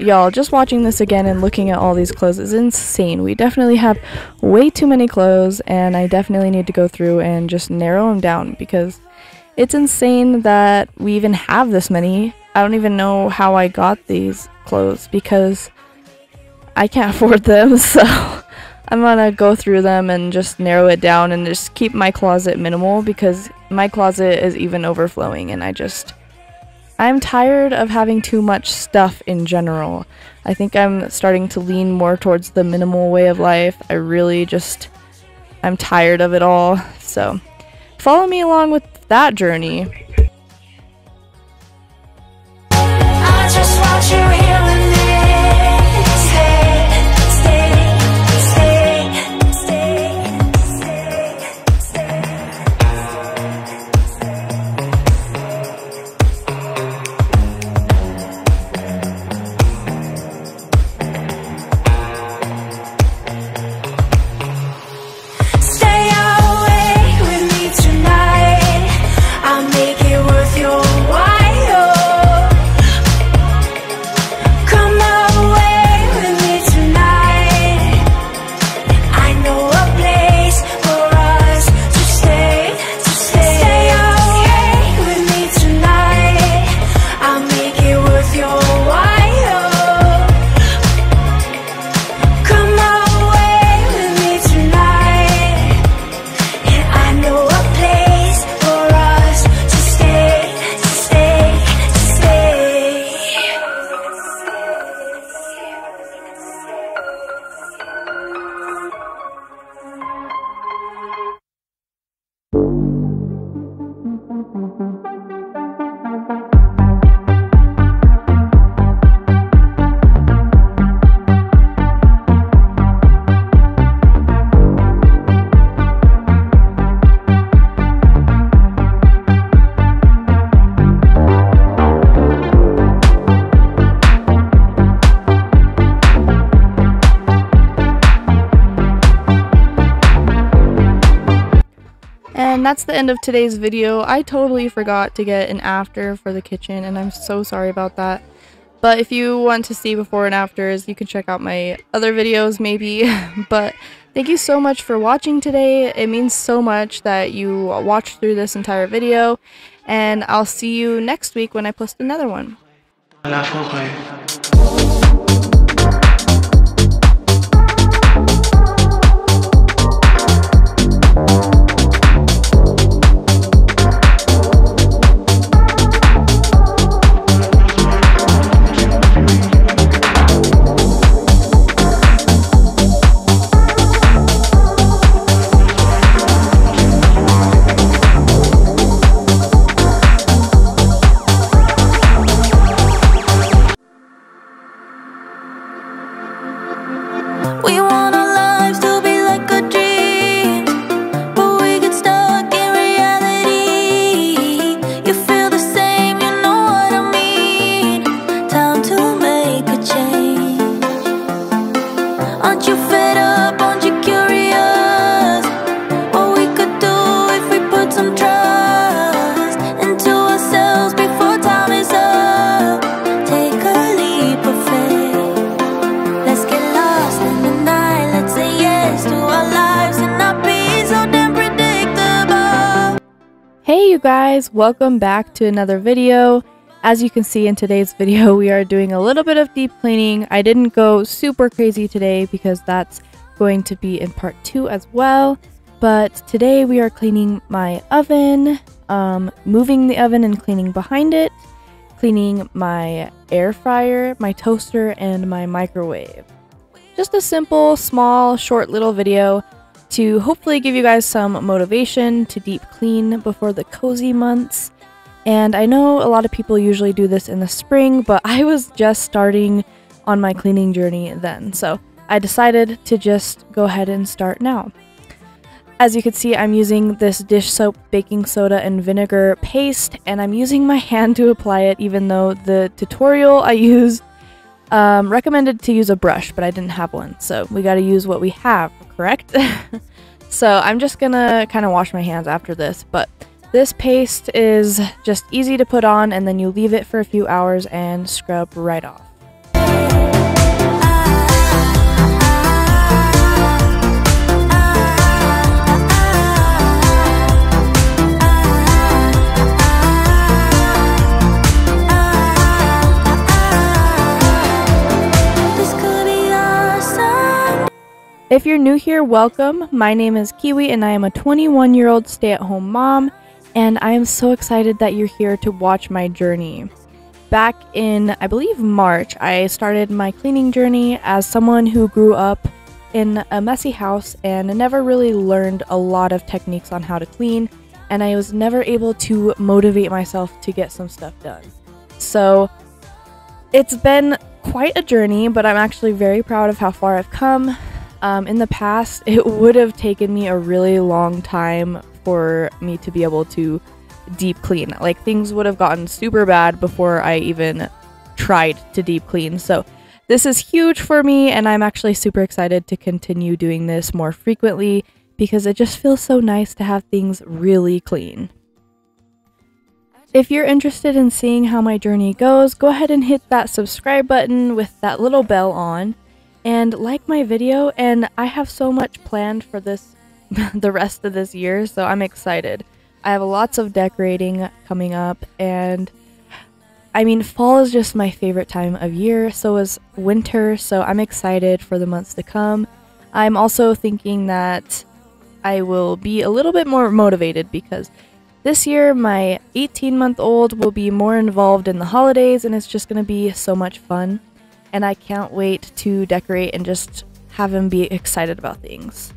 y'all, just watching this again and looking at all these clothes is insane. We definitely have way too many clothes, and I definitely need to go through and just narrow them down because it's insane that we even have this many. I don't even know how I got these clothes because I can't afford them, so I'm gonna go through them and just narrow it down and just keep my closet minimal because my closet is even overflowing, and I'm tired of having too much stuff in general. I think I'm starting to lean more towards the minimal way of life. I'm tired of it all. So follow me along with that journey. I just want you here with me. And that's the end of today's video. I totally forgot to get an after for the kitchen, and I'm so sorry about that. But if you want to see before and afters, you can check out my other videos maybe. But thank you so much for watching today. It means so much that you watched through this entire video, and I'll see you next week when I post another one. We want our lives to be like a dream, but we get stuck in reality. You feel the same, you know what I mean. Time to make a change. Aren't you fed up? Aren't you curious? What we could do if we put some trust into ourselves before time is up. Take a leap of faith. Let's get lost in the night. Let's say yes to our lives and not be so damn predictable. Hey you guys, welcome back to another video. As you can see in today's video, we are doing a little bit of deep cleaning. I didn't go super crazy today because that's going to be in part 2 as well. But today we are cleaning my oven, moving the oven and cleaning behind it, cleaning my air fryer, my toaster, and my microwave. Just a simple, small, short little video to hopefully give you guys some motivation to deep clean before the cozy months. And I know a lot of people usually do this in the spring, but I was just starting on my cleaning journey then, so I decided to just go ahead and start now. As you can see, I'm using this dish soap, baking soda, and vinegar paste, and I'm using my hand to apply it, even though the tutorial I used recommended to use a brush, but I didn't have one, so we gotta use what we have, correct? So I'm just gonna kind of wash my hands after this, but this paste is just easy to put on, and then you leave it for a few hours and scrub right off. If you're new here, welcome. My name is Kiwi and I am a 21-year-old stay-at-home mom, and I am so excited that you're here to watch my journey. Back in, I believe, March, I started my cleaning journey as someone who grew up in a messy house and never really learned a lot of techniques on how to clean, and I was never able to motivate myself to get some stuff done. So it's been quite a journey, but I'm actually very proud of how far I've come. In the past, it would have taken me a really long time for me to be able to deep clean. Like, things would have gotten super bad before I even tried to deep clean. So this is huge for me, and I'm actually super excited to continue doing this more frequently because it just feels so nice to have things really clean. If you're interested in seeing how my journey goes, go ahead and hit that subscribe button with that little bell on. And like my video, and I have so much planned for this the rest of this year, so I'm excited. I have lots of decorating coming up, and I mean, fall is just my favorite time of year, so is winter, so I'm excited for the months to come. I'm also thinking that I will be a little bit more motivated because this year my 18-month-old will be more involved in the holidays, and it's just going to be so much fun. And I can't wait to decorate and just have him be excited about things.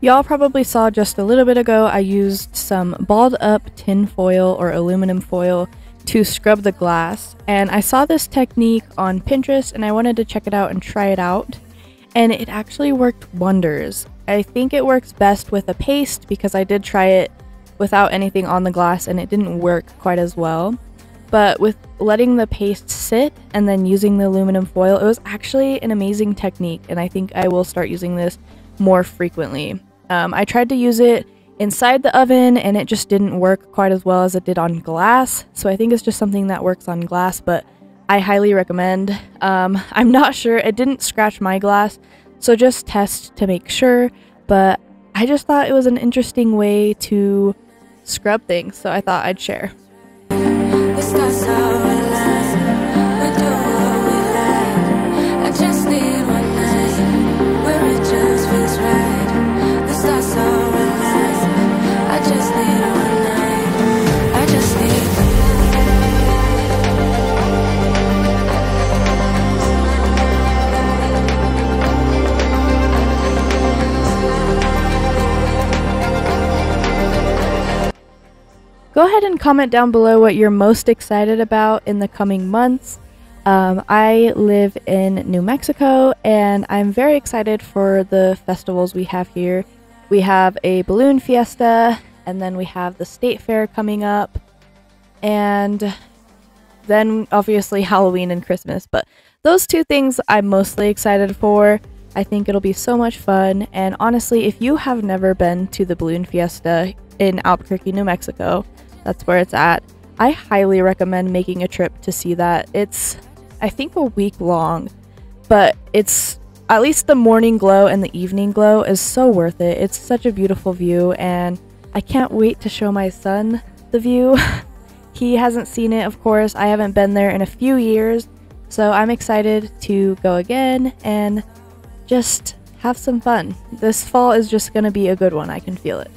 Y'all probably saw just a little bit ago I used some balled up tin foil or aluminum foil to scrub the glass, and I saw this technique on Pinterest and I wanted to check it out and try it out, and it actually worked wonders. I think it works best with a paste because I did try it without anything on the glass and it didn't work quite as well, but with letting the paste sit and then using the aluminum foil, it was actually an amazing technique, and I think I will start using this more frequently. I tried to use it inside the oven and it just didn't work quite as well as it did on glass, so I think it's just something that works on glass, but I highly recommend. I'm not sure, it didn't scratch my glass, so just test to make sure, but I just thought it was an interesting way to scrub things, so I thought I'd share. Go ahead and comment down below what you're most excited about in the coming months. I live in New Mexico and I'm very excited for the festivals we have here. We have a balloon fiesta, and then we have the state fair coming up, and then obviously Halloween and Christmas, but those two things I'm mostly excited for. I think it'll be so much fun, and honestly, if you have never been to the balloon fiesta in Albuquerque, New Mexico, that's where it's at, I highly recommend making a trip to see that. It's, I think, a week long, but it's, at least the morning glow and the evening glow is so worth it. It's such a beautiful view, and I can't wait to show my son the view. He hasn't seen it, of course. I haven't been there in a few years, so I'm excited to go again and just have some fun. This fall is just going to be a good one. I can feel it.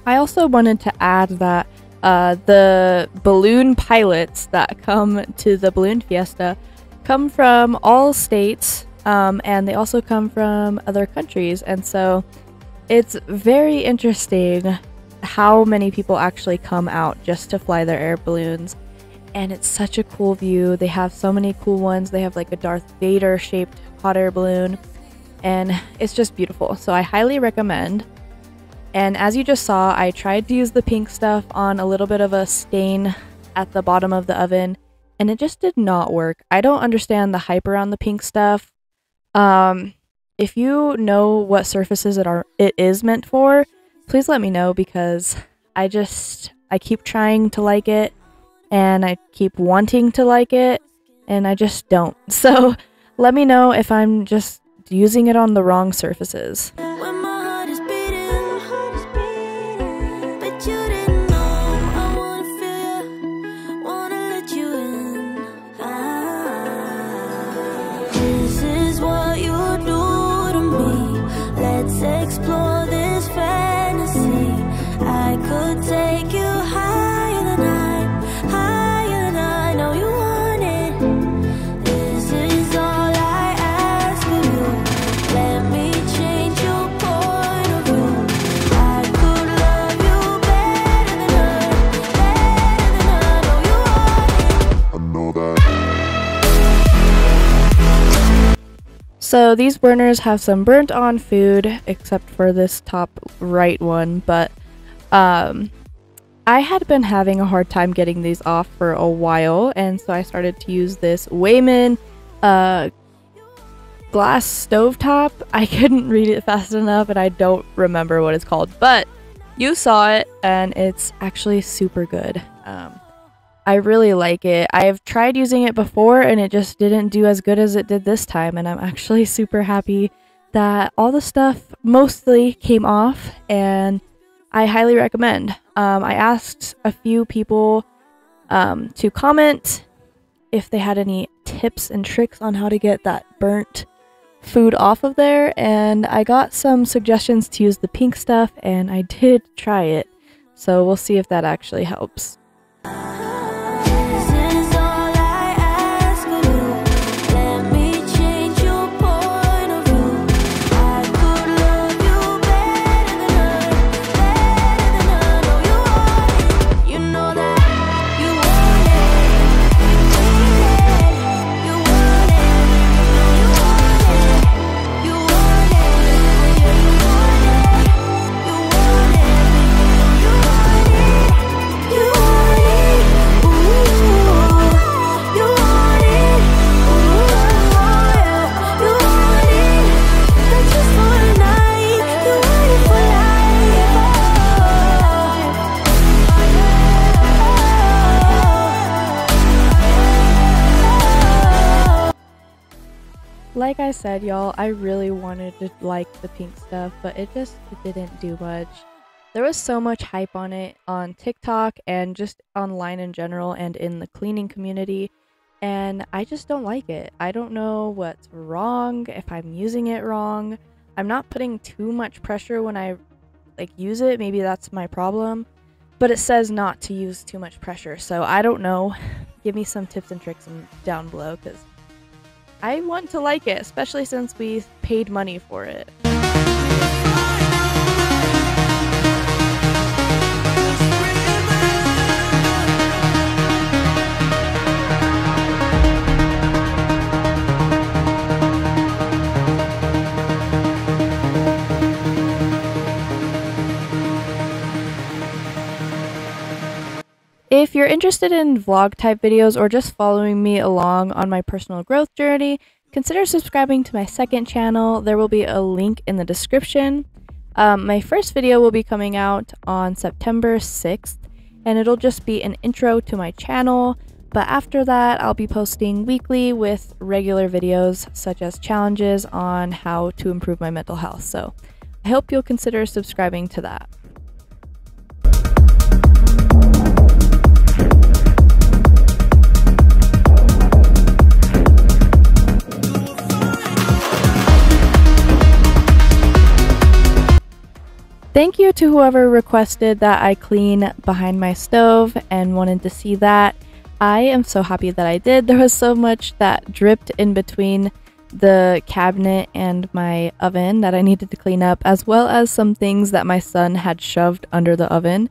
I also wanted to add that the balloon pilots that come to the balloon fiesta come from all states, and they also come from other countries, and so it's very interesting how many people actually come out just to fly their air balloons, and it's such a cool view. They have so many cool ones. They have like a Darth Vader shaped hot air balloon, and it's just beautiful, so I highly recommend. And as you just saw, I tried to use the pink stuff on a little bit of a stain at the bottom of the oven, and it just did not work. I don't understand the hype around the pink stuff. If you know what surfaces it is meant for, please let me know, because I keep trying to like it, and I keep wanting to like it, and I just don't. So let me know if I'm just using it on the wrong surfaces. When my heart is beating, but you didn't know. I wanna feel you, wanna let you in. This is what you do to me. Let's explore this fantasy. I could take you higher than I know you want it. This is all I ask of you. Let me change your point of view. I could love you better than I know you want it. I know that. So these burners have some burnt on food, except for this top right one, but I had been having a hard time getting these off for a while, and so I started to use this Weiman glass stovetop. I couldn't read it fast enough, and I don't remember what it's called, but you saw it, and it's actually super good. I really like it. I've tried using it before, and it just didn't do as good as it did this time, and I'm actually super happy that all the stuff mostly came off, and I highly recommend. I asked a few people to comment if they had any tips and tricks on how to get that burnt food off of there, and I got some suggestions to use the pink stuff, and I did try it. So we'll see if that actually helps. This is all I ask of you. Let me change your point of view. I could love you better than I know you want it. You know that you want it. You want it. You want it. You want it. You want it. You want it. You want it. Like I said, y'all, I really wanted to like the pink stuff, but it didn't do much. There was so much hype on it on TikTok and just online in general and in the cleaning community, and I just don't like it. I don't know what's wrong, if I'm using it wrong. I'm not putting too much pressure when I use it. Maybe that's my problem, but it says not to use too much pressure, so I don't know. Give me some tips and tricks down below, because I want to like it, especially since we paid money for it. If you're interested in vlog type videos or just following me along on my personal growth journey, consider subscribing to my second channel. There will be a link in the description. My first video will be coming out on September 6th, and it'll just be an intro to my channel. But after that, I'll be posting weekly with regular videos such as challenges on how to improve my mental health. So I hope you'll consider subscribing to that. Thank you to whoever requested that I clean behind my stove and wanted to see that. I am so happy that I did. There was so much that dripped in between the cabinet and my oven that I needed to clean up, as well as some things that my son had shoved under the oven.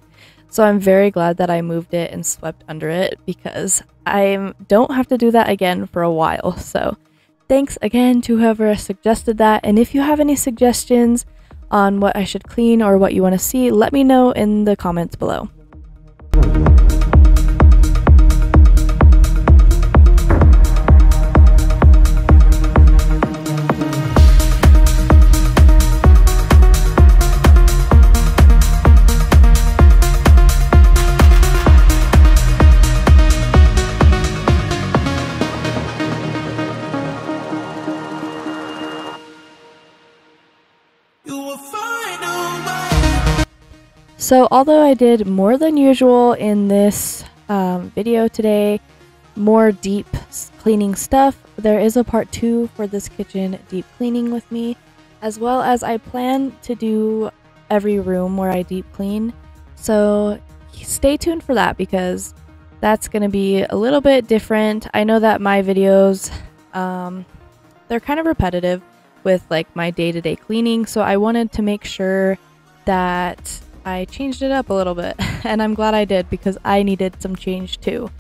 So I'm very glad that I moved it and swept under it, because I don't have to do that again for a while. So thanks again to whoever suggested that, and if you have any suggestions on what I should clean or what you want to see, let me know in the comments below. So although I did more than usual in this video today, more deep cleaning stuff, there is a part 2 for this kitchen deep cleaning with me, as well as I plan to do every room where I deep clean. So stay tuned for that because that's going to be a little bit different. I know that my videos, they're kind of repetitive with like my day-to-day cleaning, so I wanted to make sure that I changed it up a little bit, and I'm glad I did because I needed some change too,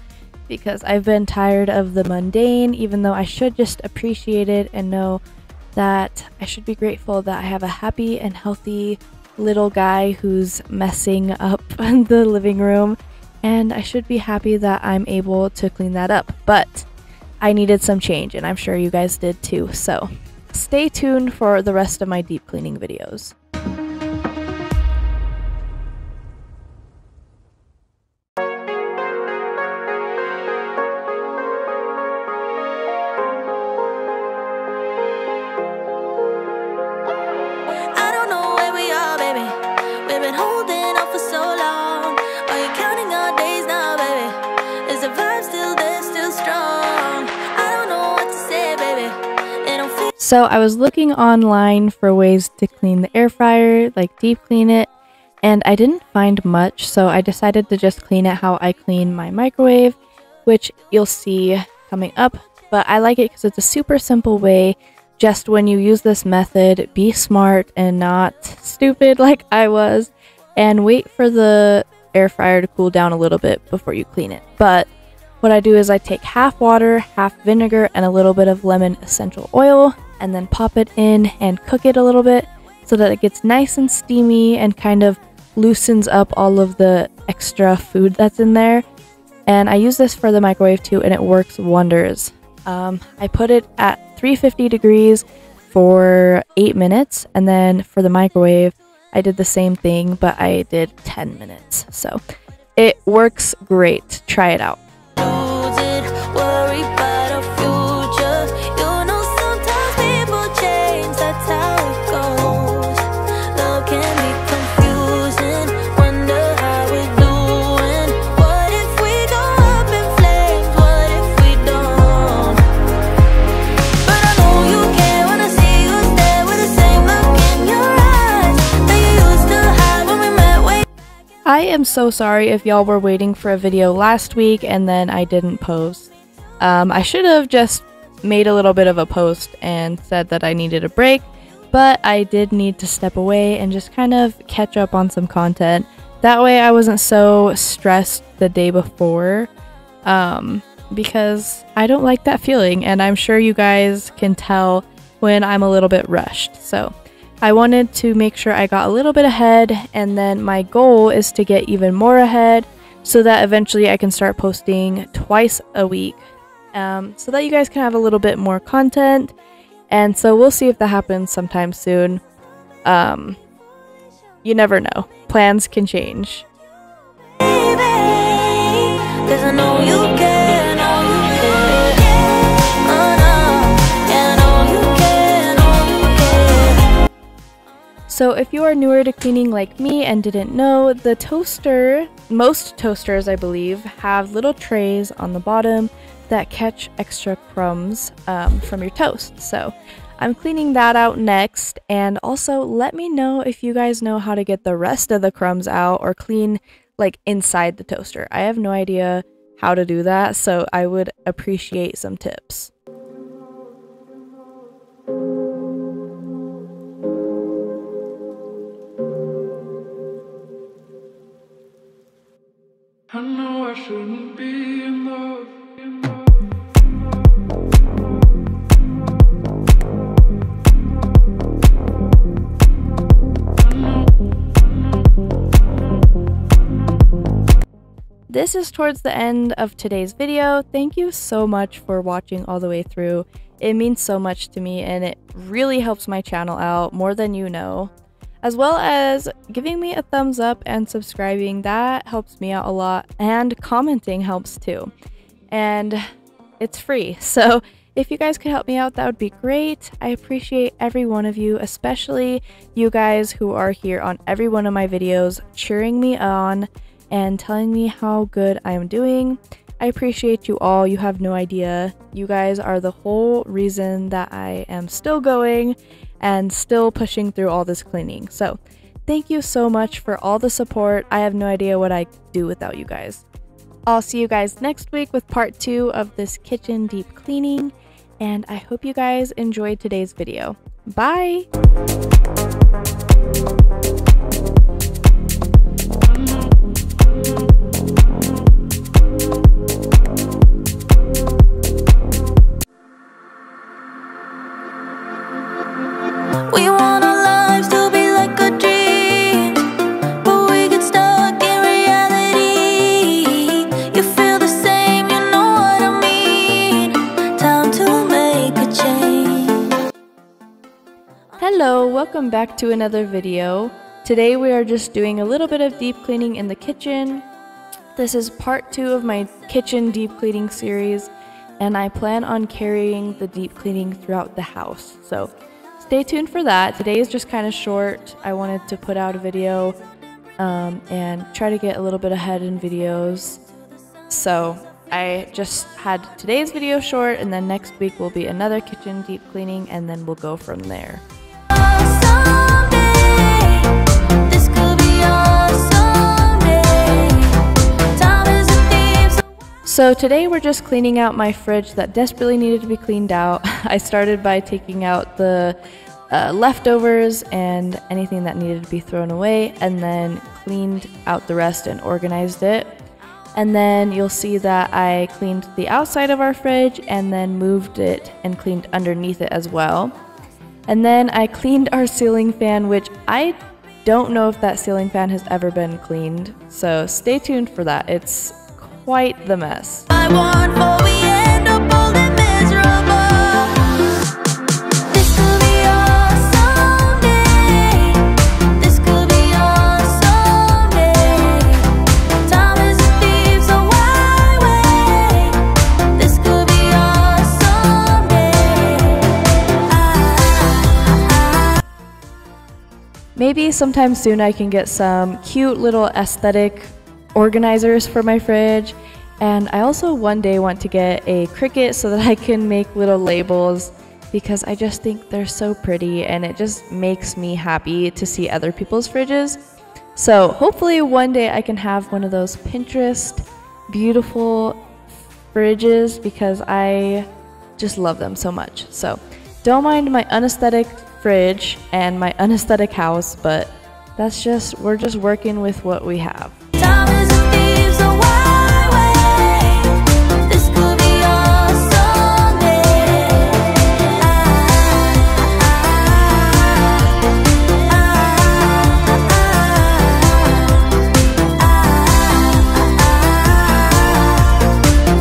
because I've been tired of the mundane, even though I should just appreciate it and know that I should be grateful that I have a happy and healthy little guy who's messing up the living room, and I should be happy that I'm able to clean that up. But I needed some change, and I'm sure you guys did too, so stay tuned for the rest of my deep cleaning videos. So I was looking online for ways to clean the air fryer, like deep clean it, and I didn't find much, so I decided to just clean it how I clean my microwave, which you'll see coming up. But I like it because it's a super simple way. Just when you use this method, be smart and not stupid like I was, and wait for the air fryer to cool down a little bit before you clean it. But what I do is I take half water, half vinegar, and a little bit of lemon essential oil, and then pop it in and cook it a little bit so that it gets nice and steamy and kind of loosens up all of the extra food that's in there. And I use this for the microwave too, and it works wonders. I put it at 350 degrees for 8 minutes, and then for the microwave I did the same thing, but I did 10 minutes. So it works great. Try it out. I am so sorry if y'all were waiting for a video last week and then I didn't post. I should have just made a little bit of a post and said that I needed a break, but I did need to step away and just kind of catch up on some content. That way I wasn't so stressed the day before, because I don't like that feeling, and I'm sure you guys can tell when I'm a little bit rushed. So I wanted to make sure I got a little bit ahead, and then my goal is to get even more ahead so that eventually I can start posting twice a week, so that you guys can have a little bit more content. And so we'll see if that happens sometime soon. You never know. Plans can change. So if you are newer to cleaning like me and didn't know, the toaster, most toasters I believe, have little trays on the bottom that catch extra crumbs from your toast. So I'm cleaning that out next, and also let me know if you guys know how to get the rest of the crumbs out or clean like inside the toaster. I have no idea how to do that, so I would appreciate some tips. I know I shouldn't be in love. this is towards the end of today's video. Thank you so much for watching all the way through. It means so much to me and it really helps my channel out more than you know. As well as giving me a thumbs up and subscribing, that helps me out a lot, and commenting helps too. And it's free, so if you guys could help me out, that would be great. I appreciate every one of you, especially you guys who are here on every one of my videos, cheering me on and telling me how good I am doing. I appreciate you all. You have no idea. You guys are the whole reason that I am still going and still pushing through all this cleaning. So thank you so much for all the support. I have no idea what I'd do without you guys. I'll see you guys next week with part 2 of this kitchen deep cleaning, and I hope you guys enjoyed today's video. Bye! We want our lives to be like a dream, but we get stuck in reality. You feel the same, you know what I mean. Time to make a change. Hello, welcome back to another video. Today we are just doing a little bit of deep cleaning in the kitchen. This is part 2 of my kitchen deep cleaning series, and I plan on carrying the deep cleaning throughout the house. So stay tuned for that. Today is just kind of short. I wanted to put out a video and try to get a little bit ahead in videos. So I just had today's video short, and then next week will be another kitchen deep cleaning, and then we'll go from there. This could be our someday. Time is a thief, so So today we're just cleaning out my fridge that desperately needed to be cleaned out. I started by taking out the leftovers and anything that needed to be thrown away, and then cleaned out the rest and organized it. And then you'll see that I cleaned the outside of our fridge and then moved it and cleaned underneath it as well. And then I cleaned our ceiling fan, which I don't know if that ceiling fan has ever been cleaned. So stay tuned for that. It's quite the mess. I want for we end up old and miserable. This could be our someday. This could be our someday. Time is a thief, so why wait? This could be our someday. Maybe sometime soon I can get some cute little aesthetic organizers for my fridge, and I also one day want to get a Cricut so that I can make little labels, because I just think they're so pretty and it just makes me happy to see other people's fridges. So hopefully one day I can have one of those Pinterest beautiful fridges, because I just love them so much. So don't mind my unaesthetic fridge and my unaesthetic house, but that's just, we're just working with what we have. Time is a thief, so why wait? This could be our someday.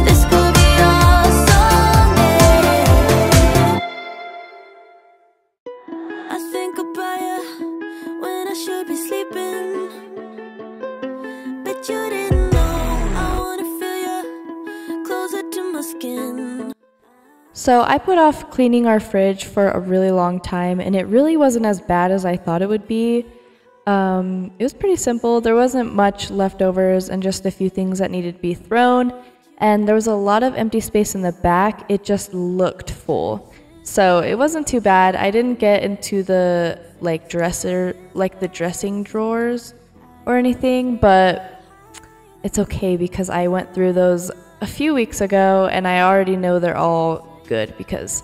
This could be our someday. I think about you when I should be sleeping. You didn't know I wanna feel you closer to my skin. So I put off cleaning our fridge for a really long time, and it really wasn't as bad as I thought it would be. It was pretty simple. There wasn't much leftovers and just a few things that needed to be thrown, and there was a lot of empty space in the back. It just looked full. So it wasn't too bad. I didn't get into the the dressing drawers or anything, but it's okay because I went through those a few weeks ago and I already know they're all good, because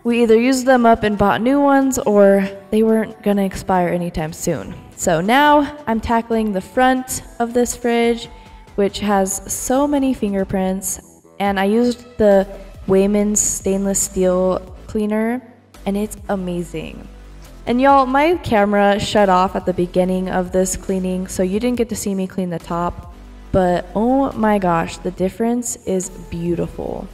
we either used them up and bought new ones, or they weren't gonna expire anytime soon. So now I'm tackling the front of this fridge, which has so many fingerprints, and I used the Wayman's stainless steel cleaner, and it's amazing. And y'all, my camera shut off at the beginning of this cleaning, so you didn't get to see me clean the top. but oh my gosh, the difference is beautiful.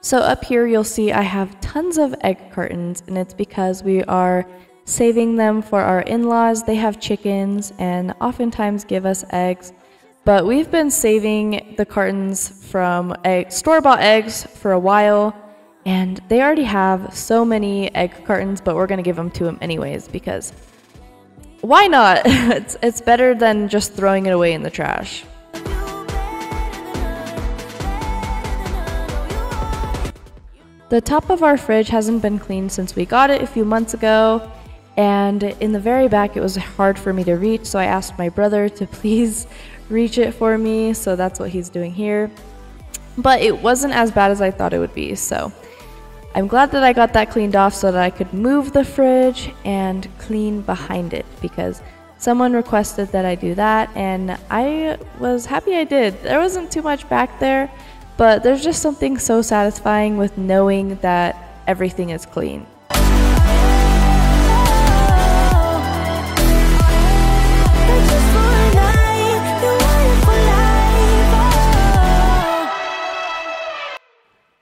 So up here you'll see I have tons of egg cartons, and it's because we are saving them for our in-laws. They have chickens and oftentimes give us eggs, but we've been saving the cartons from store-bought eggs for a while, and they already have so many egg cartons, but we're gonna give them to them anyways because why not? It's better than just throwing it away in the trash. The top of our fridge hasn't been cleaned since we got it a few months ago, and in the very back it was hard for me to reach, so I asked my brother to please reach it for me, so that's what he's doing here. But it wasn't as bad as I thought it would be, so I'm glad that I got that cleaned off so that I could move the fridge and clean behind it, because someone requested that I do that, and I was happy I did. There wasn't too much back there, but there's just something so satisfying with knowing that everything is clean.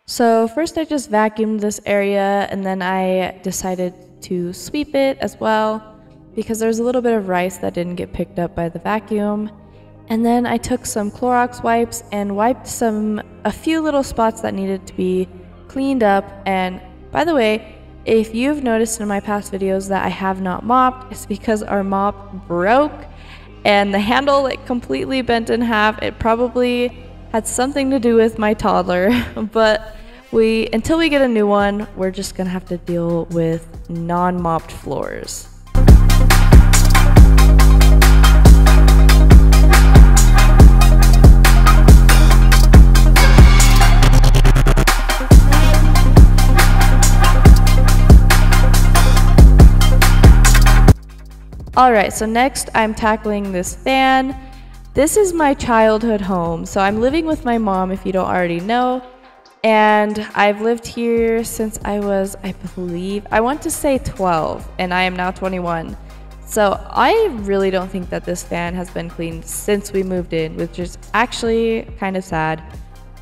So first I just vacuumed this area, and then I decided to sweep it as well because there's a little bit of rice that didn't get picked up by the vacuum. And then I took some Clorox wipes and wiped a few little spots that needed to be cleaned up. And by the way, if you've noticed in my past videos that I have not mopped, it's because our mop broke and the handle like completely bent in half. It probably had something to do with my toddler, but until we get a new one, we're just gonna have to deal with non-mopped floors. Alright, so next I'm tackling this fan. This is my childhood home. So I'm living with my mom, if you don't already know. And I've lived here since I was, I believe, I want to say 12, and I am now 21. So I really don't think that this fan has been cleaned since we moved in, which is actually kind of sad.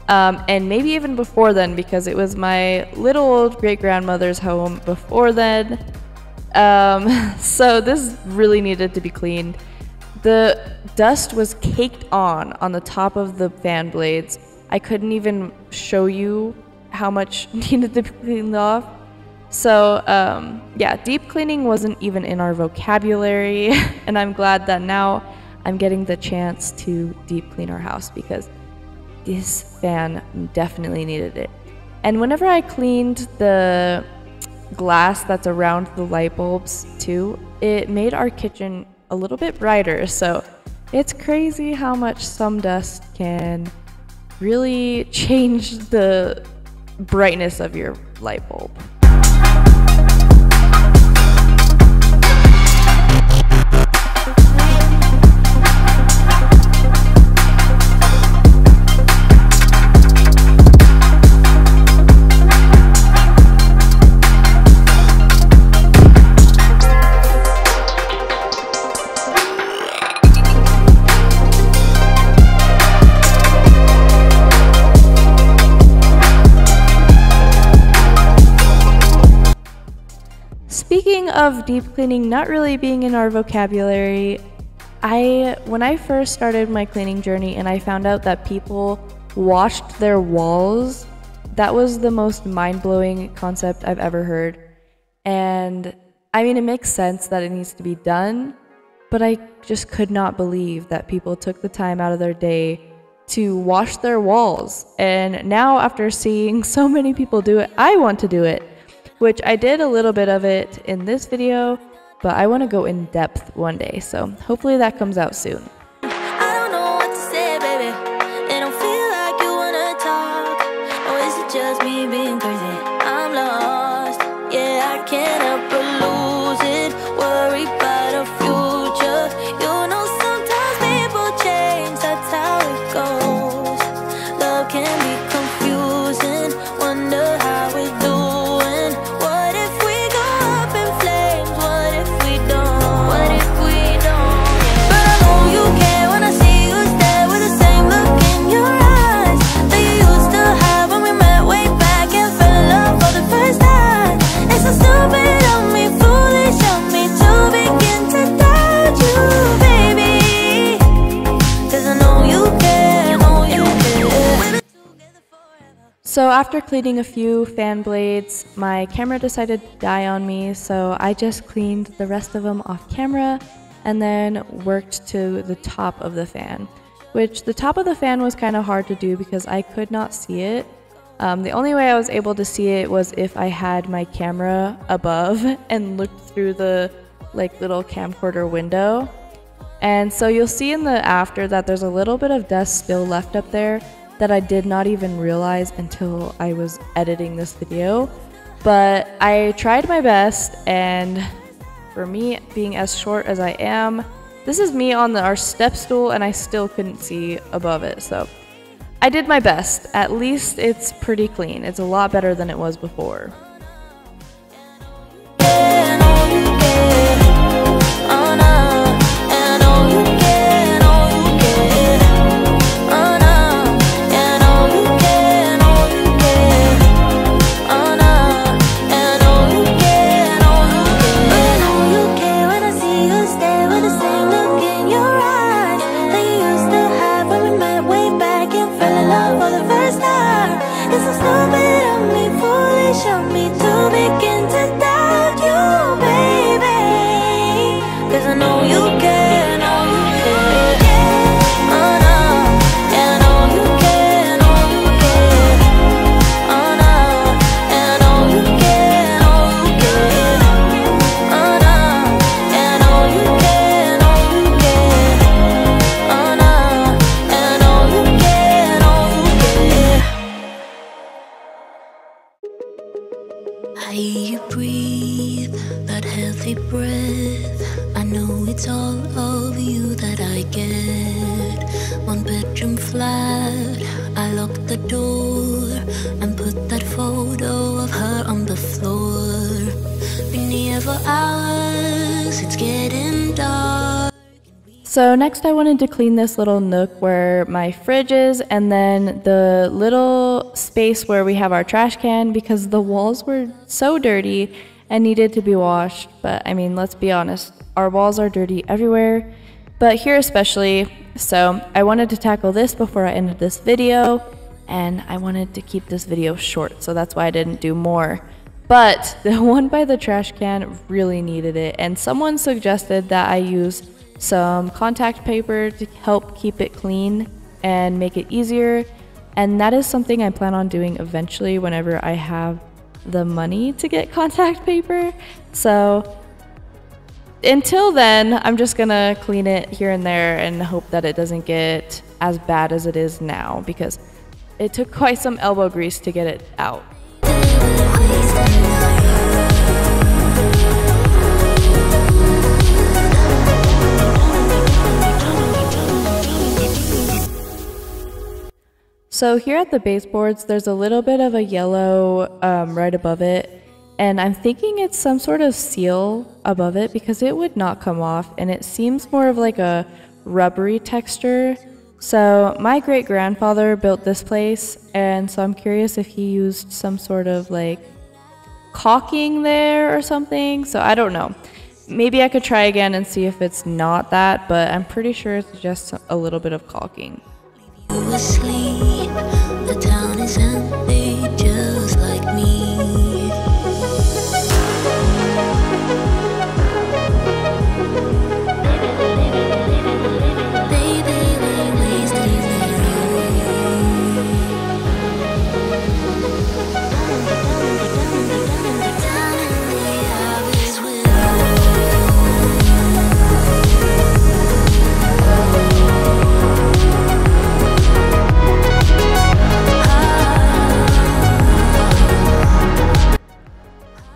And maybe even before then, because it was my little old great-grandmother's home before then. So this really needed to be cleaned. The dust was caked on the top of the fan blades. I couldn't even show you how much needed to be cleaned off. So yeah, deep cleaning wasn't even in our vocabulary, and I'm glad that now I'm getting the chance to deep clean our house because this fan definitely needed it. And whenever I cleaned the glass that's around the light bulbs too, it made our kitchen a little bit brighter. So it's crazy how much some dust can really change the brightness of your light bulb. Speaking of deep cleaning not really being in our vocabulary, when I first started my cleaning journey and I found out that people washed their walls, that was the most mind-blowing concept I've ever heard. And I mean, it makes sense that it needs to be done, but I just could not believe that people took the time out of their day to wash their walls. And now after seeing so many people do it, I want to do it. Which I did a little bit of it in this video, but I want to go in depth one day, so hopefully that comes out soon. I don't know what to say, baby. It don't feel like you wanna talk. Or is it just me being crazy? I'm lost. care, no, you care. So after cleaning a few fan blades, my camera decided to die on me, so I just cleaned the rest of them off camera and then worked to the top of the fan, which the top of the fan was kind of hard to do because I could not see it. The only way I was able to see it was if I had my camera above and looked through the like little camcorder window. And so you'll see in the after that there's a little bit of dust still left up there that I did not even realize until I was editing this video. But I tried my best, and for me, being as short as I am, this is me on our step stool and I still couldn't see above it. So I did my best. At least it's pretty clean. It's a lot better than it was before. I hear you breathe that healthy breath. I know it's all of you that I get. One bedroom flat, I lock the door and put that photo of her on the floor. Been here for hours, it's getting dark. So next I wanted to clean this little nook where my fridge is, and then the little space where we have our trash can, because the walls were so dirty and needed to be washed. But I mean, let's be honest, our walls are dirty everywhere, but here especially. So I wanted to tackle this before I ended this video, and I wanted to keep this video short, so that's why I didn't do more. But the one by the trash can really needed it, and someone suggested that I use some contact paper to help keep it clean and make it easier, and that is something I plan on doing eventually whenever I have the money to get contact paper. So until then, I'm just gonna clean it here and there and hope that it doesn't get as bad as it is now, because it took quite some elbow grease to get it out. So here at the baseboards, there's a little bit of a yellow right above it, and I'm thinking it's some sort of seal above it because it would not come off, and it seems more of like a rubbery texture. So my great-grandfather built this place, and so I'm curious if he used some sort of like caulking there or something. So I don't know. Maybe I could try again and see if it's not that, but I'm pretty sure it's just a little bit of caulking. You asleep, the town is empty, just like me. Baby, we wasted down in the alleys with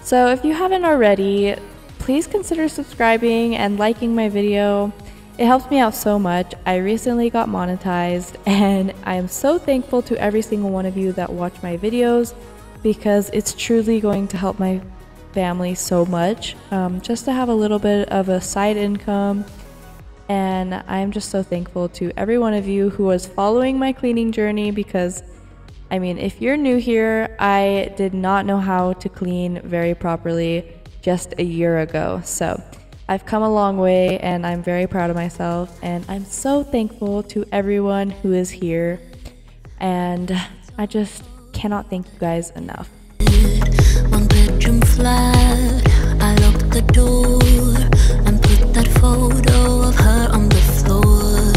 So if you haven't already, please consider subscribing and liking my video. It helps me out so much. I recently got monetized, and I am so thankful to every single one of you that watch my videos, because it's truly going to help my family so much, just to have a little bit of a side income. And I'm just so thankful to every one of you who was following my cleaning journey, because I mean, if you're new here, I did not know how to clean very properly just a year ago. So I've come a long way and I'm very proud of myself, and I'm so thankful to everyone who is here, and I just cannot thank you guys enough. 1 bedroom flat, I locked the door and put that photo of her on the floor.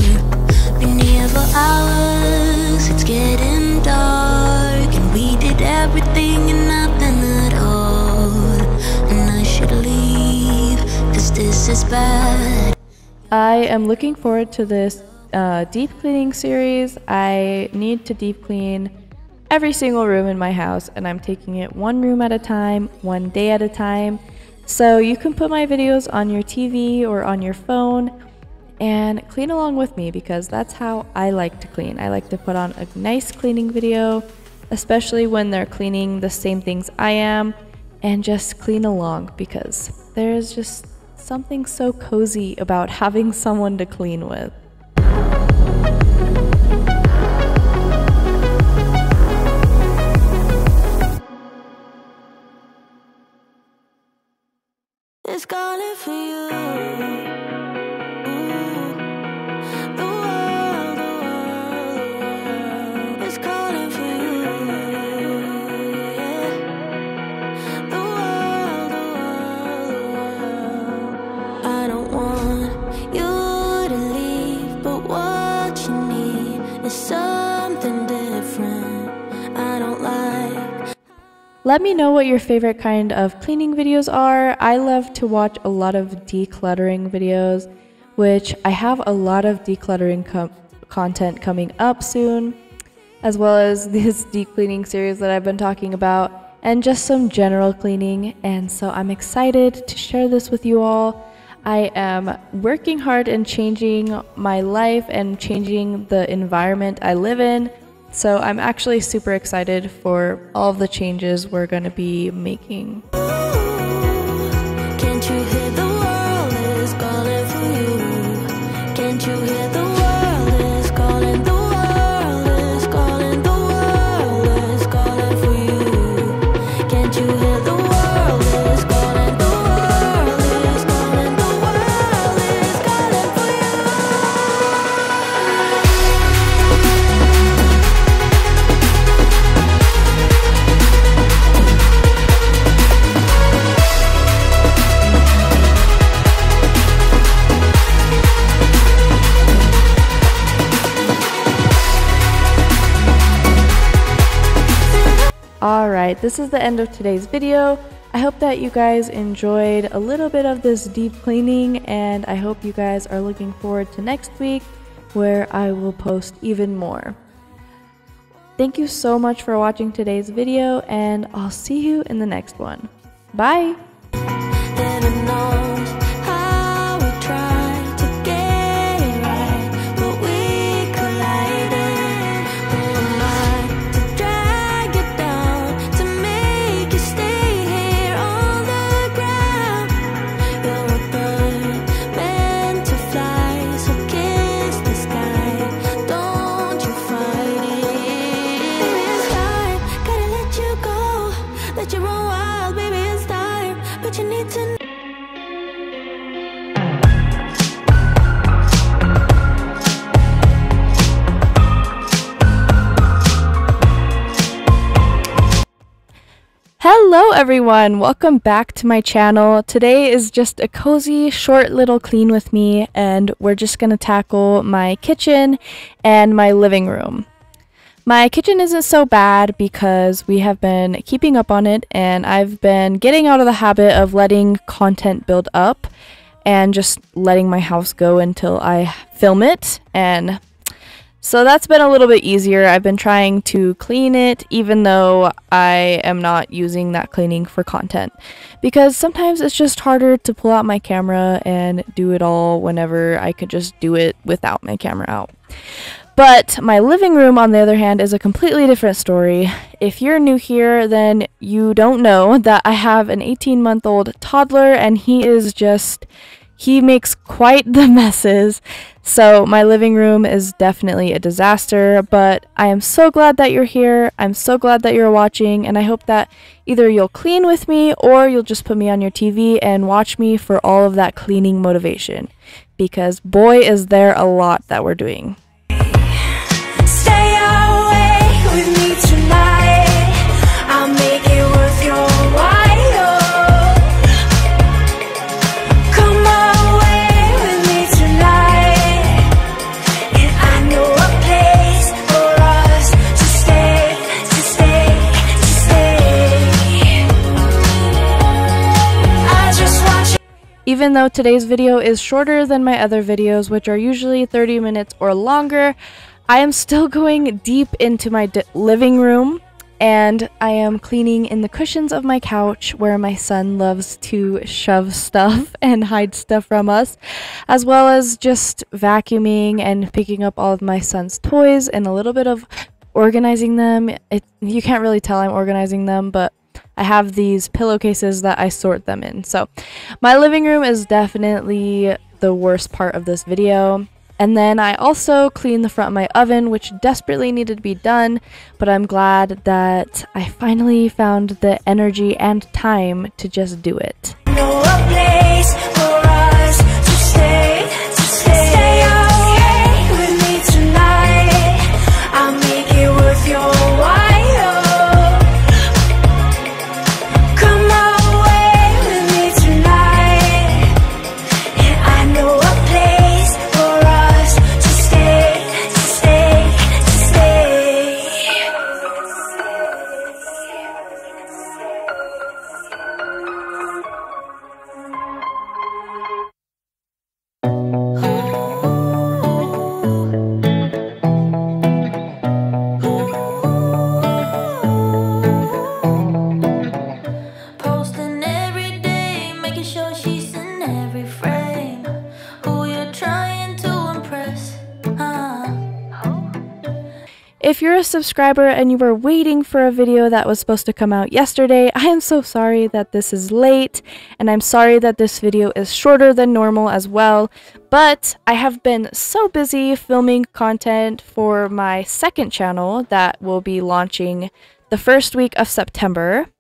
Been here for hours, it's getting dark, and we did everything and nothing at all. And I should leave, 'cause this is bad. I am looking forward to this deep cleaning series. I need to deep clean every single room in my house, and I'm taking it one room at a time, one day at a time. So you can put my videos on your TV or on your phone and clean along with me, because that's how I like to clean. I like to put on a nice cleaning video, especially when they're cleaning the same things I am, and just clean along, because there's just something so cozy about having someone to clean with. It's calling for you. The world is calling for you. Yeah. The world. I don't want you to leave, but what you need is something different. I don't like. Let me know what your favorite kind of cleaning videos are. I love to watch a lot of decluttering videos, which I have a lot of decluttering content coming up soon, as well as this deep cleaning series that I've been talking about, and just some general cleaning. And so I'm excited to share this with you all. I am working hard and changing my life and changing the environment I live in. So I'm actually super excited for all of the changes we're going to be making. Can't you hear the world is calling for you? Can't you hear the world is calling? The world is calling. The world is calling for you. Can't you hear the world is calling? The world is calling. The world is calling for you. Alright, this is the end of today's video. I hope that you guys enjoyed a little bit of this deep cleaning, and I hope you guys are looking forward to next week, where I will post even more. Thank you so much for watching today's video, and I'll see you in the next one. Bye! Heaven knows how we tried to get it right, but we collided. Who am I to drag you down, to make you stay here on the ground? You're a bird meant to fly, so kiss the sky. Don't you fight it. Baby, it's time, gotta let you go, let you run wild. Baby, it's time, but you need to know. Hello everyone, welcome back to my channel. Today is just a cozy, short little clean with me, and we're just gonna tackle my kitchen and my living room. My kitchen isn't so bad because we have been keeping up on it, and I've been getting out of the habit of letting content build up and just letting my house go until I film it, and so that's been a little bit easier. I've been trying to clean it even though I am not using that cleaning for content, because sometimes it's just harder to pull out my camera and do it all whenever I could just do it without my camera out. But my living room, on the other hand, is a completely different story. If you're new here, then you don't know that I have an 18-month-old toddler, and he he makes quite the messes. So my living room is definitely a disaster, but I am so glad that you're here. I'm so glad that you're watching, and I hope that either you'll clean with me or you'll just put me on your TV and watch me for all of that cleaning motivation, because boy is there a lot that we're doing. Stay away with me tonight. I'll make it worth your while. Come away with me tonight, and I know a place for us to stay, to stay, to stay. I just want you. Even though today's video is shorter than my other videos, which are usually 30 minutes or longer, I am still going deep into my living room, and I am cleaning in the cushions of my couch where my son loves to shove stuff and hide stuff from us, as well as just vacuuming and picking up all of my son's toys and a little bit of organizing them. You can't really tell I'm organizing them, but I have these pillowcases that I sort them in. So my living room is definitely the worst part of this video. And then I also cleaned the front of my oven, which desperately needed to be done, but I'm glad that I finally found the energy and time to just do it. Know a place for us to stay, to stay. Stay away with me tonight. I'll make it worth your while. Come away with me tonight, and I know a place for us to stay, to stay, to stay. Posting every day, making sure she's in every frame. Who you're trying to impress? If you're a subscriber and you were waiting for a video that was supposed to come out yesterday, I am so sorry that this is late, and I'm sorry that this video is shorter than normal as well, but I have been so busy filming content for my second channel that will be launching the first week of September.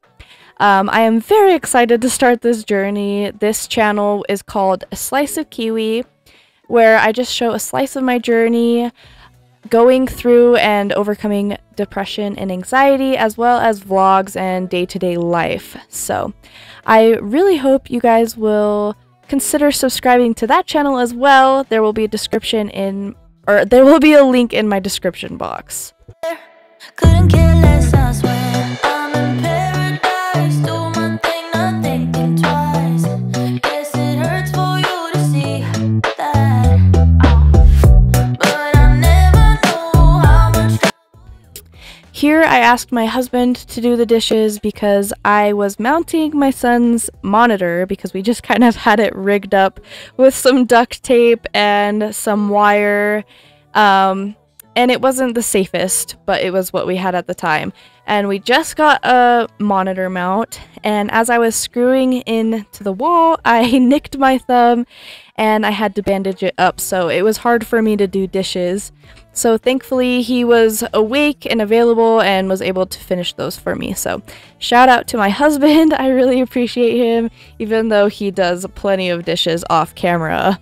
I am very excited to start this journey. This channel is called A Slice of Kiwi, where I just show a slice of my journey going through and overcoming depression and anxiety, as well as vlogs and day-to-day life. So I really hope you guys will consider subscribing to that channel as well. There will be a description in, or there will be a link in my description box. Couldn't care less, I swear. I'm in paradise, do one thing, not thinking twice. Guess it hurts for you to see that, but I never know how much. Here I asked my husband to do the dishes because I was mounting my son's monitor, because we just kind of had it rigged up with some duct tape and some wire. And it wasn't the safest, but it was what we had at the time. And we just got a monitor mount, and as I was screwing into the wall, I nicked my thumb and I had to bandage it up, so it was hard for me to do dishes. So thankfully he was awake and available and was able to finish those for me. So shout out to my husband, I really appreciate him, even though he does plenty of dishes off camera.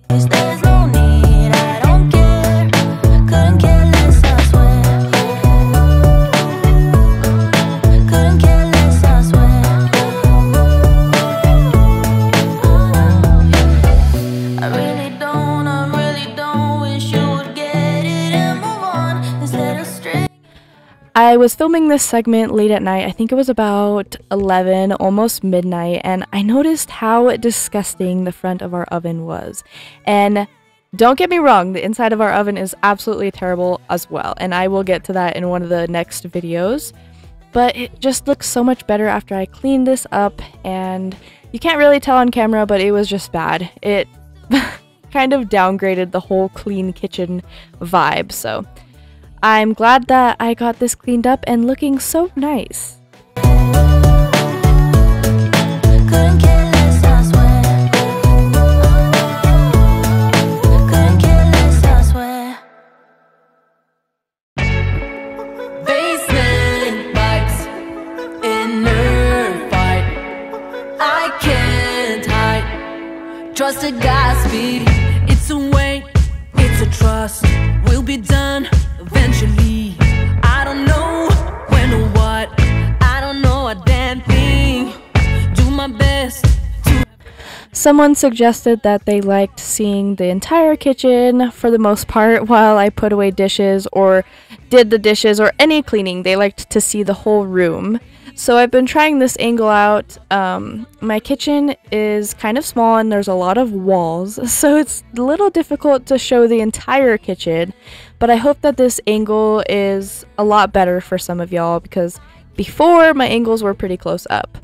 There's no need, I don't care. Couldn't care less, I swear. Couldn't care less, I swear. I really don't wish you would get it and move on instead of straight. I was filming this segment late at night. I think it was about 11, almost midnight, and I noticed how disgusting the front of our oven was. And don't get me wrong, the inside of our oven is absolutely terrible as well, and I will get to that in one of the next videos. But it just looks so much better after I cleaned this up, and you can't really tell on camera, but it was just bad. It kind of downgraded the whole clean kitchen vibe, so I'm glad that I got this cleaned up and looking so nice. Couldn't care less, I swear. Trust a Godspeed. It's a wait, it's a trust. We'll be done eventually. I don't know when or what. I don't know a damn thing. Do my best. Someone suggested that they liked seeing the entire kitchen for the most part while I put away dishes or did the dishes or any cleaning. They liked to see the whole room. So I've been trying this angle out. My kitchen is kind of small and there's a lot of walls, so it's a little difficult to show the entire kitchen, but I hope that this angle is a lot better for some of y'all because before my angles were pretty close up.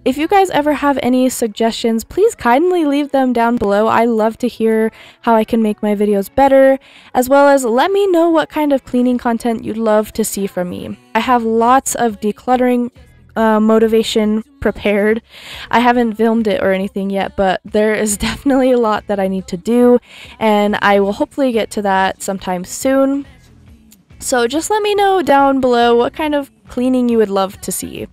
If you guys ever have any suggestions, please kindly leave them down below. I love to hear how I can make my videos better, as well as let me know what kind of cleaning content you'd love to see from me. I have lots of decluttering motivation prepared. I haven't filmed it or anything yet, but there is definitely a lot that I need to do, and I will hopefully get to that sometime soon. So just let me know down below what kind of cleaning you would love to see.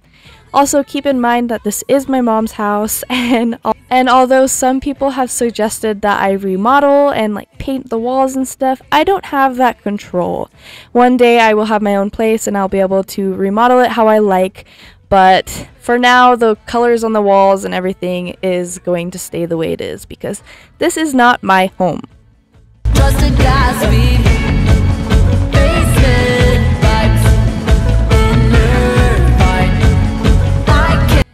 Also, keep in mind that this is my mom's house, and although some people have suggested that I remodel and like paint the walls and stuff, I don't have that control. One day I will have my own place and I'll be able to remodel it how I like, but for now the colors on the walls and everything is going to stay the way it is because this is not my home. Trust a Godspeed. Basement vibes. Inner fight. I can't.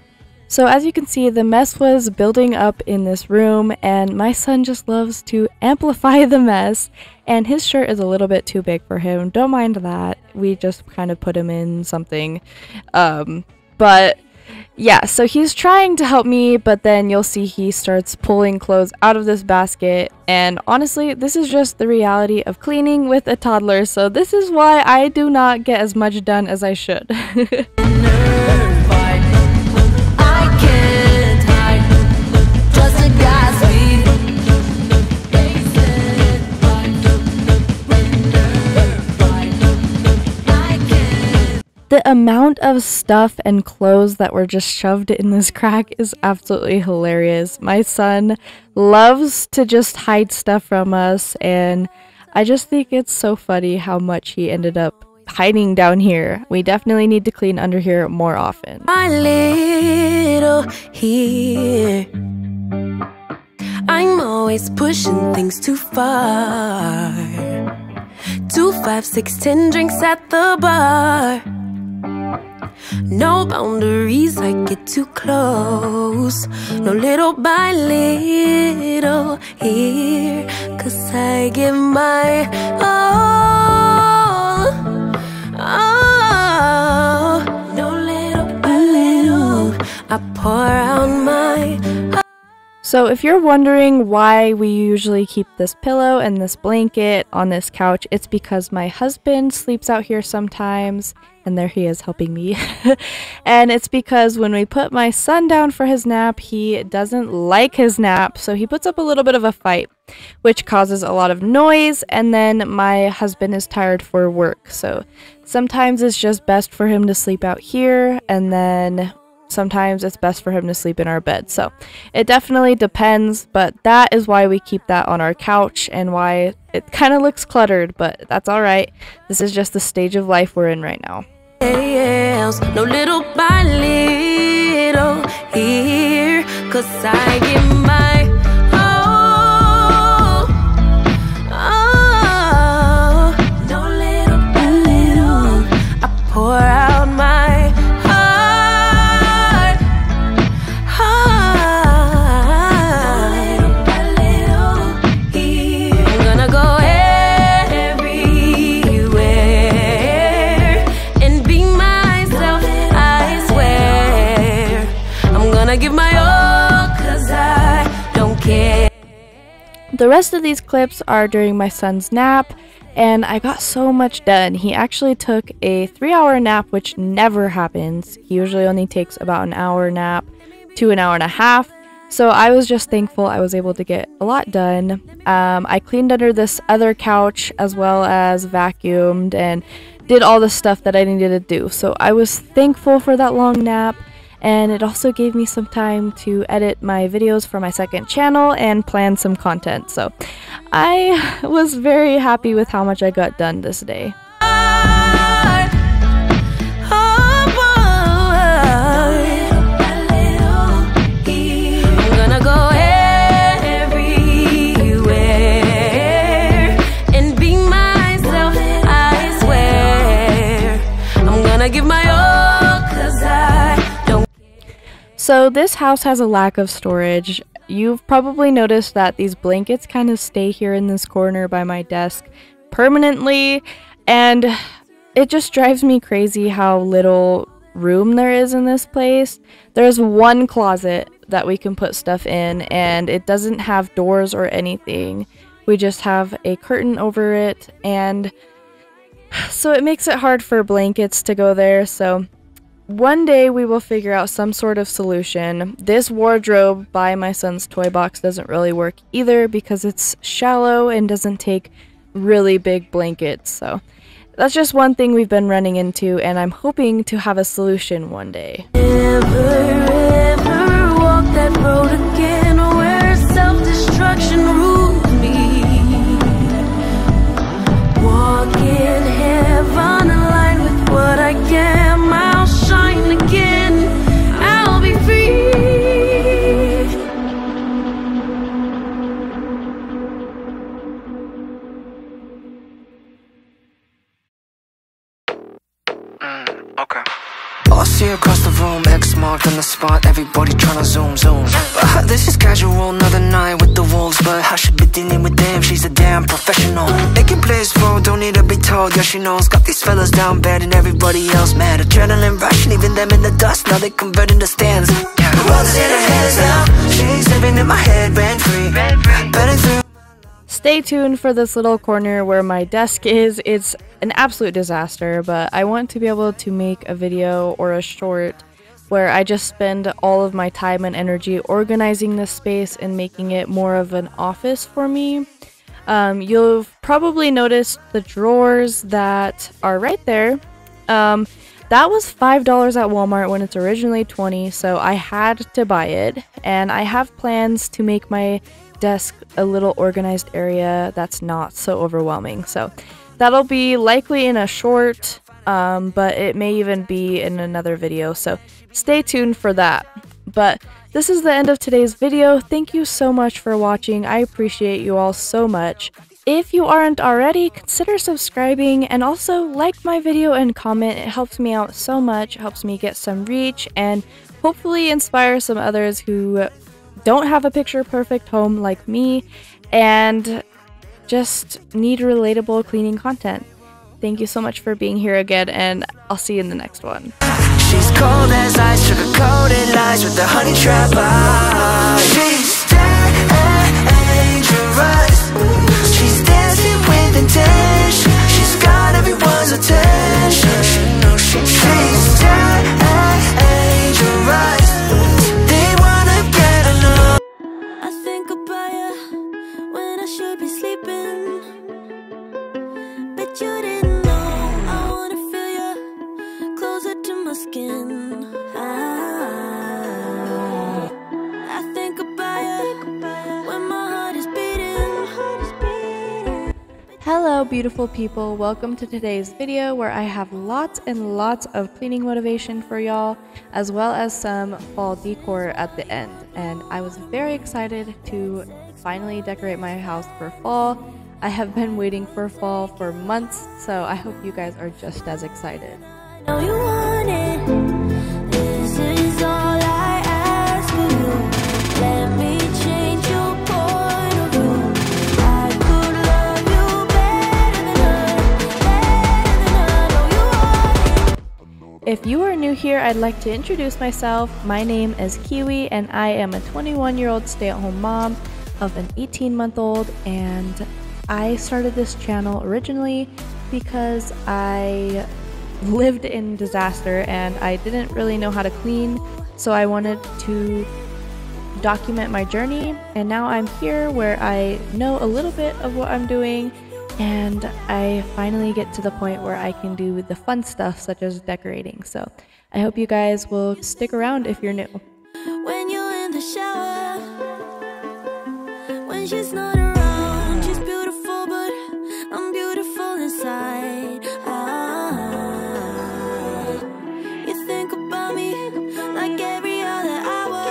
So as you can see, the mess was building up in this room, and my son just loves to amplify the mess, and his shirt is a little bit too big for him. Don't mind that. We just kind of put him in something. But yeah, so he's trying to help me, but then you'll see he starts pulling clothes out of this basket, and honestly, this is just the reality of cleaning with a toddler, so this is why I do not get as much done as I should. The amount of stuff and clothes that were just shoved in this crack is absolutely hilarious. My son loves to just hide stuff from us, and I just think it's so funny how much he ended up hiding down here. We definitely need to clean under here more often. My little here, I'm always pushing things too far. 2, 5, 6, 10 drinks at the bar. No boundaries, I get too close. No little by little here, 'cause I give my all. Oh, no little by little, I pour out my. So if you're wondering why we usually keep this pillow and this blanket on this couch, it's because my husband sleeps out here sometimes, and there he is helping me. And it's because when we put my son down for his nap, he doesn't like his nap, so he puts up a little bit of a fight, which causes a lot of noise, and then my husband is tired for work, so sometimes it's just best for him to sleep out here, and then sometimes it's best for him to sleep in our bed. So it definitely depends, but that is why we keep that on our couch and why it kind of looks cluttered, but that's all right. This is just the stage of life we're in right now. No little by little here, 'cause I give my all. Oh, no little by little, I pour out my The rest of these clips are during my son's nap, and I got so much done. He actually took a 3-hour nap, which never happens. He usually only takes about an hour nap to an hour and a half. So I was just thankful I was able to get a lot done. I cleaned under this other couch as well as vacuumed and did all the stuff that I needed to do. So I was thankful for that long nap. and it also gave me some time to edit my videos for my second channel and plan some content. So I was very happy with how much I got done this day. So this house has a lack of storage. You've probably noticed that these blankets kind of stay here in this corner by my desk permanently, and it just drives me crazy how little room there is in this place. There's one closet that we can put stuff in, and it doesn't have doors or anything. We just have a curtain over it, and so it makes it hard for blankets to go there. So one day we will figure out some sort of solution. This wardrobe by my son's toy box doesn't really work either because it's shallow and doesn't take really big blankets. So that's just one thing we've been running into, and I'm hoping to have a solution one day. Never ever walk that road again where self-destruction rules me. Walk in heaven aligned with what I am. I'll shine again. I'll be free. Okay. I see across the room, X marked on the spot, everybody tryna zoom. But this is casual, another night with the wolves. But how should be dealing with them? She's a damn professional. Making plays for, don't need to be told. Yeah, she knows, got these fellas down bad and everybody else mad. Adrenaline rush, leaving them in the dust. Now they converting the stands. The world is in her hands now. She's living in my head, rent free. Burning through. Stay tuned for this little corner where my desk is. It's an absolute disaster, but I want to be able to make a video or a short where I just spend all of my time and energy organizing this space and making it more of an office for me. You'll probably noticed the drawers that are right there. That was $5 at Walmart when it's originally $20, so I had to buy it, and I have plans to make my desk a little organized area that's not so overwhelming. So that'll be likely in a short, but it may even be in another video, so stay tuned for that. But this is the end of today's video. Thank you so much for watching. I appreciate you all so much. If you aren't already, consider subscribing and also like my video and comment. It helps me out so much. It helps me get some reach and hopefully inspire some others who don't have a picture perfect home like me and just need relatable cleaning content. Thank you so much for being here again, and I'll see you in the next one. She's cold as ice, sugar-coated lies with the honey trap eyes. She's dangerous. She's dancing with intention. She's got everyone's attention. She's dangerous. They wanna get enough. I think about you when I should be sleeping. Bet you didn't know I wanna feel you closer to my skin. I think about you when my heart is beating. Hello beautiful people, welcome to today's video where I have lots and lots of cleaning motivation for y'all, as well as some fall decor at the end. And I was very excited to finally decorate my house for fall. I have been waiting for fall for months, so I hope you guys are just as excited. I know you want it. This is all I ask of you. Let me change your point of view. I could love you better than I know you want it. If you are new here, I'd like to introduce myself. My name is Kiwi, and I am a 21-year-old stay-at-home mom of an 18-month-old, and I started this channel originally because I lived in disaster and I didn't really know how to clean, so I wanted to document my journey, and now I'm here where I know a little bit of what I'm doing and I finally get to the point where I can do the fun stuff such as decorating. So I hope you guys will stick around if you're new. When you're in the shower, when she's not around, she's beautiful, but I'm beautiful inside. You think about me like every other hour.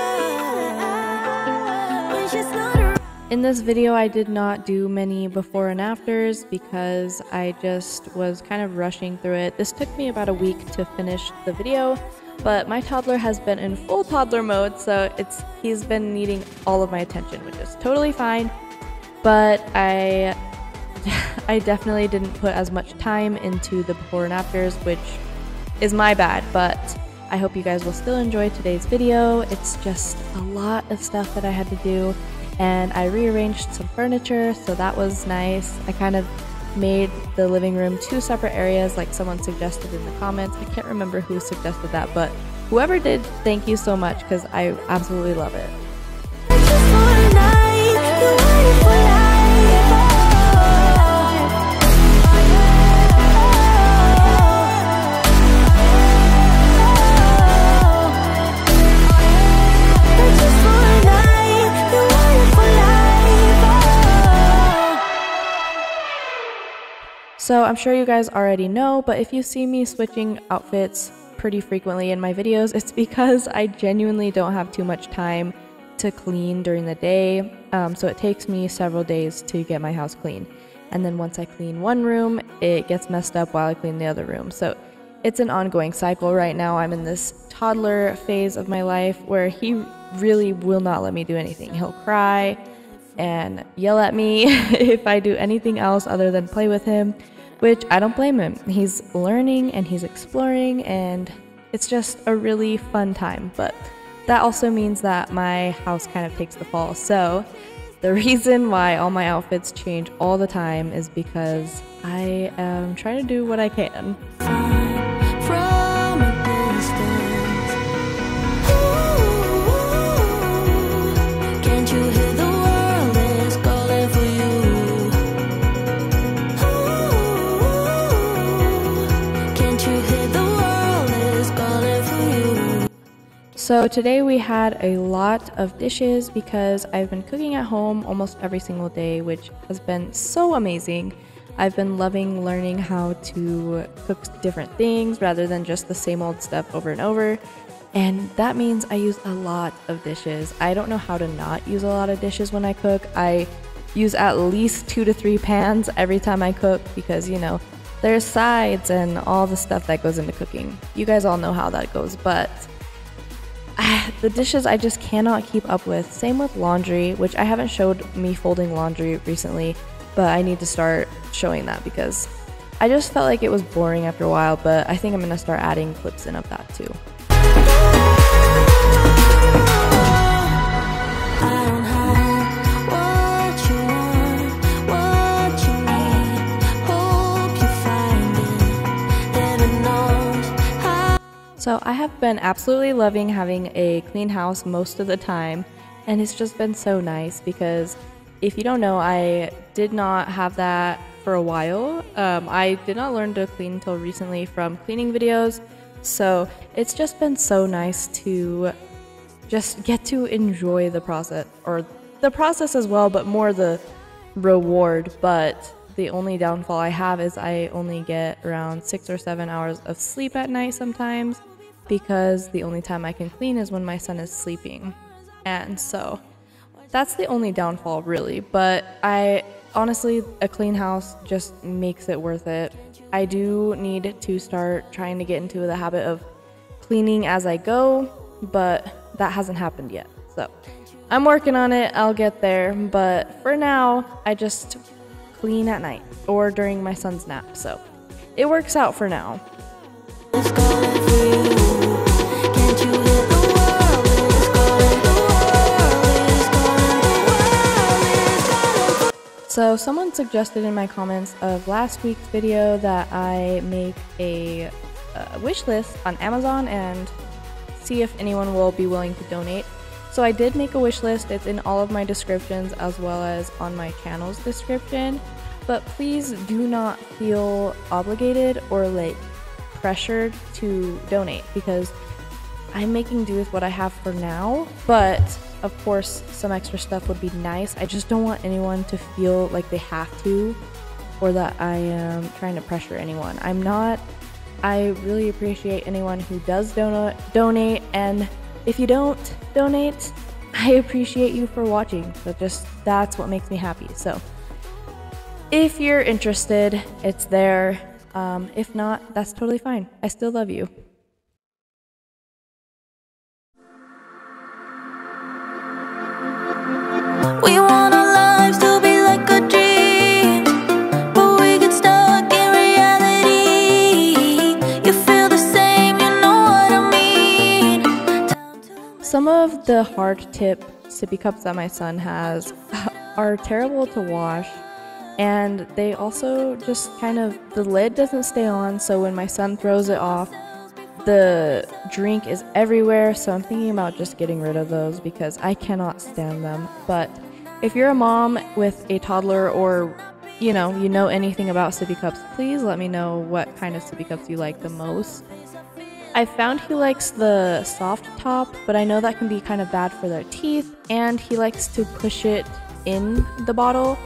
When she's not around. In this video, I did not do many before and afters because I just was kind of rushing through it. This took me about a week to finish the video, but my toddler has been in full toddler mode, so he's been needing all of my attention, which is totally fine. But I definitely didn't put as much time into the before and afters, which is my bad, but I hope you guys will still enjoy today's video. It's just a lot of stuff that I had to do, and I rearranged some furniture, so that was nice. I kind of made the living room 2 separate areas like someone suggested in the comments. I can't remember who suggested that, but whoever did, thank you so much because I absolutely love it. So I'm sure you guys already know, but if you see me switching outfits pretty frequently in my videos, it's because I genuinely don't have too much time to clean during the day. So it takes me several days to get my house clean. And then once I clean one room, it gets messed up while I clean the other room. So it's an ongoing cycle. Right now I'm in this toddler phase of my life where he really will not let me do anything. He'll cry and yell at me if I do anything else other than play with him, which I don't blame him. He's learning and he's exploring, and it's just a really fun time. But that also means that my house kind of takes the fall. So the reason why all my outfits change all the time is because I am trying to do what I can. From a distance, ooh, can't you hear the world is calling for you? Ooh, can't you hear the world is calling for you? So today we had a lot of dishes because I've been cooking at home almost every single day, which has been so amazing. I've been loving learning how to cook different things rather than just the same old stuff over and over. And that means I use a lot of dishes. I don't know how to not use a lot of dishes when I cook. I use at least 2 to 3 pans every time I cook because, you know, there's sides and all the stuff that goes into cooking. You guys all know how that goes, but the dishes I just cannot keep up with. Same with laundry, which I haven't showed me folding laundry recently, but I need to start showing that because I just felt like it was boring after a while, but I think I'm gonna start adding clips in of that too. So I have been absolutely loving having a clean house most of the time, and it's just been so nice because if you don't know, I did not have that for a while. I did not learn to clean until recently from cleaning videos, so it's just been so nice to just get to enjoy the process, or the process as well, but more the reward. But the only downfall I have is I only get around 6 or 7 hours of sleep at night sometimes, because the only time I can clean is when my son is sleeping. And so that's the only downfall really, but I honestly, a clean house just makes it worth it. I do need to start trying to get into the habit of cleaning as I go, but that hasn't happened yet. So I'm working on it, I'll get there, but for now, I just clean at night or during my son's nap, so it works out for now. So someone suggested in my comments of last week's video that I make a wish list on Amazon and see if anyone will be willing to donate. So I did make a wish list. It's in all of my descriptions as well as on my channel's description. but please do not feel obligated or like pressured to donate, because I'm making do with what I have for now, but of course some extra stuff would be nice. I just don't want anyone to feel like they have to, or that I am trying to pressure anyone. I'm not. I really appreciate anyone who does donate, and if you don't donate, I appreciate you for watching. So that's what makes me happy. So if you're interested, it's there. If not, that's totally fine. I still love you. We want our lives to be like a dream, but we get stuck in reality. You feel the same, you know what I mean. Some of the hard tip sippy cups that my son has are terrible to wash, and they also just kind of, the lid doesn't stay on, so when my son throws it off, the drink is everywhere. So I'm thinking about just getting rid of those because I cannot stand them. But if you're a mom with a toddler, or you know anything about sippy cups, please let me know what kind of sippy cups you like the most. I found he likes the soft top, but I know that can be kind of bad for their teeth, and he likes to push it in the bottle,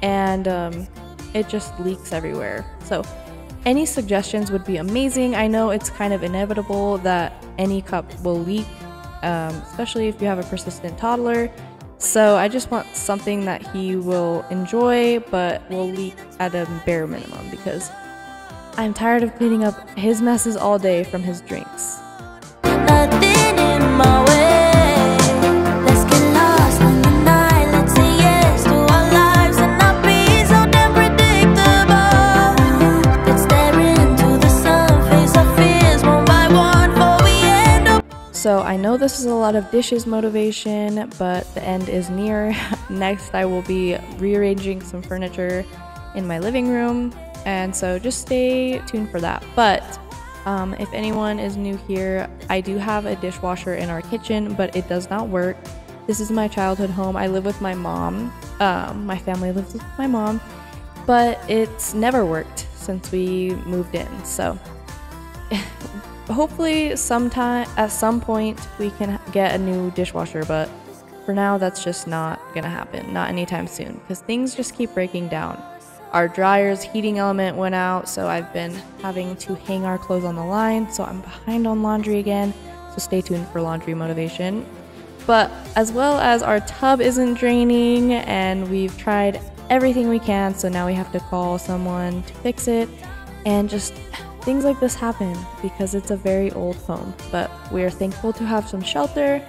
and it just leaks everywhere. So any suggestions would be amazing. I know it's kind of inevitable that any cup will leak, especially if you have a persistent toddler. So I just want something that he will enjoy but will leak at a bare minimum, because I'm tired of cleaning up his messes all day from his drinks. Nothing in my way. Let's get lost on the night. Let's say yes to our lives and not be so damn predictable. Let's stare into the sun, face our fears one by one before we end up. So I know this is a lot of dishes motivation, but the end is near. Next I will be rearranging some furniture in my living room, and so just stay tuned for that. But if anyone is new here, I do have a dishwasher in our kitchen, but it does not work. This is my childhood home. I live with my mom. My family lives with my mom, but it's never worked since we moved in. So hopefully sometime, at some point, we can get a new dishwasher, but for now that's just not gonna happen, not anytime soon, because things just keep breaking down. Our dryer's heating element went out, so I've been having to hang our clothes on the line, so I'm behind on laundry again, so stay tuned for laundry motivation. But as well as our tub isn't draining, and we've tried everything we can, so now we have to call someone to fix it, and just things like this happen because it's a very old home. But we're thankful to have some shelter,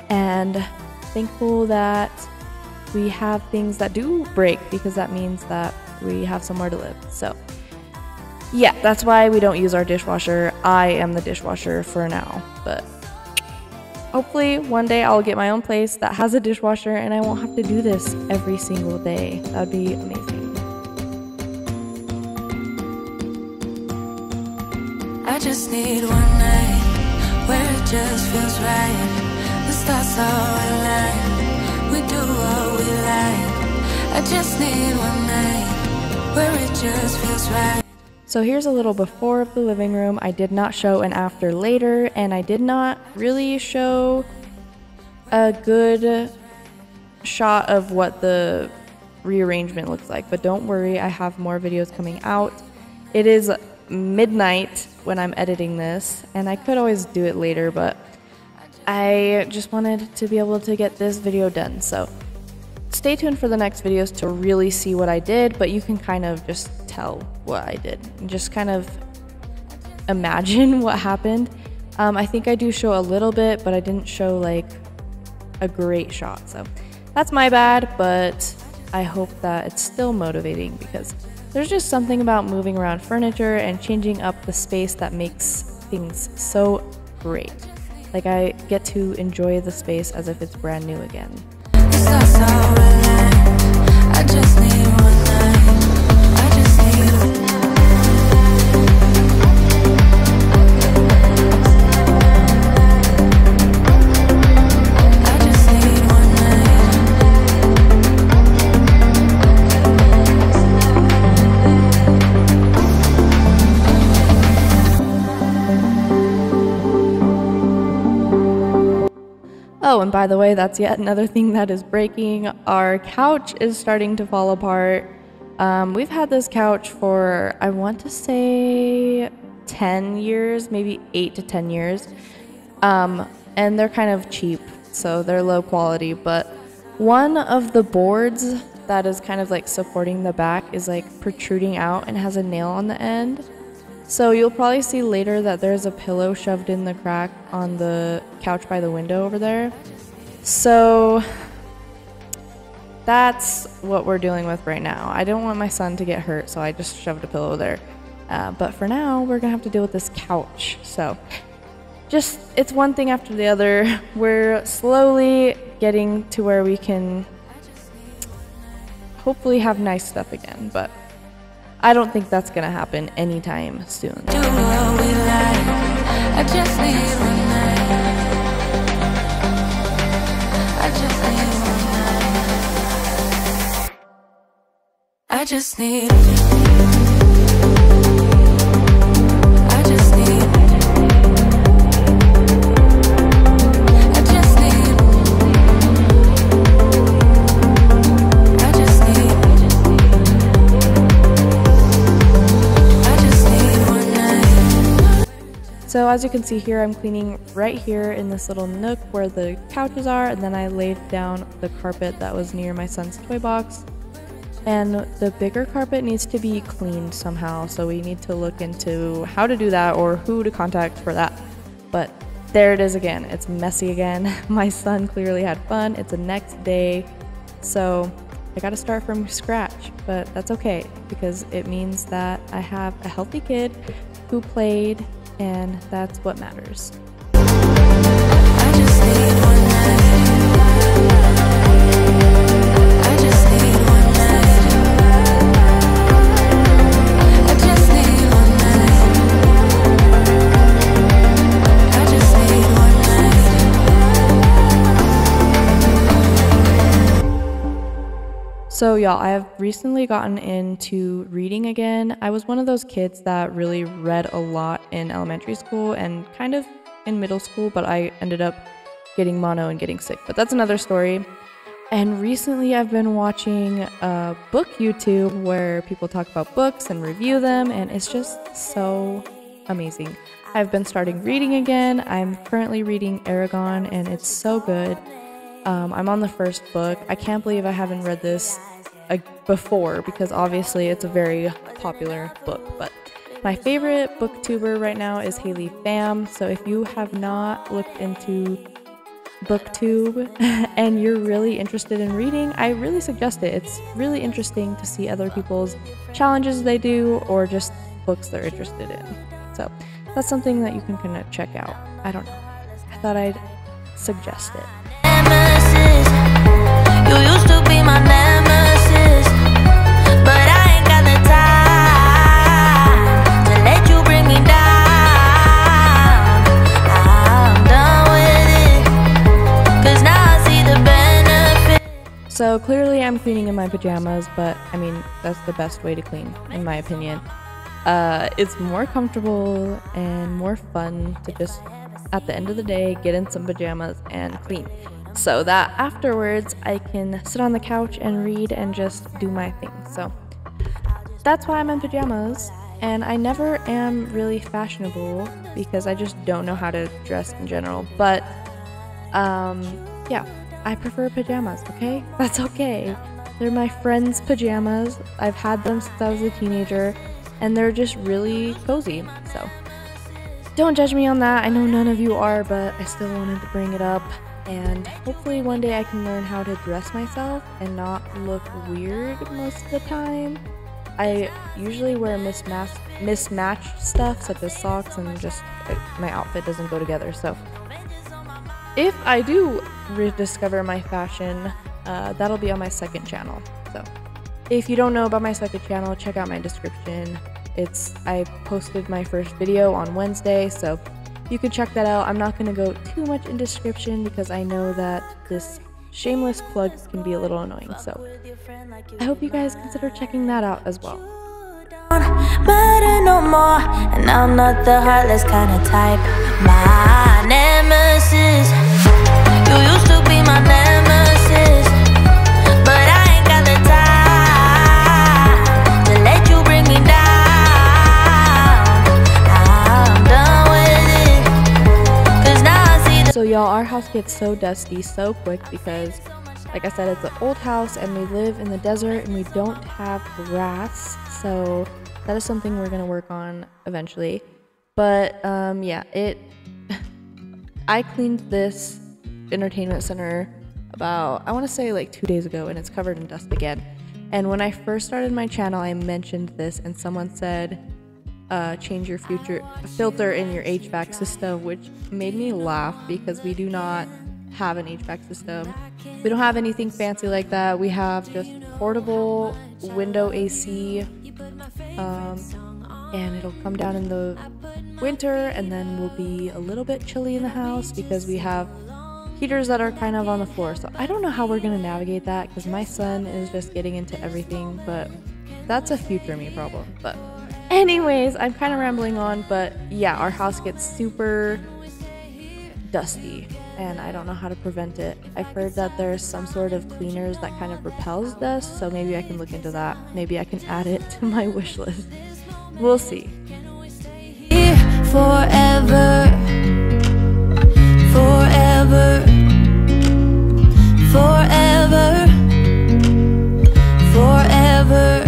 and thankful that we have things that do break, because that means that we have somewhere to live. So yeah, that's why we don't use our dishwasher. I am the dishwasher for now, but hopefully one day I'll get my own place that has a dishwasher and I won't have to do this every single day. That would be amazing. I just need one night where it just feels right. The stars are aligned, we do what we like. I just need one night where it just feels right. So here's a little before of the living room. I did not show an after later, and I did not really show a good shot of what the rearrangement looks like, but don't worry, I have more videos coming out. It is midnight when I'm editing this, and I could always do it later, but I just wanted to be able to get this video done. So stay tuned for the next videos to really see what I did, but you can kind of just tell what I did and just kind of imagine what happened. I think I do show a little bit, but I didn't show like a great shot, so that's my bad, but I hope that it's still motivating, because there's just something about moving around furniture and changing up the space that makes things so great. Like, I get to enjoy the space as if it's brand new again. I just need one night. I just need one night. Oh, and by the way, that's yet another thing that is breaking. Our couch is starting to fall apart. We've had this couch for, I want to say 10 years, maybe 8 to 10 years. And they're kind of cheap, so they're low quality, but one of the boards that is kind of like supporting the back is like protruding out and has a nail on the end. So you'll probably see later that there's a pillow shoved in the crack on the couch by the window over there. So that's what we're dealing with right now. I don't want my son to get hurt, so I just shoved a pillow there. But for now, we're gonna have to deal with this couch. So just, it's one thing after the other. We're slowly getting to where we can hopefully have nice stuff again, but I don't think that's gonna happen anytime soon. Do what we like. I just need one night. I just need one night. I just need. I just need. I just need. I just need. So as you can see here, I'm cleaning right here in this little nook where the couches are, and then I laid down the carpet that was near my son's toy box. And the bigger carpet needs to be cleaned somehow, so we need to look into how to do that or who to contact for that. But there it is again, it's messy again. My son clearly had fun. It's the next day, so I gotta start from scratch, but that's okay because it means that I have a healthy kid who played, and that's what matters. I just need one night. I just need one night. I just need one night. I just need one night. So y'all, I have recently gotten into reading again. I was one of those kids that really read a lot in elementary school and kind of in middle school, but I ended up getting mono and getting sick. But that's another story. And recently I've been watching book YouTube where people talk about books and review them, and it's just so amazing. I've been starting reading again. I'm currently reading Eragon, and it's so good. I'm on the first book. I can't believe I haven't read this before because obviously it's a very popular book, but my favorite booktuber right now is Haley Pham. So if you have not looked into booktube and you're really interested in reading, I really suggest it. It's really interesting to see other people's challenges they do or just books they're interested in. So that's something that you can kind of check out. I don't know. I thought I'd suggest it. You used to be my nemesis, but I ain't got the time to let you bring me down. I'm done with it, 'cause now I see the benefit. So clearly I'm cleaning in my pajamas, but I mean, that's the best way to clean, in my opinion. It's more comfortable and more fun to just, at the end of the day, get in some pajamas and clean. So that afterwards I can sit on the couch and read and just do my thing. So that's why I'm in pajamas, and I never am really fashionable because I just don't know how to dress in general. But yeah, I prefer pajamas, okay? That's okay. They're my friends' pajamas. I've had them since I was a teenager, and they're just really cozy. So don't judge me on that. I know none of you are, but I still wanted to bring it up. And hopefully one day I can learn how to dress myself and not look weird most of the time. I usually wear mismatched stuff such as socks, and just my outfit doesn't go together. So if I do rediscover my fashion, that'll be on my second channel. So if you don't know about my second channel, check out my description. I posted my first video on Wednesday, so you can check that out. I'm not going to go too much in description because I know that this shameless plug can be a little annoying. So I hope you guys consider checking that out as well. But no more, and I'm not the heartless kind of type. My nemesis, you used y'all, our house gets so dusty so quick because, like I said, it's an old house and we live in the desert and we don't have grass. So that is something we're gonna work on eventually. But yeah, I cleaned this entertainment center about, I want to say like 2 days ago, and it's covered in dust again. And when I first started my channel, I mentioned this and someone said, change your filter in your HVAC system, which made me laugh because we do not have an HVAC system. We don't have anything fancy like that. We have just portable window AC, and it'll come down in the winter and then we'll be a little bit chilly in the house because we have heaters that are kind of on the floor. So I don't know how we're gonna navigate that because my son is just getting into everything, but that's a future me problem. But anyways, I'm kind of rambling on, but yeah, our house gets super dusty and I don't know how to prevent it. I've heard that there's some sort of cleaners that kind of repels dust, so maybe I can look into that. Maybe I can add it to my wish list. We'll see. Forever, forever, forever, forever.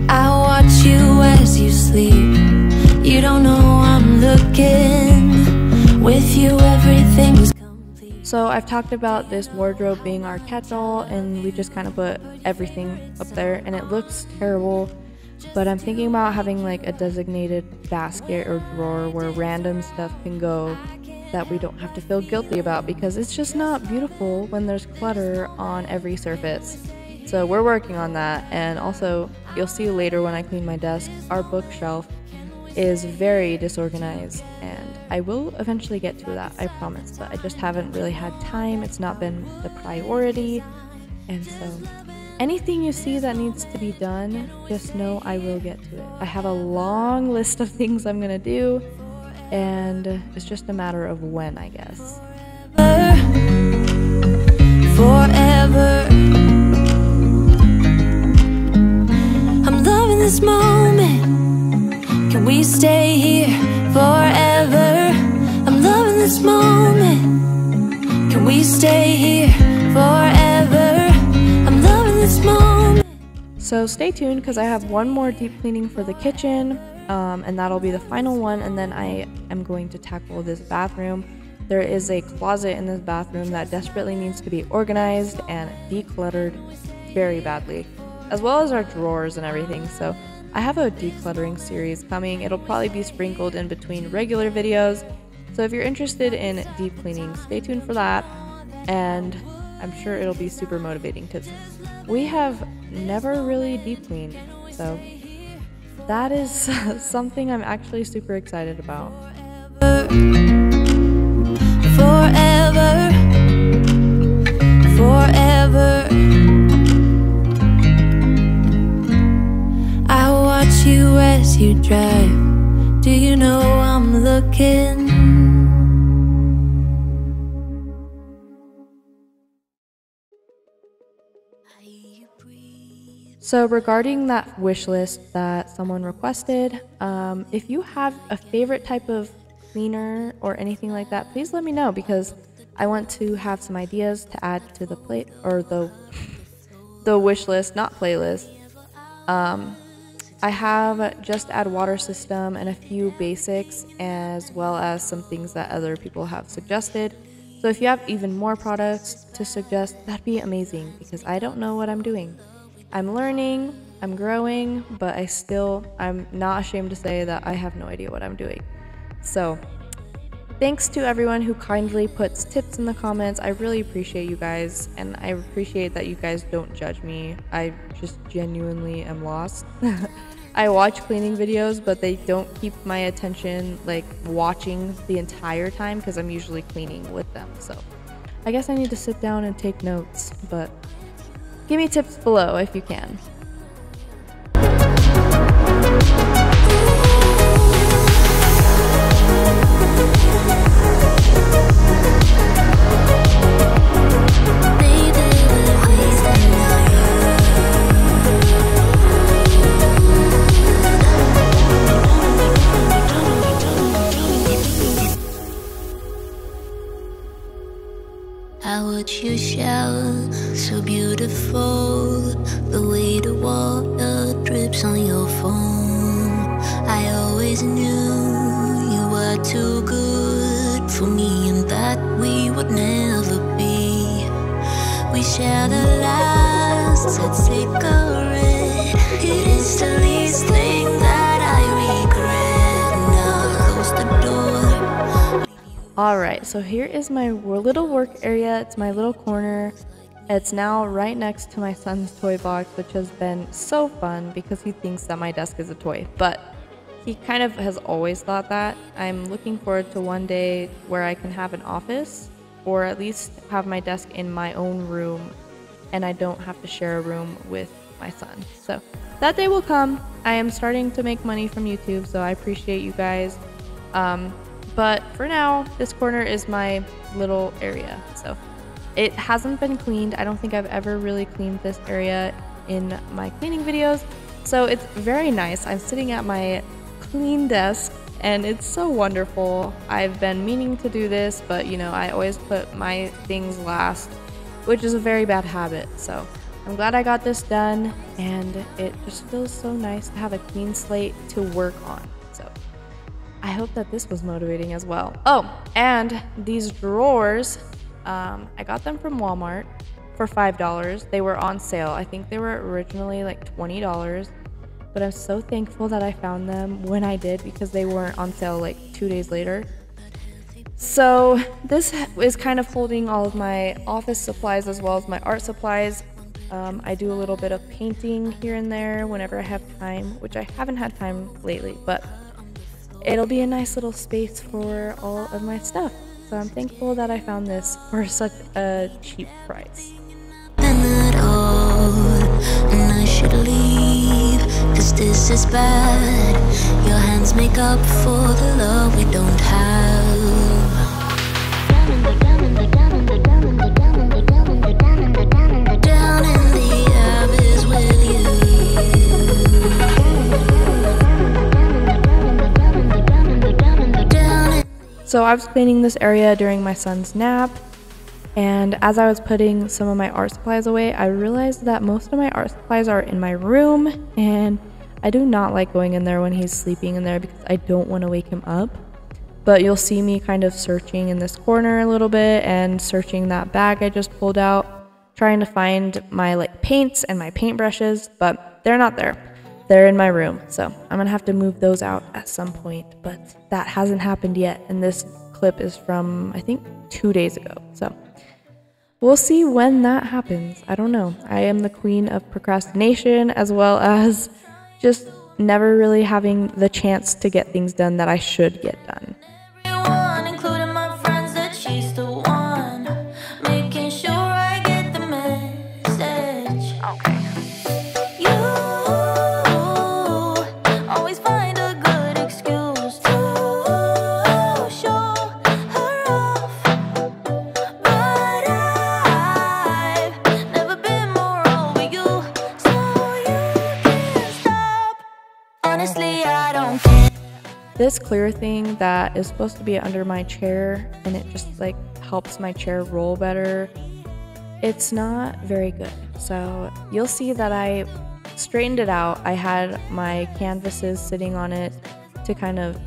I watch you as you sleep. You don't know I'm looking. With you everything's complete. So I've talked about this wardrobe being our catch-all and we just kind of put everything up there and it looks terrible. But I'm thinking about having like a designated basket or drawer where random stuff can go that we don't have to feel guilty about because it's just not beautiful when there's clutter on every surface. So we're working on that, and also you'll see later when I clean my desk, our bookshelf is very disorganized and I will eventually get to that, I promise, but I just haven't really had time. It's not been the priority, and so anything you see that needs to be done, just know I will get to it. I have a long list of things I'm gonna do, and it's just a matter of when, I guess. Forever, I'm loving this moment. Can we stay here forever? I'm loving this moment. Can we stay here forever? I'm loving this moment. So stay tuned because I have one more deep cleaning for the kitchen, and that'll be the final one, and then I am going to tackle this bathroom. There is a closet in this bathroom that desperately needs to be organized and decluttered very badly, as well as our drawers and everything. So I have a decluttering series coming. It'll probably be sprinkled in between regular videos. So if you're interested in deep cleaning, stay tuned for that. And I'm sure it'll be super motivating because we have never really deep cleaned. So that is something I'm actually super excited about. Forever, forever. I watch you as you drive. Do you know I'm looking? So regarding that wish list that someone requested, if you have a favorite type of cleaner or anything like that, please let me know because I want to have some ideas to add to the plate or the wish list, not playlist. I have just add water system and a few basics, as well as some things that other people have suggested. So if you have even more products to suggest, that'd be amazing because I don't know what I'm doing. I'm learning, I'm growing, but I'm not ashamed to say that I have no idea what I'm doing. So thanks to everyone who kindly puts tips in the comments. I really appreciate you guys, and I appreciate that you guys don't judge me. I just genuinely am lost. I watch cleaning videos, but they don't keep my attention like watching the entire time because I'm usually cleaning with them. So I guess I need to sit down and take notes, but give me tips below if you can. watch you shower, so beautiful. The way the water drips on your phone. I always knew you were too good for me, and that we would never be. We shared a last cigarette. It is the least thing that I regret. Now close the door. Alright, so here is my little work area. It's my little corner. It's now right next to my son's toy box, which has been so fun because he thinks that my desk is a toy. But he kind of has always thought that. I'm looking forward to one day where I can have an office, or at least have my desk in my own room, and I don't have to share a room with my son. So that day will come. I am starting to make money from YouTube, so I appreciate you guys. But for now, this corner is my little area. So it hasn't been cleaned. I don't think I've ever really cleaned this area in my cleaning videos. So it's very nice. I'm sitting at my clean desk and it's so wonderful. I've been meaning to do this, but you know, I always put my things last, which is a very bad habit. So I'm glad I got this done, and it just feels so nice to have a clean slate to work on. So I hope that this was motivating as well. Oh, and these drawers, I got them from Walmart for $5. They were on sale. I think they were originally like $20, but I'm so thankful that I found them when I did, because they weren't on sale like 2 days later. So this is kind of holding all of my office supplies as well as my art supplies. I do a little bit of painting here and there whenever I have time, which I haven't had time lately, but it'll be a nice little space for all of my stuff. So I'm thankful that I found this for such a cheap price. At all, and I should leave, 'cause this is bad. Your hands make up for the love we don't have. Down in the abyss with you. So I was cleaning this area during my son's nap, and as I was putting some of my art supplies away, I realized that most of my art supplies are in my room, and I do not like going in there when he's sleeping in there because I don't want to wake him up. But you'll see me kind of searching in this corner a little bit and searching that bag I just pulled out, trying to find my like paints and my paintbrushes, but they're not there. They're in my room, so I'm gonna have to move those out at some point, but that hasn't happened yet, and this clip is from, I think, 2 days ago, so we'll see when that happens. I don't know. I am the queen of procrastination, as well as just never really having the chance to get things done that I should get done. Everyone, including my friends, that she's the one, making sure I get the message. Okay. You always find a good excuse to show her off, but I've never been more over you, so you can't stop. Honestly, I don't care. This clear thing that is supposed to be under my chair, and it just like helps my chair roll better, it's not very good. So you'll see that I straightened it out. I had my canvases sitting on it to kind of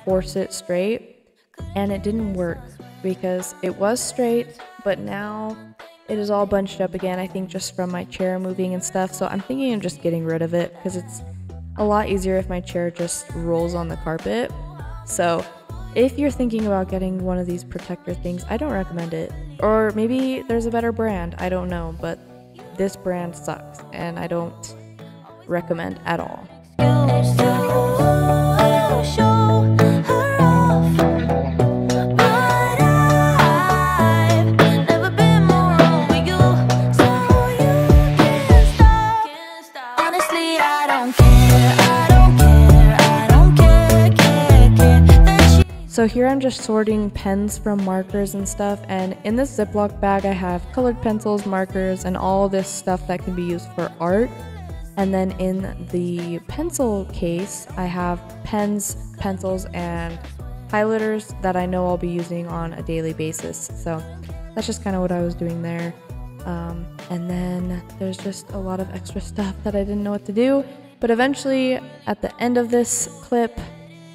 force it straight, and it didn't work because it was straight, but now it is all bunched up again, I think just from my chair moving and stuff. So I'm thinking of just getting rid of it because it's a lot easier if my chair just rolls on the carpet. So if you're thinking about getting one of these protector things, I don't recommend it. Or maybe there's a better brand, I don't know, but this brand sucks and I don't recommend at all. So here I'm just sorting pens from markers and stuff, and in this Ziploc bag I have colored pencils, markers, and all this stuff that can be used for art. And then in the pencil case I have pens, pencils, and highlighters that I know I'll be using on a daily basis. So that's just kind of what I was doing there. And then there's just a lot of extra stuff that I didn't know what to do. But eventually, at the end of this clip,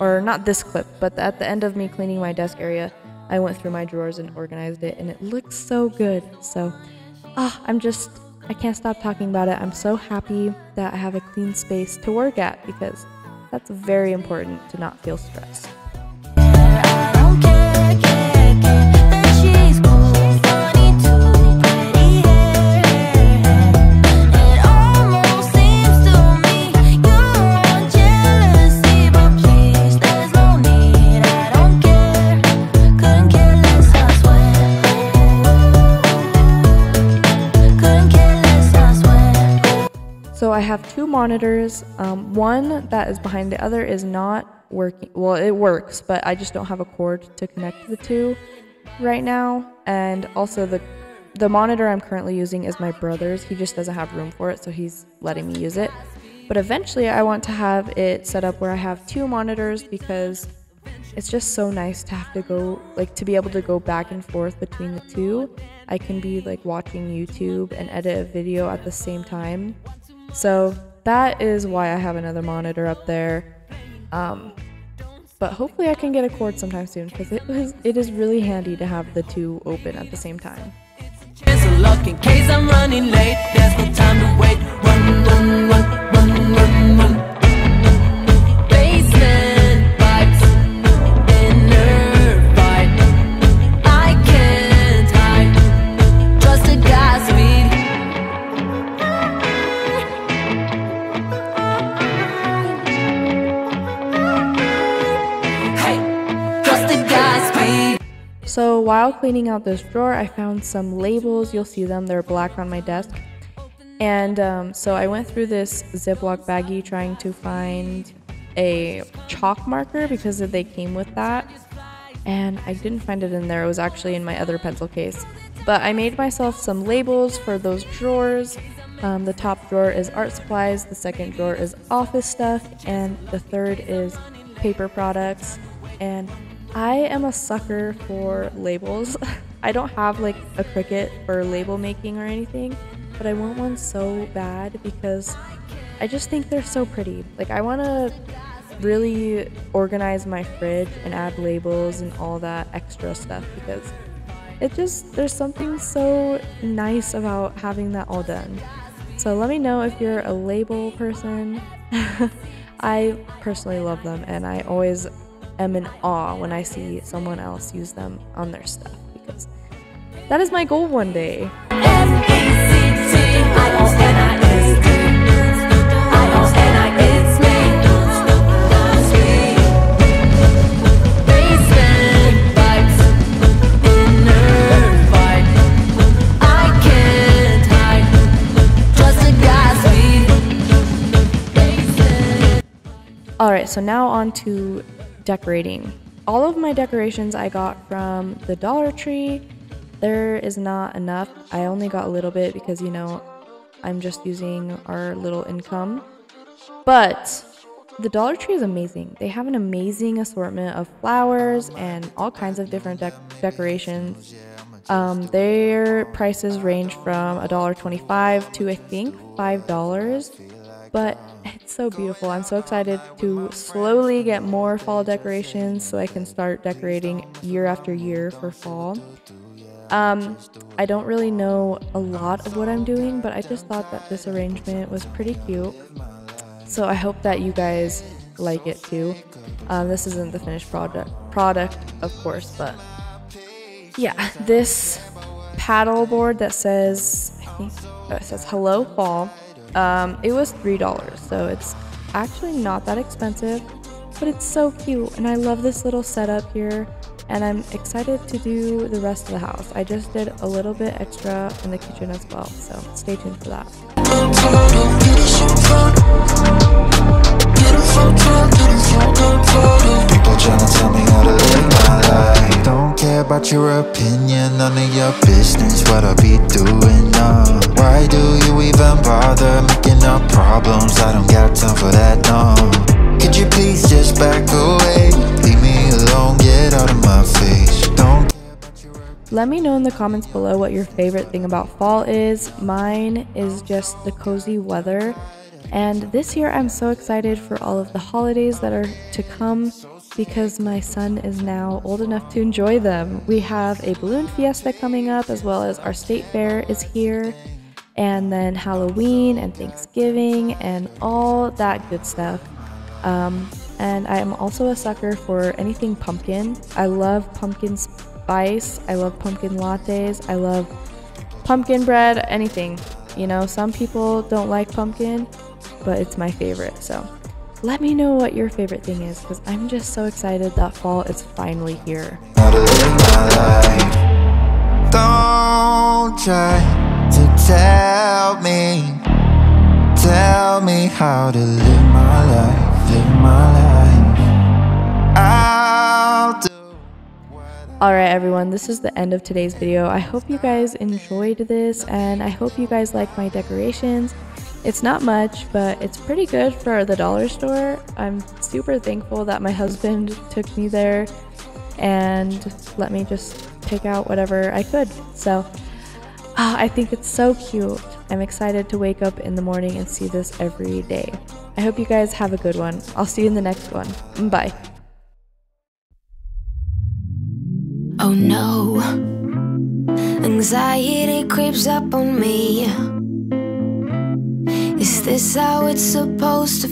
or not this clip, but at the end of me cleaning my desk area, I went through my drawers and organized it, and it looks so good. So, I can't stop talking about it. I'm so happy that I have a clean space to work at, because that's very important to not feel stressed. So I have two monitors. One that is behind the other is not working. Well, it works, but I just don't have a cord to connect the two right now. And also the monitor I'm currently using is my brother's. He just doesn't have room for it, so he's letting me use it. But eventually I want to have it set up where I have two monitors, because it's just so nice to have to go, like, to be able to go back and forth between the two. I can be like watching YouTube and edit a video at the same time. So that is why I have another monitor up there. But hopefully I can get a cord sometime soon, because it is really handy to have the two open at the same time. There's a lock in case I'm running late. There's no time to wait. Run, run, run, run, run, run. Basement vibes, inner fight. I can't hide. Trust the Godspeed. So while cleaning out this drawer, I found some labels. You'll see them, they're black on my desk. And so I went through this Ziploc baggie trying to find a chalk marker, because they came with that. And I didn't find it in there, it was actually in my other pencil case. But I made myself some labels for those drawers. The top drawer is art supplies, the second drawer is office stuff, and the third is paper products. And I am a sucker for labels. I don't have like a Cricut for label making or anything, but I want one so bad because I just think they're so pretty. Like, I want to really organize my fridge and add labels and all that extra stuff, because there's something so nice about having that all done. So let me know if you're a label person. I personally love them, and I always am in awe when I see someone else use them on their stuff, because that is my goal one day. Alright, so now on to decorating. All of my decorations I got from the Dollar Tree. There is not enough. I only got a little bit because, you know, I'm just using our little income. But the Dollar Tree is amazing. They have an amazing assortment of flowers and all kinds of different decorations. Their prices range from $1.25 to I think $5. But it's so beautiful. I'm so excited to slowly get more fall decorations so I can start decorating year after year for fall. I don't really know a lot of what I'm doing, but I just thought that this arrangement was pretty cute. So I hope that you guys like it too. This isn't the finished product of course, but yeah, this paddle board that says, I think it says Hello Fall. It was $3, so it's actually not that expensive, but it's so cute, and I love this little setup here, and I'm excited to do the rest of the house. I just did a little bit extra in the kitchen as well, so stay tuned for that. People trying to tell me how to live my life. Don't care about your opinion, none of your business what I be doing. Why do you even bother making up problems? I don't got time for that, no. Could you please just back away? Leave me alone, get out of my face. Don't. let me know in the comments below what your favorite thing about fall is. Mine is just the cozy weather. And this year I'm so excited for all of the holidays that are to come because my son is now old enough to enjoy them. We have a balloon fiesta coming up, as well as our state fair is here, and then Halloween and Thanksgiving and all that good stuff. And I am also a sucker for anything pumpkin. I love pumpkin spice, I love pumpkin lattes, I love pumpkin bread, anything. You know, some people don't like pumpkin, but it's my favorite. So let me know what your favorite thing is, because I'm just so excited that fall is finally here. How to live my life. Don't try to tell me how to live my life, live my life. I'll do. Alright everyone, this is the end of today's video. I hope you guys enjoyed this, and I hope you guys like my decorations. It's not much, but it's pretty good for the dollar store. I'm super thankful that my husband took me there and let me just pick out whatever I could. So I think it's so cute. I'm excited to wake up in the morning and see this every day. I hope you guys have a good one. I'll see you in the next one. Bye. Oh no, anxiety creeps up on me. Is this how it's supposed to